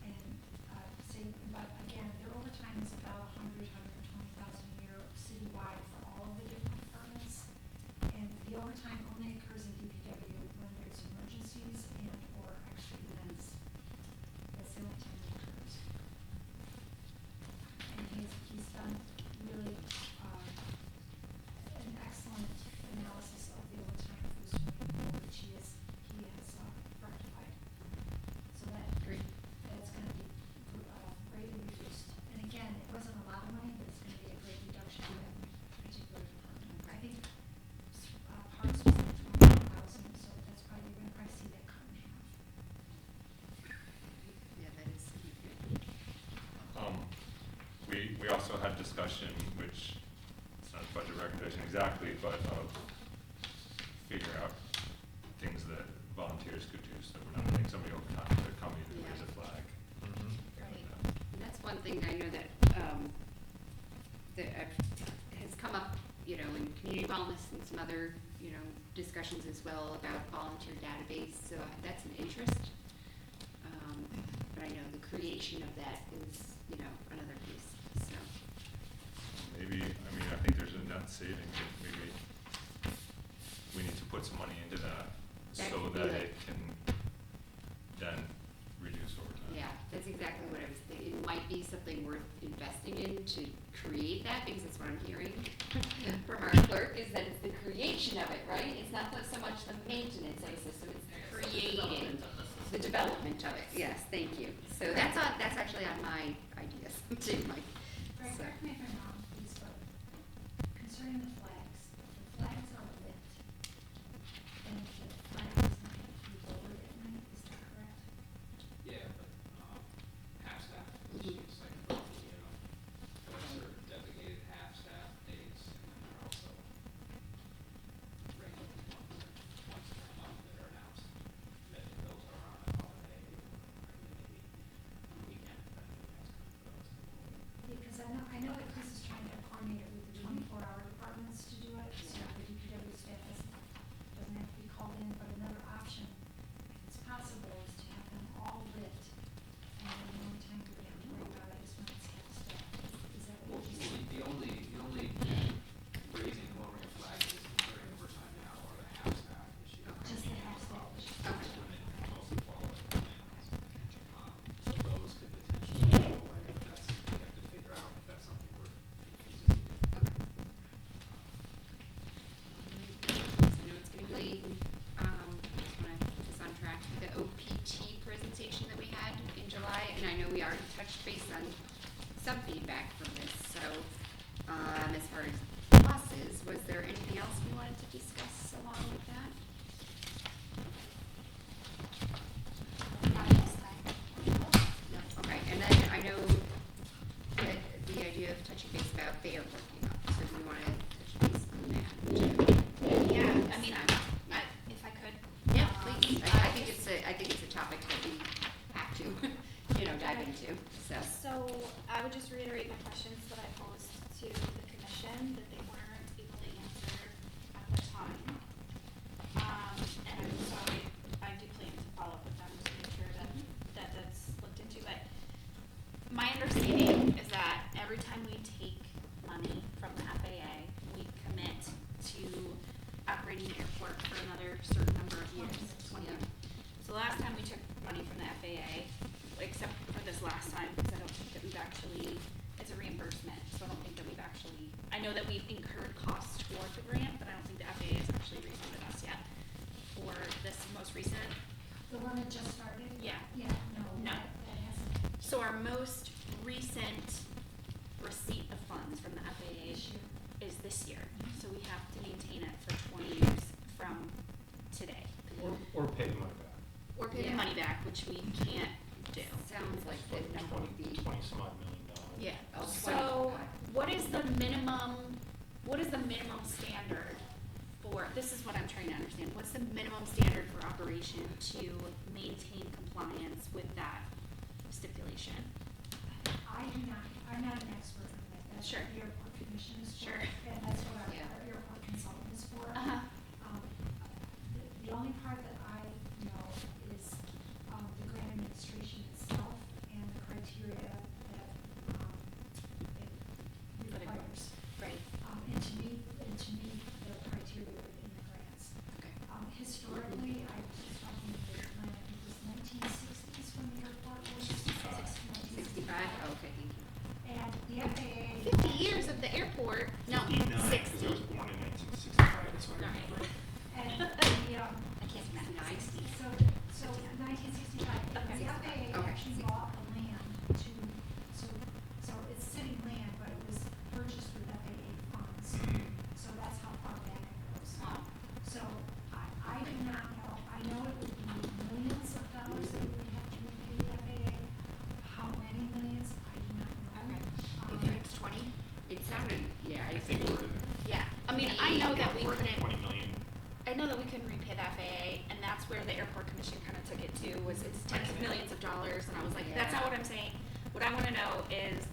And, but again, their overtime is about 120,000 a year citywide for all of the different departments. And the overtime only occurs in DPW when there's emergencies and or extra events. we also had discussion, which it's not a budget recommendation exactly, but of figuring out things that volunteers could do, so we're not paying somebody overtime to come in and raise a flag. Right. And that's one thing I know that, has come up, you know, in community wellness and some other, you know, discussions as well about volunteer database, so that's an interest. But I know the creation of that is, you know, another piece, so. Maybe, I mean, I think there's a net savings, if maybe we need to put some money into that, That so could be that like- it can then reduce overtime. Yeah, that's exactly what I was thinking. It might be something worth investing in to create that, because that's what I'm hearing from our clerk, is that it's the creation of it, right? It's not so much the maintenance of the system, it's the creating, the development of it. Yes, thank you. So that's actually on my ideas too, Mike. Greg, So- correct me if I'm wrong, please, but concerning the flags are lit. And if the flag does not have to be lowered at night, is that correct? Yeah, but, half staff, which is like, there are certain designated half staff days, and then there are also regular ones that once per month that are announced, that those are on a holiday, or maybe on a weekend, but that's kind of those. Because I know that Chris is trying to coordinate it with the 24-hour departments to do it, so the DPW staff doesn't have to be called in, but another option, if it's possible, is to have them all lit, and then the only time we have to worry about it is when it's half staff. Is that Well, what you're saying? the only raising and lowering of flags is during overtime now, or the half staff issue. Just the half staff issue. Which come in mostly fall at the ends. So those could potentially go away, but that's, we have to figure out if that's something we're using. I know it's gonna be, just wanna keep this on track, the OPT presentation that we had in July, and I know we already touched base on some feedback from this, so, as far as buses, was there anything else we wanted to discuss along with that? No, okay, and then I know that the idea of touching base about Bayer working up, so do we wanna touch base on that too? Yeah, I mean, if I could. Yeah, please. I think it's a topic that we have to, you know, dive into, so. So I would just reiterate my questions that I posed to the commission that they weren't able to answer at the time. And so I do plan to follow up with them to make sure that that's looked into, but my understanding is that every time we take money from the FAA, we commit to operating the airport for another certain number of years, 20 years. So the last time we took money from the FAA, except for this last time, because I don't think that we've actually, it's a reimbursement, so I don't think that we've actually, I know that we've incurred costs toward the grant, but I don't think the FAA has actually refunded us yet for this most recent. The one that just started? Yeah. Yeah, no, No. that hasn't. So our most recent receipt of funds from the FAA is this year, so we have to maintain it for 20 years from today. Or pay the money back. Or pay the Yeah. money back, which we can't do. Sounds like the number would be. 20 some odd $million. Yeah, Oh, so 25. what is the minimum standard for, this is what I'm trying to understand, what's the minimum standard for operation to maintain compliance with that stipulation? I'm not an expert on that, that's Sure. what the airport commission is for. Sure. And that's what our Yeah. airport consultant is for. Uh-huh. The only part that I know is, the grant administration itself and the criteria that, it That it requires. Right. And to meet the criteria within the grants. Okay. Historically, I was talking to the plan, I think it was 1960s when the airport was. 65, oh, okay, thank you. And the FAA. 50 years of the airport, no, and I was like, that's not what I'm saying. What I wanna know is,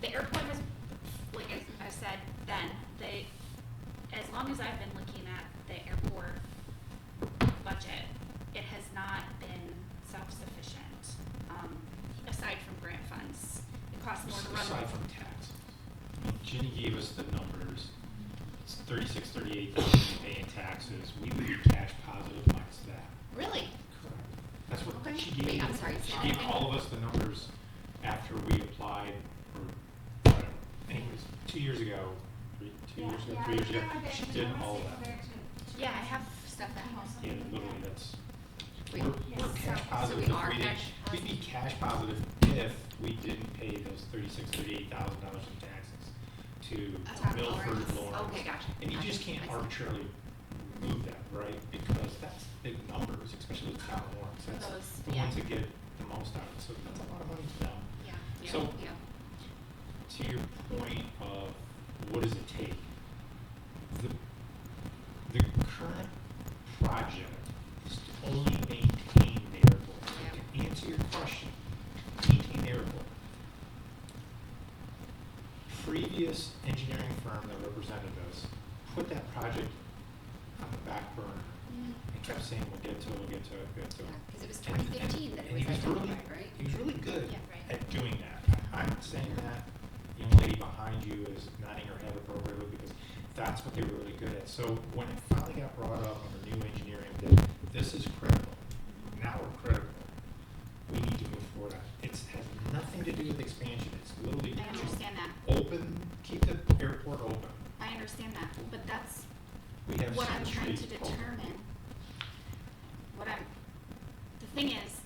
the airport has, like I said then, as long as I've been looking at the airport budget, it has not been self-sufficient, aside from grant funds. It costs more to run. Aside from taxes. I mean, Ginny gave us the numbers. It's 38,000 you pay in taxes. We would be cash positive minus that. Really? Correct. That's what Okay. she gave. Wait, I'm sorry, She say gave that all again. of us the numbers after we applied, or whatever. Anyways, 2 years ago, 3 years ago, 3 years ago, she did all of that. Yeah, I have stuff at home. Yeah, literally, that's, Wait, we're cash so positive we if are we didn't, cash we'd be cash positive if we didn't pay those $38,000 in taxes to Top Milford, Lawrence. Lawrence. Okay, gotcha. And you just Gotcha. can't I see. arbitrarily move that, right? Because that's big numbers, especially with town Lawrence. That's Those, the yeah. ones that get the most out of it, so that's a lot of money to them. Yeah. So- Yeah. To your point of what does it take? The current project is to only maintain the airport. So to answer your question, maintain the airport. Previous engineering firm that represented us put that project on the back burner and kept saying, we'll get to it, we'll get to it, we'll get to it. Because it was And- 2015 that it and was he really- identified, right? He was really good Yeah, right. at doing that. I'm not saying that the young lady behind you is nodding her head appropriately because that's what they were really good at. So when it finally got brought up under new engineering that this is critical, now we're critical, we need to move forward on it. It has nothing to do with expansion. It's literally I understand that. open, keep the airport open. I understand that, but that's We have what I'm some trying to streets open. determine. The thing is,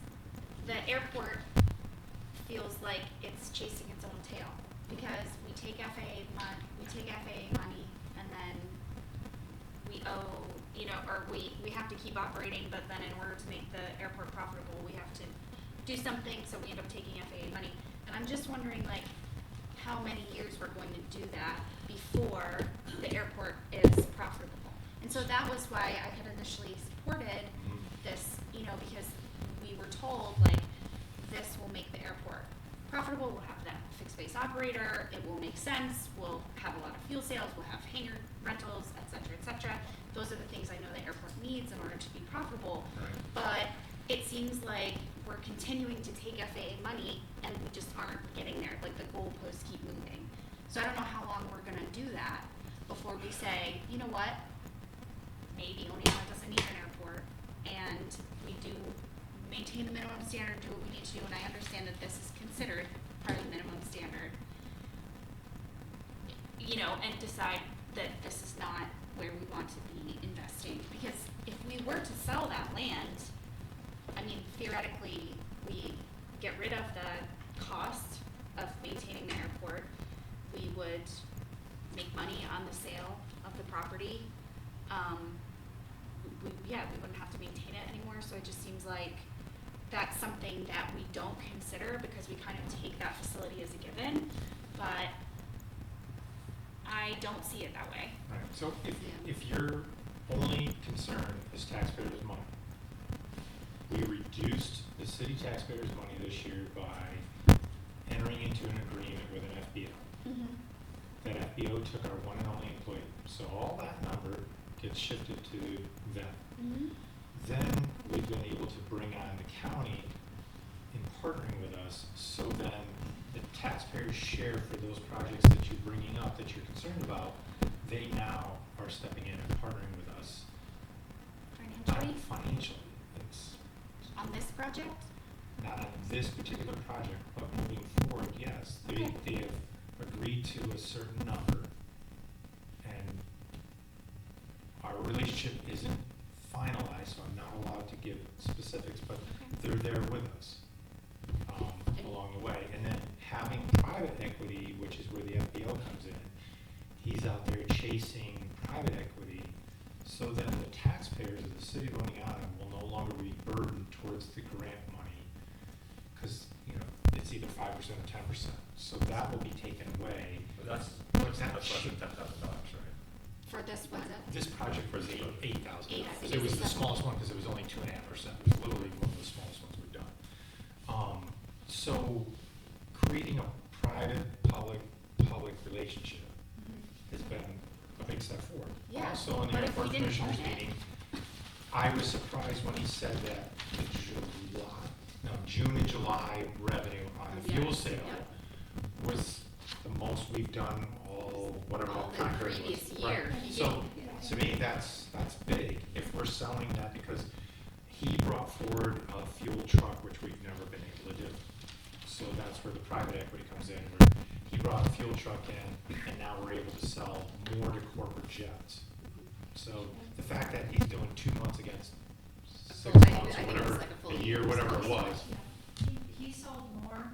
the airport feels like it's chasing its own tail, because we take FAA money, and then we owe, or we have to keep operating, but then in order to make the airport profitable, we have to do something, so we end up taking FAA money. And I'm just wondering, like, how many years we're going to do that before the airport is profitable. And so that was why I had initially supported this, because we were told, like, this will make the airport profitable, we'll have that fixed base operator, it will make sense, we'll have a lot of fuel sales, we'll have hangar rentals, et cetera, et cetera. Those are the things I know the airport needs in order to be profitable. Right. But it seems like we're continuing to take FAA money and we just aren't getting there, like the goalposts keep moving. So I don't know how long we're gonna do that before we say, you know what? Maybe Oneonta doesn't need an airport, and we do maintain the minimum standard, do what we need to do, and I understand that this is considered part of the minimum standard. And decide that this is not where we want to be investing, because if we were to sell that land, I mean, theoretically, we get rid of the cost of maintaining the airport, we would make money on the sale of the property. We wouldn't have to maintain it anymore, so it just seems like that's something that we don't consider because we kind of take that facility as a given, but I don't see it that way. Right, so if your only concern is taxpayers' money, we reduced the city taxpayers' money this year by entering into an agreement with an FBO. That FBO took our one and only employee, so all that number gets shifted to them. Then we've been able to bring on the county in partnering with us, so then the taxpayers' share for those projects that you're bringing up, that you're concerned about, they now are stepping in and partnering with us. Financially, it's On this project? not on this particular project, but moving forward, yes, they have agreed to a certain number, and our relationship isn't finalized, so I'm not allowed to give specifics, but they're there with us along the way. And then having private equity, which is where the FBO comes in, he's out there chasing private equity, so then the taxpayers of the city of Oneonta will no longer be burdened towards the grant money, because it's either 5% or 10%. So that will be taken away. That's What's less that? than $10,000, right? For this one? This project was $8,000. $8,000. It was the smallest one because it was only 2.5%. It was literally one of the smallest ones we've done. So creating a private-public relationship has been a big step forward. Yeah, Also, in the but if we airport didn't commissioners own it- meeting, I was surprised when he said that the June and July revenue on the fuel Yes, sale yeah. was the most we've done whatever All the contract was. previous Right. year, he So, did. to me, that's big, if we're selling that, because he brought forward a fuel truck, which we've never been able to do. So that's where the private equity comes in, where he brought a fuel truck in, and now we're able to sell more to corporate jets. So the fact that he's doing 2 months against 6 full- I months, or think it was whatever, like a full a year year, whatever it sales. was, Yeah, he sold more,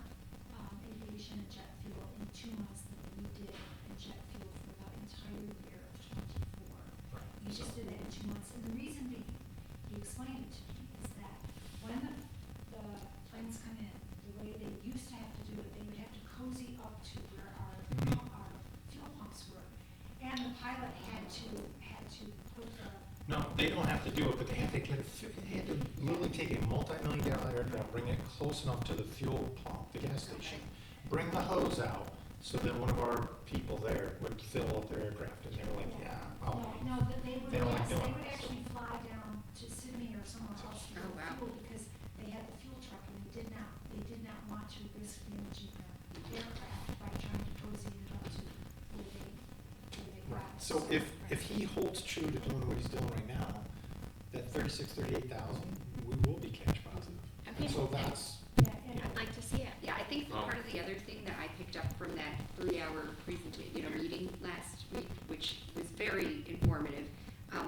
aviation and jet fuel in 2 months than we did in jet fuel for the entire year of '24. right, You so. just did that in 2 months, and the reason being, he explained it to me, is that when the planes come in, the way they used to have to do it, they would have to cozy up to where our fuel pumps were. And the pilot had to put the, No, they don't have to do it, but they have to they had to literally take a multi-million-gallon aircraft, bring it close enough to the fuel pump, the gas station, bring the hose out, so that one of our people there would fill up their aircraft, and they were like, yeah, no, that they would, They don't like yes, they doing would it, so. actually fly down to Sydney or somewhere else to Oh, get wow. fuel, because they had the fuel truck, and they did not want to risk damaging the aircraft by trying to cozy it up to where they Right. got. So if he holds true to doing what he's doing right now, that 38,000, we will be cash positive. Okay. And so that's, Yeah, and I'd like to see it. Yeah, I think Oh. part of the other thing that I picked up from that 3-hour meeting last week, which was very informative,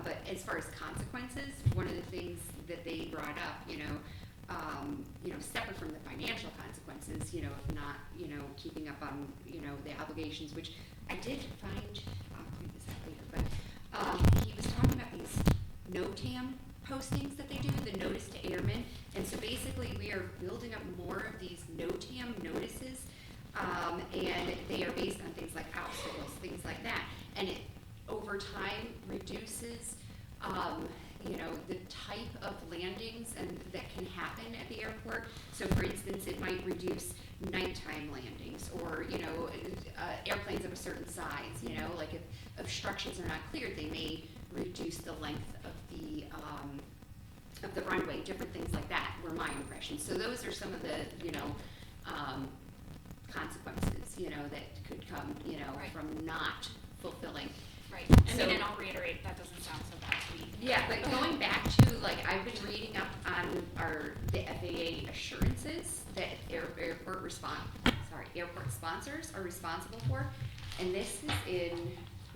but as far as consequences, one of the things that they brought up, separate from the financial consequences, if not, keeping up on, the obligations, which I did find, I'll point this out later, but, he was talking about these NOTAM postings that they do, the notice to airmen, and so basically we are building up more of these NOTAM notices, and they are based on things like obstacles, things like that, and it over time reduces, the type of landings and that can happen at the airport. So for instance, it might reduce nighttime landings, or, airplanes of a certain size, like if obstructions are not cleared, they may reduce the length of the runway, different things like that were my impressions. So those are some of the, consequences, that could come, Right. from not fulfilling. Right, So- and I'll reiterate, that doesn't sound so bad to me. Yeah, but going back to, I've been reading up on the FAA assurances that airport sponsors are responsible for. And this is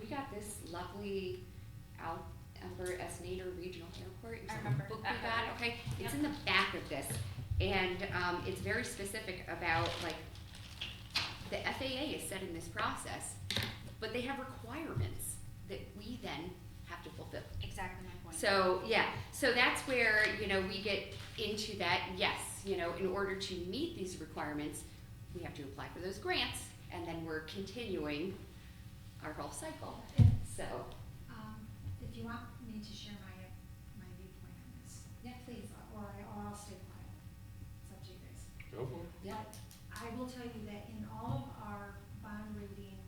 we got this lovely Albert S. Nader Regional Airport. It was I a remember. book we got, okay? It's in the back of this. And, it's very specific about, the FAA is setting this process, but they have requirements that we then have to fulfill. Exactly my point. So, yeah, so that's where, we get into that, yes, in order to meet these requirements, we have to apply for those grants, and then we're continuing our whole cycle, so. if you want me to share my viewpoint on this, Yeah, please. or I'll stay quiet, it's up to you guys. go for it. Yeah. But I will tell you that in all of our bond rating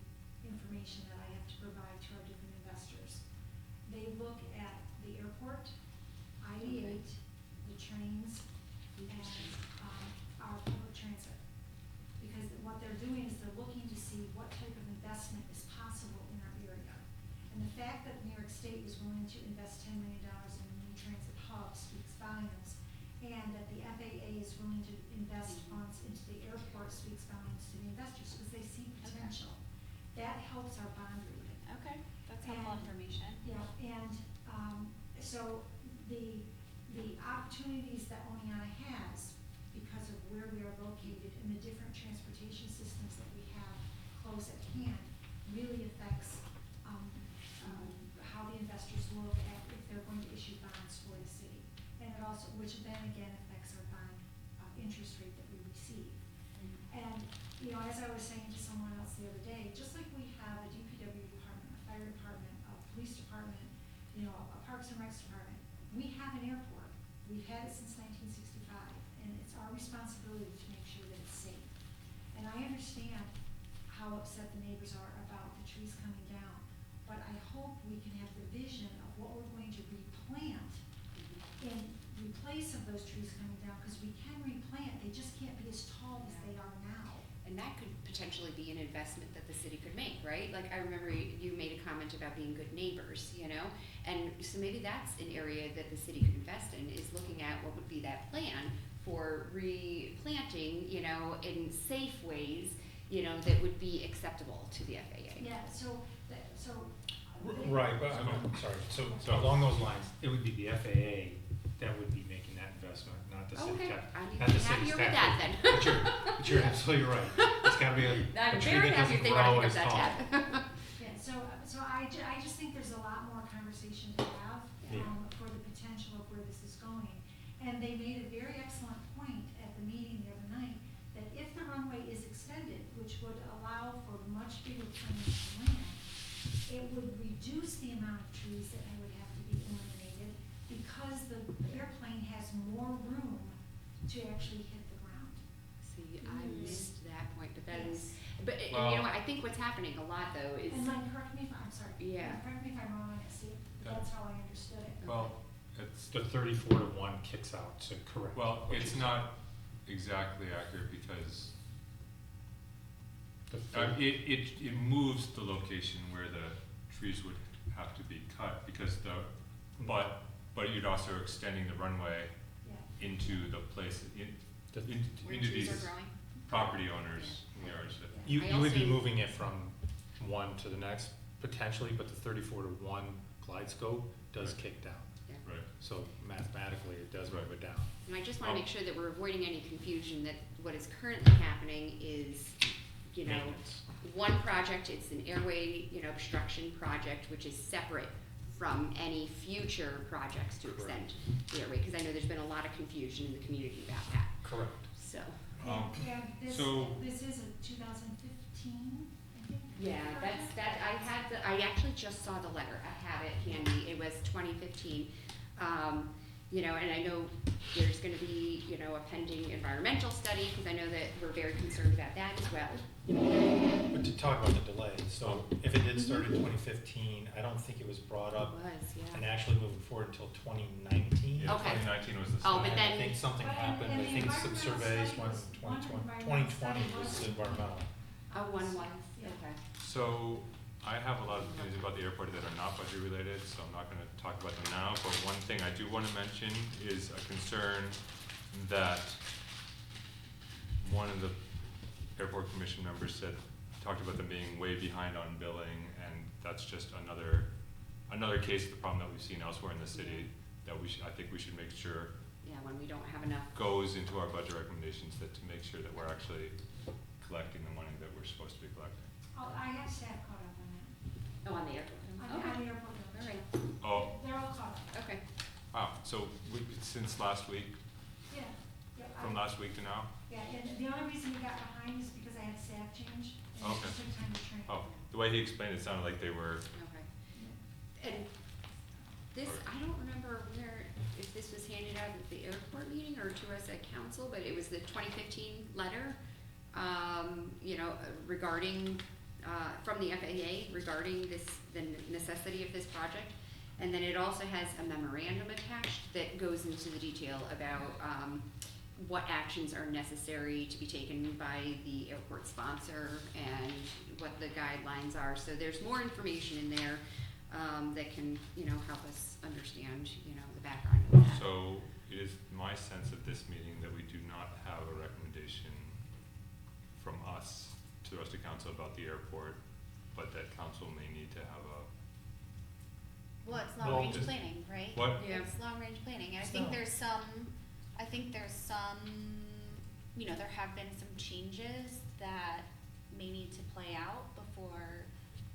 information that I have to provide to our different investors, they look at the airport, ID-8, the trains, and, our public transit. Because what they're doing is they're looking to see what type of investment is possible in our area. And the fact that New York State was willing to invest $10 million in a new transit hub speaks volumes. And that the FAA is willing to invest funds into the airport speaks volumes to the investors, because they see potential. That helps our bond rating. Okay, that's helpful And- information. Yeah, and, so the opportunities that Oneonta has, because of where we are located and the different transportation systems that we have close at hand, really affects, how the investors look at if they're going to issue bonds for the city. And it also, which then again affects our bond, interest rate that we receive. And, as I was saying to someone else the other day, just like we have a DPW department, a fire department, a police department, a Parks and Recs department, we have an airport. We've had it since 1965, and it's our responsibility to make sure that it's safe. potentially be an investment that the city could make, right? Like, I remember you made a comment about being good neighbors, you know? And so maybe that's an area that the city could invest in, is looking at what would be that plan for replanting, you know, in safe ways, you know, that would be acceptable to the FAA. Yeah, so. Right, but I'm sorry, so along those lines, it would be the FAA that would be making that investment, not the city Okay, tax. I'm not the city's happier with tax. that then. But you're absolutely right. It's gotta be a I'm tree very that happy doesn't if they wanna grow pick as up that tall. tab. Yeah, so I just think there's a lot more conversation to have, Yeah. for the potential of where this is going. And they made a very excellent point at the meeting the other night, that if the runway is extended, which would allow for much bigger planes to land, it would reduce the amount of trees that would have to be eliminated, because the airplane has more room to actually hit the ground. See, I missed that point, but that is, Yes. but, and you Well- know what, I think what's happening a lot though is, And Mike, correct me if I'm sorry. Yeah. Correct me if I'm wrong, I see, that's how I understood it. Well, it's, The 34-1 kicks out, so correct. well, what it's you not exactly accurate because said. it moves the location where the trees would have to be cut because but you'd also extending the runway Yeah. into the place, The- where into trees these are growing. property owners' yards. You, I you would be also- moving it from one to the next potentially, but the 34-1 glide scope does Right. kick down. Right. So mathematically, it does move it down. And I just wanna Oh. make sure that we're avoiding any confusion, that what is currently happening is, you know, Maintenance. one project, it's an airway, you know, obstruction project, which is separate from any future projects to extend the airway, cause I know there's been a lot of confusion in the community about that, Correct. so. Yeah, so- this is a 2015, I think. Yeah, project. I actually just saw the letter, I have it handy, it was 2015. You know, and I know there's gonna be, you know, a pending environmental study, cause I know that we're very concerned about that as well. But to talk about the delay, so if it did start in 2015, I don't think it was brought It up was, and yeah. actually moving forward until 2019. Yeah, Okay. 2019 was the Oh, start. but And then- I think something But happened, and I the think some environmental surveys study went was- in one 2020, environmental 2020 study was was- environmental. Yeah. Yeah. So I have a lot of opinions about the airport that are not budget related, so I'm not gonna talk about them now, but one thing I do wanna mention is a concern that one of the airport commission members talked about them being way behind on billing, and that's just another case of the problem that we've seen elsewhere in the city that I think we should make sure Yeah, when we don't have enough. goes into our budget recommendations, that to make sure that we're actually collecting the money that we're supposed to be collecting. I have staff caught up on that, Oh, on the airport. on Okay, the airport. all right, Oh, They're all caught up, okay. wow, so since last week, yeah. Yeah, from last week to now? Yeah, and the only reason we got behind is because I had staff change, and it Okay. just took time to train. Oh, the way he explained it sounded like they were, Okay. And this, I don't remember if this was handed out at the airport meeting or to us at council, but it was the 2015 letter, you know, regarding, from the FAA regarding the necessity of this project. And then it also has a memorandum attached that goes into the detail about, what actions are necessary to be taken by the airport sponsor and what the guidelines are. So there's more information in there, that can, you know, help us understand, you know, the background of that. so it is my sense at this meeting that we do not have a recommendation from us to the rest of council about the airport, but that council may need to have Well, it's Well, long-range is- planning, right? What? Yeah. It's long-range planning, and I It's think not. there's some, you know, there have been some changes that may need to play out before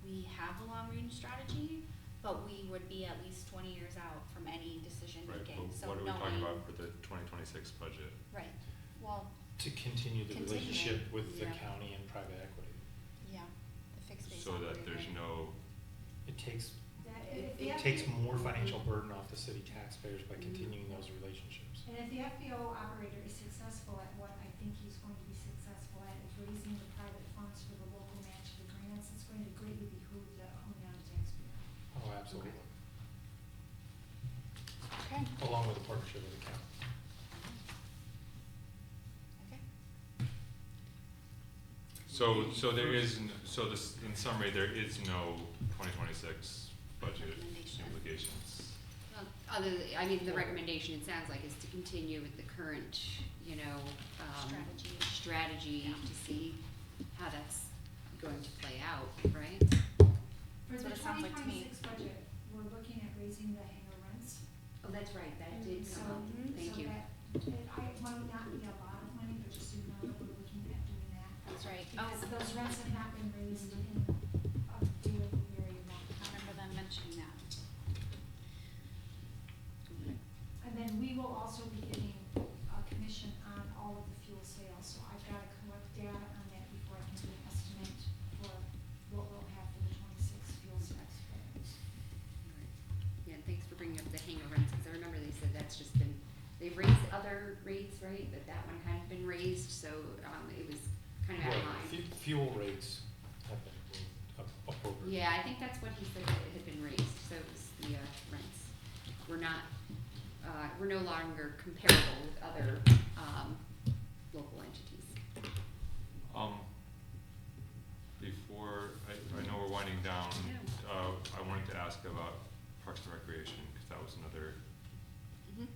we have a long-range strategy, but we would be at least 20 years out from any decision right, making, so but what are we knowing. talking about for the 2026 budget? Right, well, To continue the Continue. relationship with the Yeah. county and private equity. yeah, the fixed base So that there's operating. no, It takes, If the it takes FBO more financial burden off the city taxpayers by continuing those relationships. And if the FBO operator is successful at what I think he's going to be successful at, is raising the private funds for the local match of the grants, it's going to greatly behoove the Oneonta taxpayer. Oh, absolutely. Okay, Along with a partnership with the county. okay. So there is, so this, in summary, there is no 2026 budget Recommendation. implications. Well, I mean, the recommendation, it sounds like, is to continue with the current, you know, Strategy. strategy to see how that's going to play out, right? For That's the what it sounds like to me. 2026 budget, we're looking at raising the hangar rents. Oh, that's right, that did So, come up, thank so you. that, it might not be a lot of money, but just so you know that we're looking at doing that. That's right. Because Oh, those rents have not been raised in a very, very long I time. remember them mentioning that. And then we will also be getting a commission on all of the fuel sales, so I've gotta collect data on that before I can do an estimate for what we'll have for the 26 fuel sales. Yeah, and thanks for bringing up the hangar rents, because I remember they said that's just been, they've raised other rates, right, but that one hadn't been raised, so, it was kind of out of line. Fuel rates have been moved up upward. Yeah, I think that's what he said, that it had been raised, so it was the, rents. We're not, we're no longer comparable with other, local entities. Before, I know we're winding down, Yeah. I wanted to ask about Parks and Recreation, because that was another Mhm.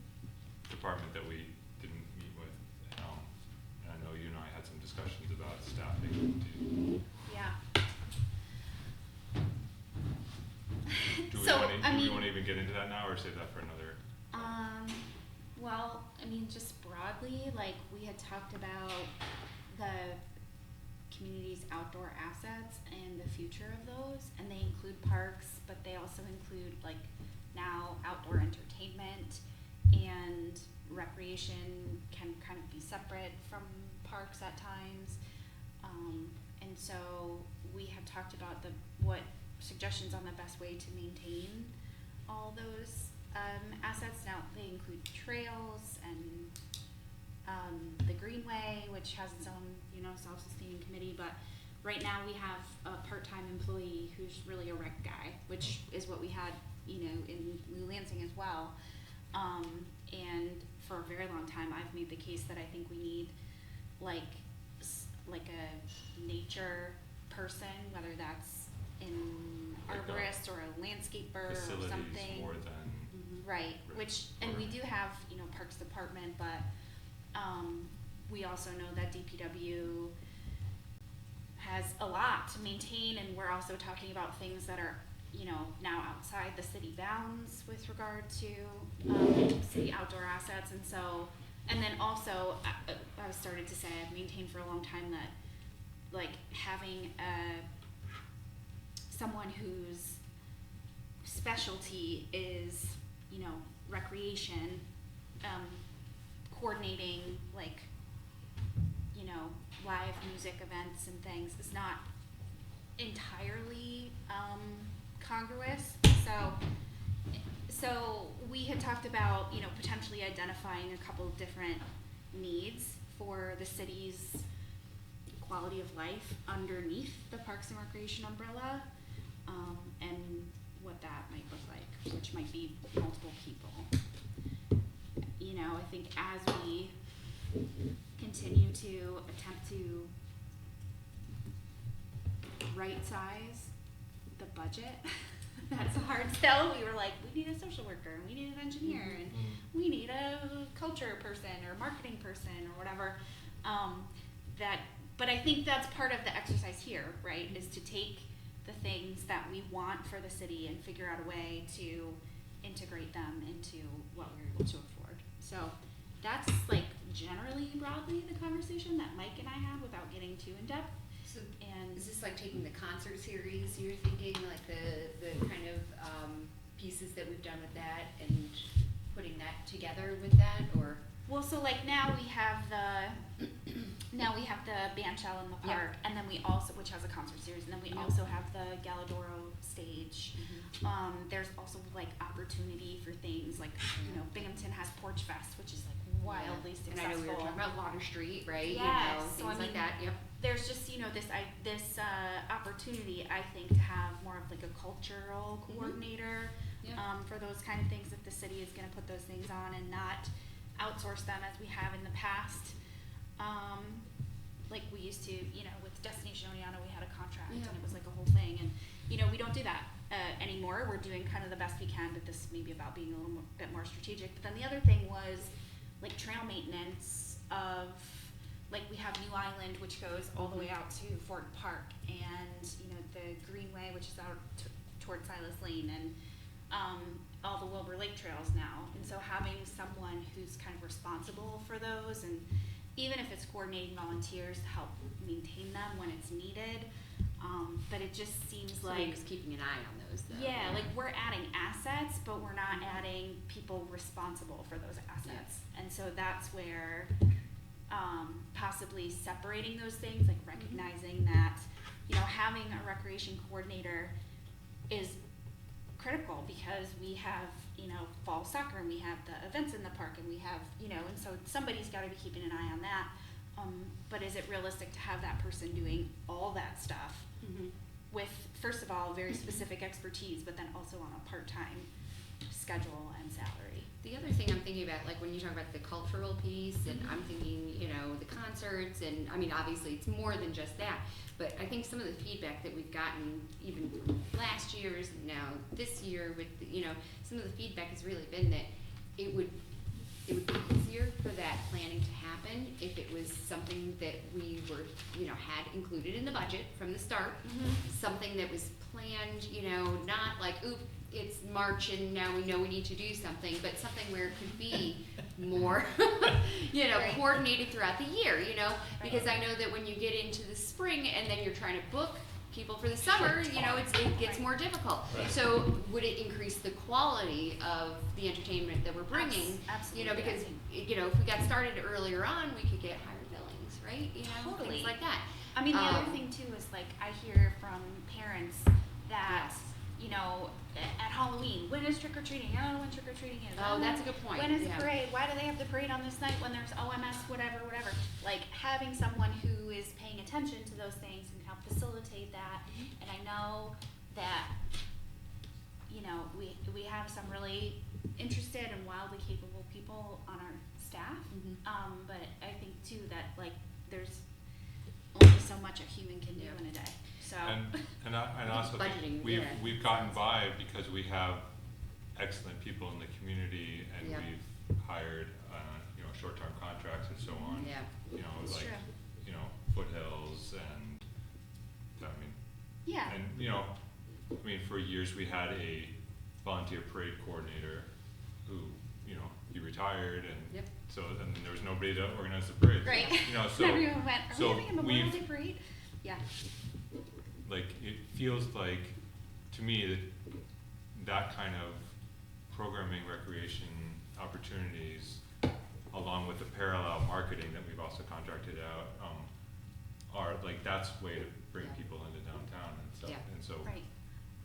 department that we didn't meet with. And I know you and I had some discussions about staffing. Yeah. Do we So, wanna, I do we mean- wanna even get into that now, or save that for another? Well, I mean, just broadly, like, we had talked about the community's outdoor assets and the future of those, and they include parks, but they also include, like, now outdoor entertainment and recreation can kind of be separate from parks at times. And so we have talked about what suggestions on the best way to maintain all those assets. Now, they include trails and the Greenway, which has its own, you know, self-sustaining committee, but right now we have a part-time employee who's really a rec guy, which is what we had, you know, in New Lansing as well. And for a very long time, I've made the case that I think we need like a nature person, whether that's in Like a arborist or a landscaper or Facilities something. more than, Right, which, and we Right. do have, you know, Parks Department, but, we also know that DPW has a lot to maintain, and we're also talking about things that are, you know, now outside the city bounds with regard to, city outdoor assets, and so, and then also, I started to say, I've maintained for a long time that, like, having someone whose specialty is, you know, recreation, coordinating, like, you know, live music events and things is not entirely, congruous. So we had talked about, you know, potentially identifying a couple of different needs for the city's quality of life underneath the Parks and Recreation umbrella, and what that might look like, which might be multiple people. You know, I think as we continue to attempt to right-size the budget, that's a hard sell. We were like, we need a social worker, and we need an engineer, and we need a culture person or marketing person or whatever. But I think that's part of the exercise here, right? Is to take the things that we want for the city and figure out a way to integrate them into what we're able to afford. So that's like generally broadly the conversation that Mike and I had without getting too in depth. So, And is this like taking the concert series, you're thinking, like the kind of, pieces that we've done with that and putting that together with that, or? well, so like now we have the bandshell in the Yep. park, and then we also, which has a concert series, and then we Yep. also have the Galadoro stage. Mhm. There's also like opportunity for things like, you know, Binghamton has Porch Fest, which is like wildly And successful. I know we were talking about Water Street, right? You know, Yes, so things I like mean, that, yep. There's just, you know, this opportunity, I think, to have more of like a cultural Mhm. coordinator, Yeah. for those kind of things, if the city is gonna put those things on and not outsource them as we have in the past. Like we used to, you know, with Destination Joniana, we had a contract Yeah. and it was like a whole thing, and, you know, we don't do that, anymore, we're doing kind of the best we can, but this may be about being a little bit more strategic, but then the other thing was, like, trail maintenance of, like, we have New Island, which goes all the way out to Fort Park, and, you know, the Greenway, which is out toward Silas Lane, and, all the Wilbur Lake trails now, and so having someone who's kind of responsible for those, and even if it's coordinating volunteers to help maintain them when it's needed, but it just seems Somebody like, who's keeping an eye on those though. yeah, like we're adding assets, but we're not adding people responsible for those assets. And so that's where, possibly separating those things, like recognizing that, you know, having a recreation coordinator is critical because we have, you know, fall soccer and we have the events in the park and we have, you know, and so somebody's gotta be keeping an eye on that. But is it realistic to have that person doing all that stuff Mhm. with, first of all, very specific expertise, but then also on a part-time schedule and salary? The other thing I'm thinking about, like when you talk about the cultural piece, and I'm thinking, you know, the concerts, and I mean, obviously it's more than just that, but I think some of the feedback that we've gotten, even last year's, and now this year, with the, you know, some of the feedback has really been that it would be easier for that planning to happen if it was something that we were, you know, had included in the budget from the start, something that was planned, you know, not like, oop, it's March and now we know we need to do something, but something where it could be more, you know, Right. coordinated throughout the year, you know, Right. because I know that when you get into the spring and then you're trying to book people for the summer, you know, it gets more difficult. Right. So would it increase the quality of the entertainment that we're bringing? Absolutely. You know, because, you know, if we got started earlier on, we could get higher billings, right? You know, Totally. things like that. I mean, the other Um, thing too is like, I hear from parents that, Yes. you know, at Halloween, when is trick or treating? I don't know when trick or treating is. Oh, that's a good point. When is the Yeah. parade? Why do they have the parade on this night when there's OMS, whatever, whatever? Like, having someone who is paying attention to those things and help facilitate that. And I know that, you know, we have some really interested and wildly capable people on our staff. Mhm. But I think too that like there's only so much a human can do Yeah. in a day. So And also Budgeting, we've, yeah. we've gotten by because we have excellent people in the community and Yeah. we've hired, you know, short-term contracts and so on. Yeah. You know, That's like, true. you know, Foothills and, I mean, yeah. and, you know, I mean, for years we had a volunteer parade coordinator who, you know, he retired and Yep. so, and there was nobody to organize the parade. Right. You know, so. Everyone went, are so we having a Memorial we've- Day parade? Yeah. Like, it feels like, to me, that that kind of programming, recreation opportunities, along with the parallel marketing that we've also contracted out, are, like, that's a way to bring Yeah. people into downtown and stuff. Yeah. And so Right.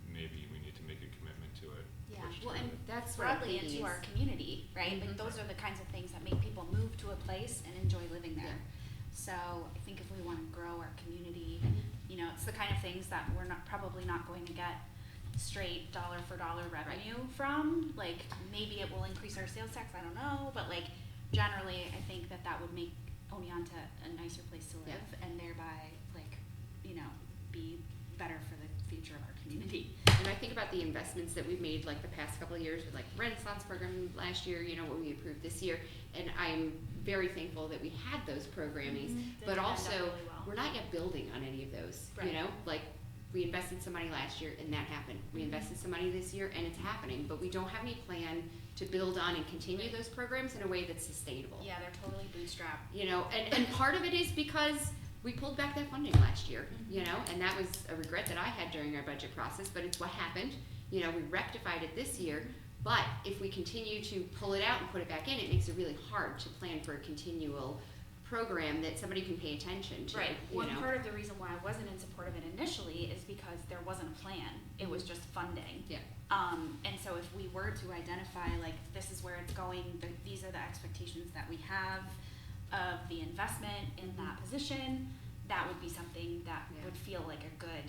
maybe we need to make a commitment to it. Yeah. push Well, toward and it. That's what I'm broadly thinking into is- our community, right? Like Mhm. those are the kinds of things that make people move to a place and enjoy living there. Yeah. So I think if we want to grow our community, you know, it's the kind of things that we're not probably not going to get straight dollar for dollar revenue from. Like maybe it will increase our sales tax, I don't know, but like generally I think that that would make Oneonta a nicer place to live and thereby like, you know, be better for the future of our community. And I think about the investments that we've made like the past couple of years with like Renaissance program last year, you know, what we approved this year. And I'm very thankful that we had those programmings, Mhm. but Those end up also really well. we're not yet building on any of those, Right. you know? Like we invested some money last year and that happened. We invested some money this year and it's happening, but we don't have any plan to build on and continue those programs in a way that's sustainable. Yeah, they're totally bootstrapped. You know, and part of it is because we pulled back that funding last year, you know, and that was a regret that I had during our budget process, but it's what happened. You know, we rectified it this year, but if we continue to pull it out and put it back in, it makes it really hard to plan for a continual program that somebody can pay attention to, Right. you One know? part of the reason why I wasn't in support of it initially is because there wasn't a plan. It was just funding. Yeah. And so if we were to identify like this is where it's going, these are the expectations that we have of the investment in that position, that would be something that Yeah. would feel like a good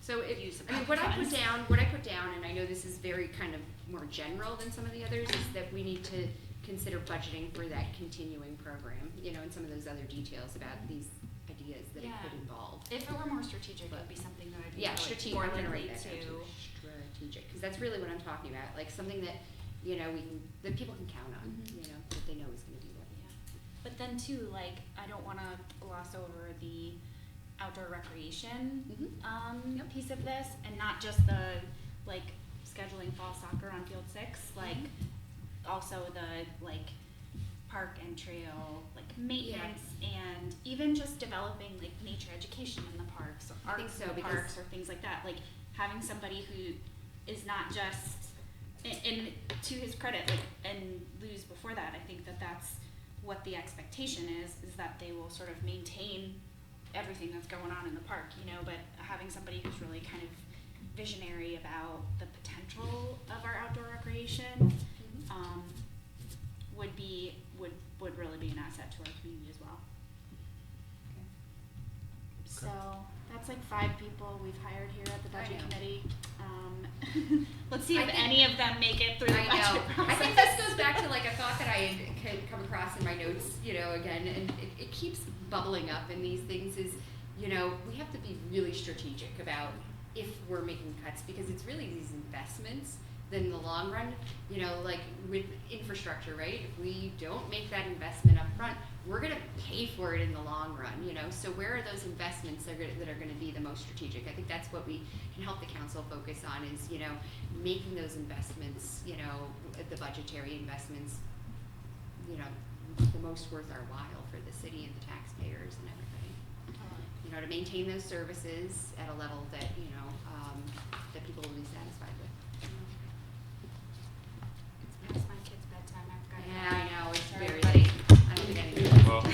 So use of I mean, what I put funds. down, and I know this is very kind of more general than some of the others, is that we need to consider budgeting for that continuing program, you know, and some of those other details about these ideas ideas that it Yeah. could involve. If it were more strategic, it But- would be something that I'd be Yeah, like, strategic, more I'm gonna likely write that down to. too, strategic, because that's really what I'm talking about, like something that, you know, that people can count on, Mhm. you know, that they know is gonna be there. Yeah. But then too, like, I don't wanna gloss over the outdoor recreation, Yep. piece of this, and not just the, like, scheduling fall soccer on field 6, like, also the, like, park and trail, like, maintenance, and even just developing, like, nature education in the parks, or I think arts so, in the because- parks, or things like that, like, having somebody who is not just, and to his credit, like, and Lou's before that, I think that that's what the expectation is that they will sort of maintain everything that's going on in the park, you know, but having somebody who's really kind of visionary about the potential of our outdoor recreation, would really be an asset to our community as well. So, that's like 5 people we've hired here at the I budget know. committee. Let's see I if think- any of them make it through the I budget know. process. I think this goes back to like a thought that I had come across in my notes, you know, again, and it keeps bubbling up in these things is, you know, we have to be really strategic about if we're making cuts, because it's really these investments that in the long run, you know, like with infrastructure, right? If we don't make that investment up front, we're gonna pay for it in the long run, you know? So where are those investments that are gonna be the most strategic? I think that's what we can help the council focus on is, you know, making those investments, you know, the budgetary investments, you know, the most worth our while for the city and the taxpayers and everybody. You know, to maintain those services at a level that, you know, that people will be satisfied with. It's my kid's bedtime, I forgot. Yeah, I know, it's Sorry, very buddy. late. I don't think anything. Well,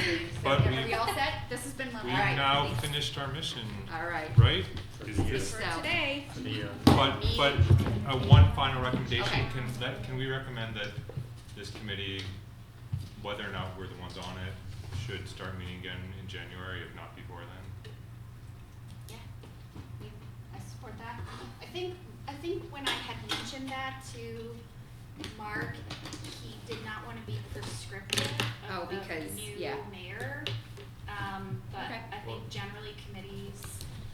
but Are we all set? This has been lovely. we've Alright, now thanks. finished our mission, All right. right? For So- today. For the year. But, one final recommendation, Okay. can we recommend that this committee, whether or not we're the ones on it, should start meeting again in January, if not before then? Yeah, I support that. I think when I had mentioned that to Mark, he did not wanna be prescriptive Oh, of the because- new yeah. mayor. But Okay. I Well- think generally committees.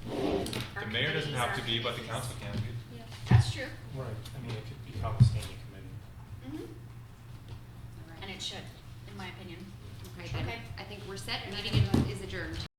The mayor doesn't have to be, but the council can be. That's true. Right, I mean, it could become a standing committee. Mm-hmm. All right. And it should, in my opinion. Okay, then, Okay. I think we're set. Meeting is adjourned.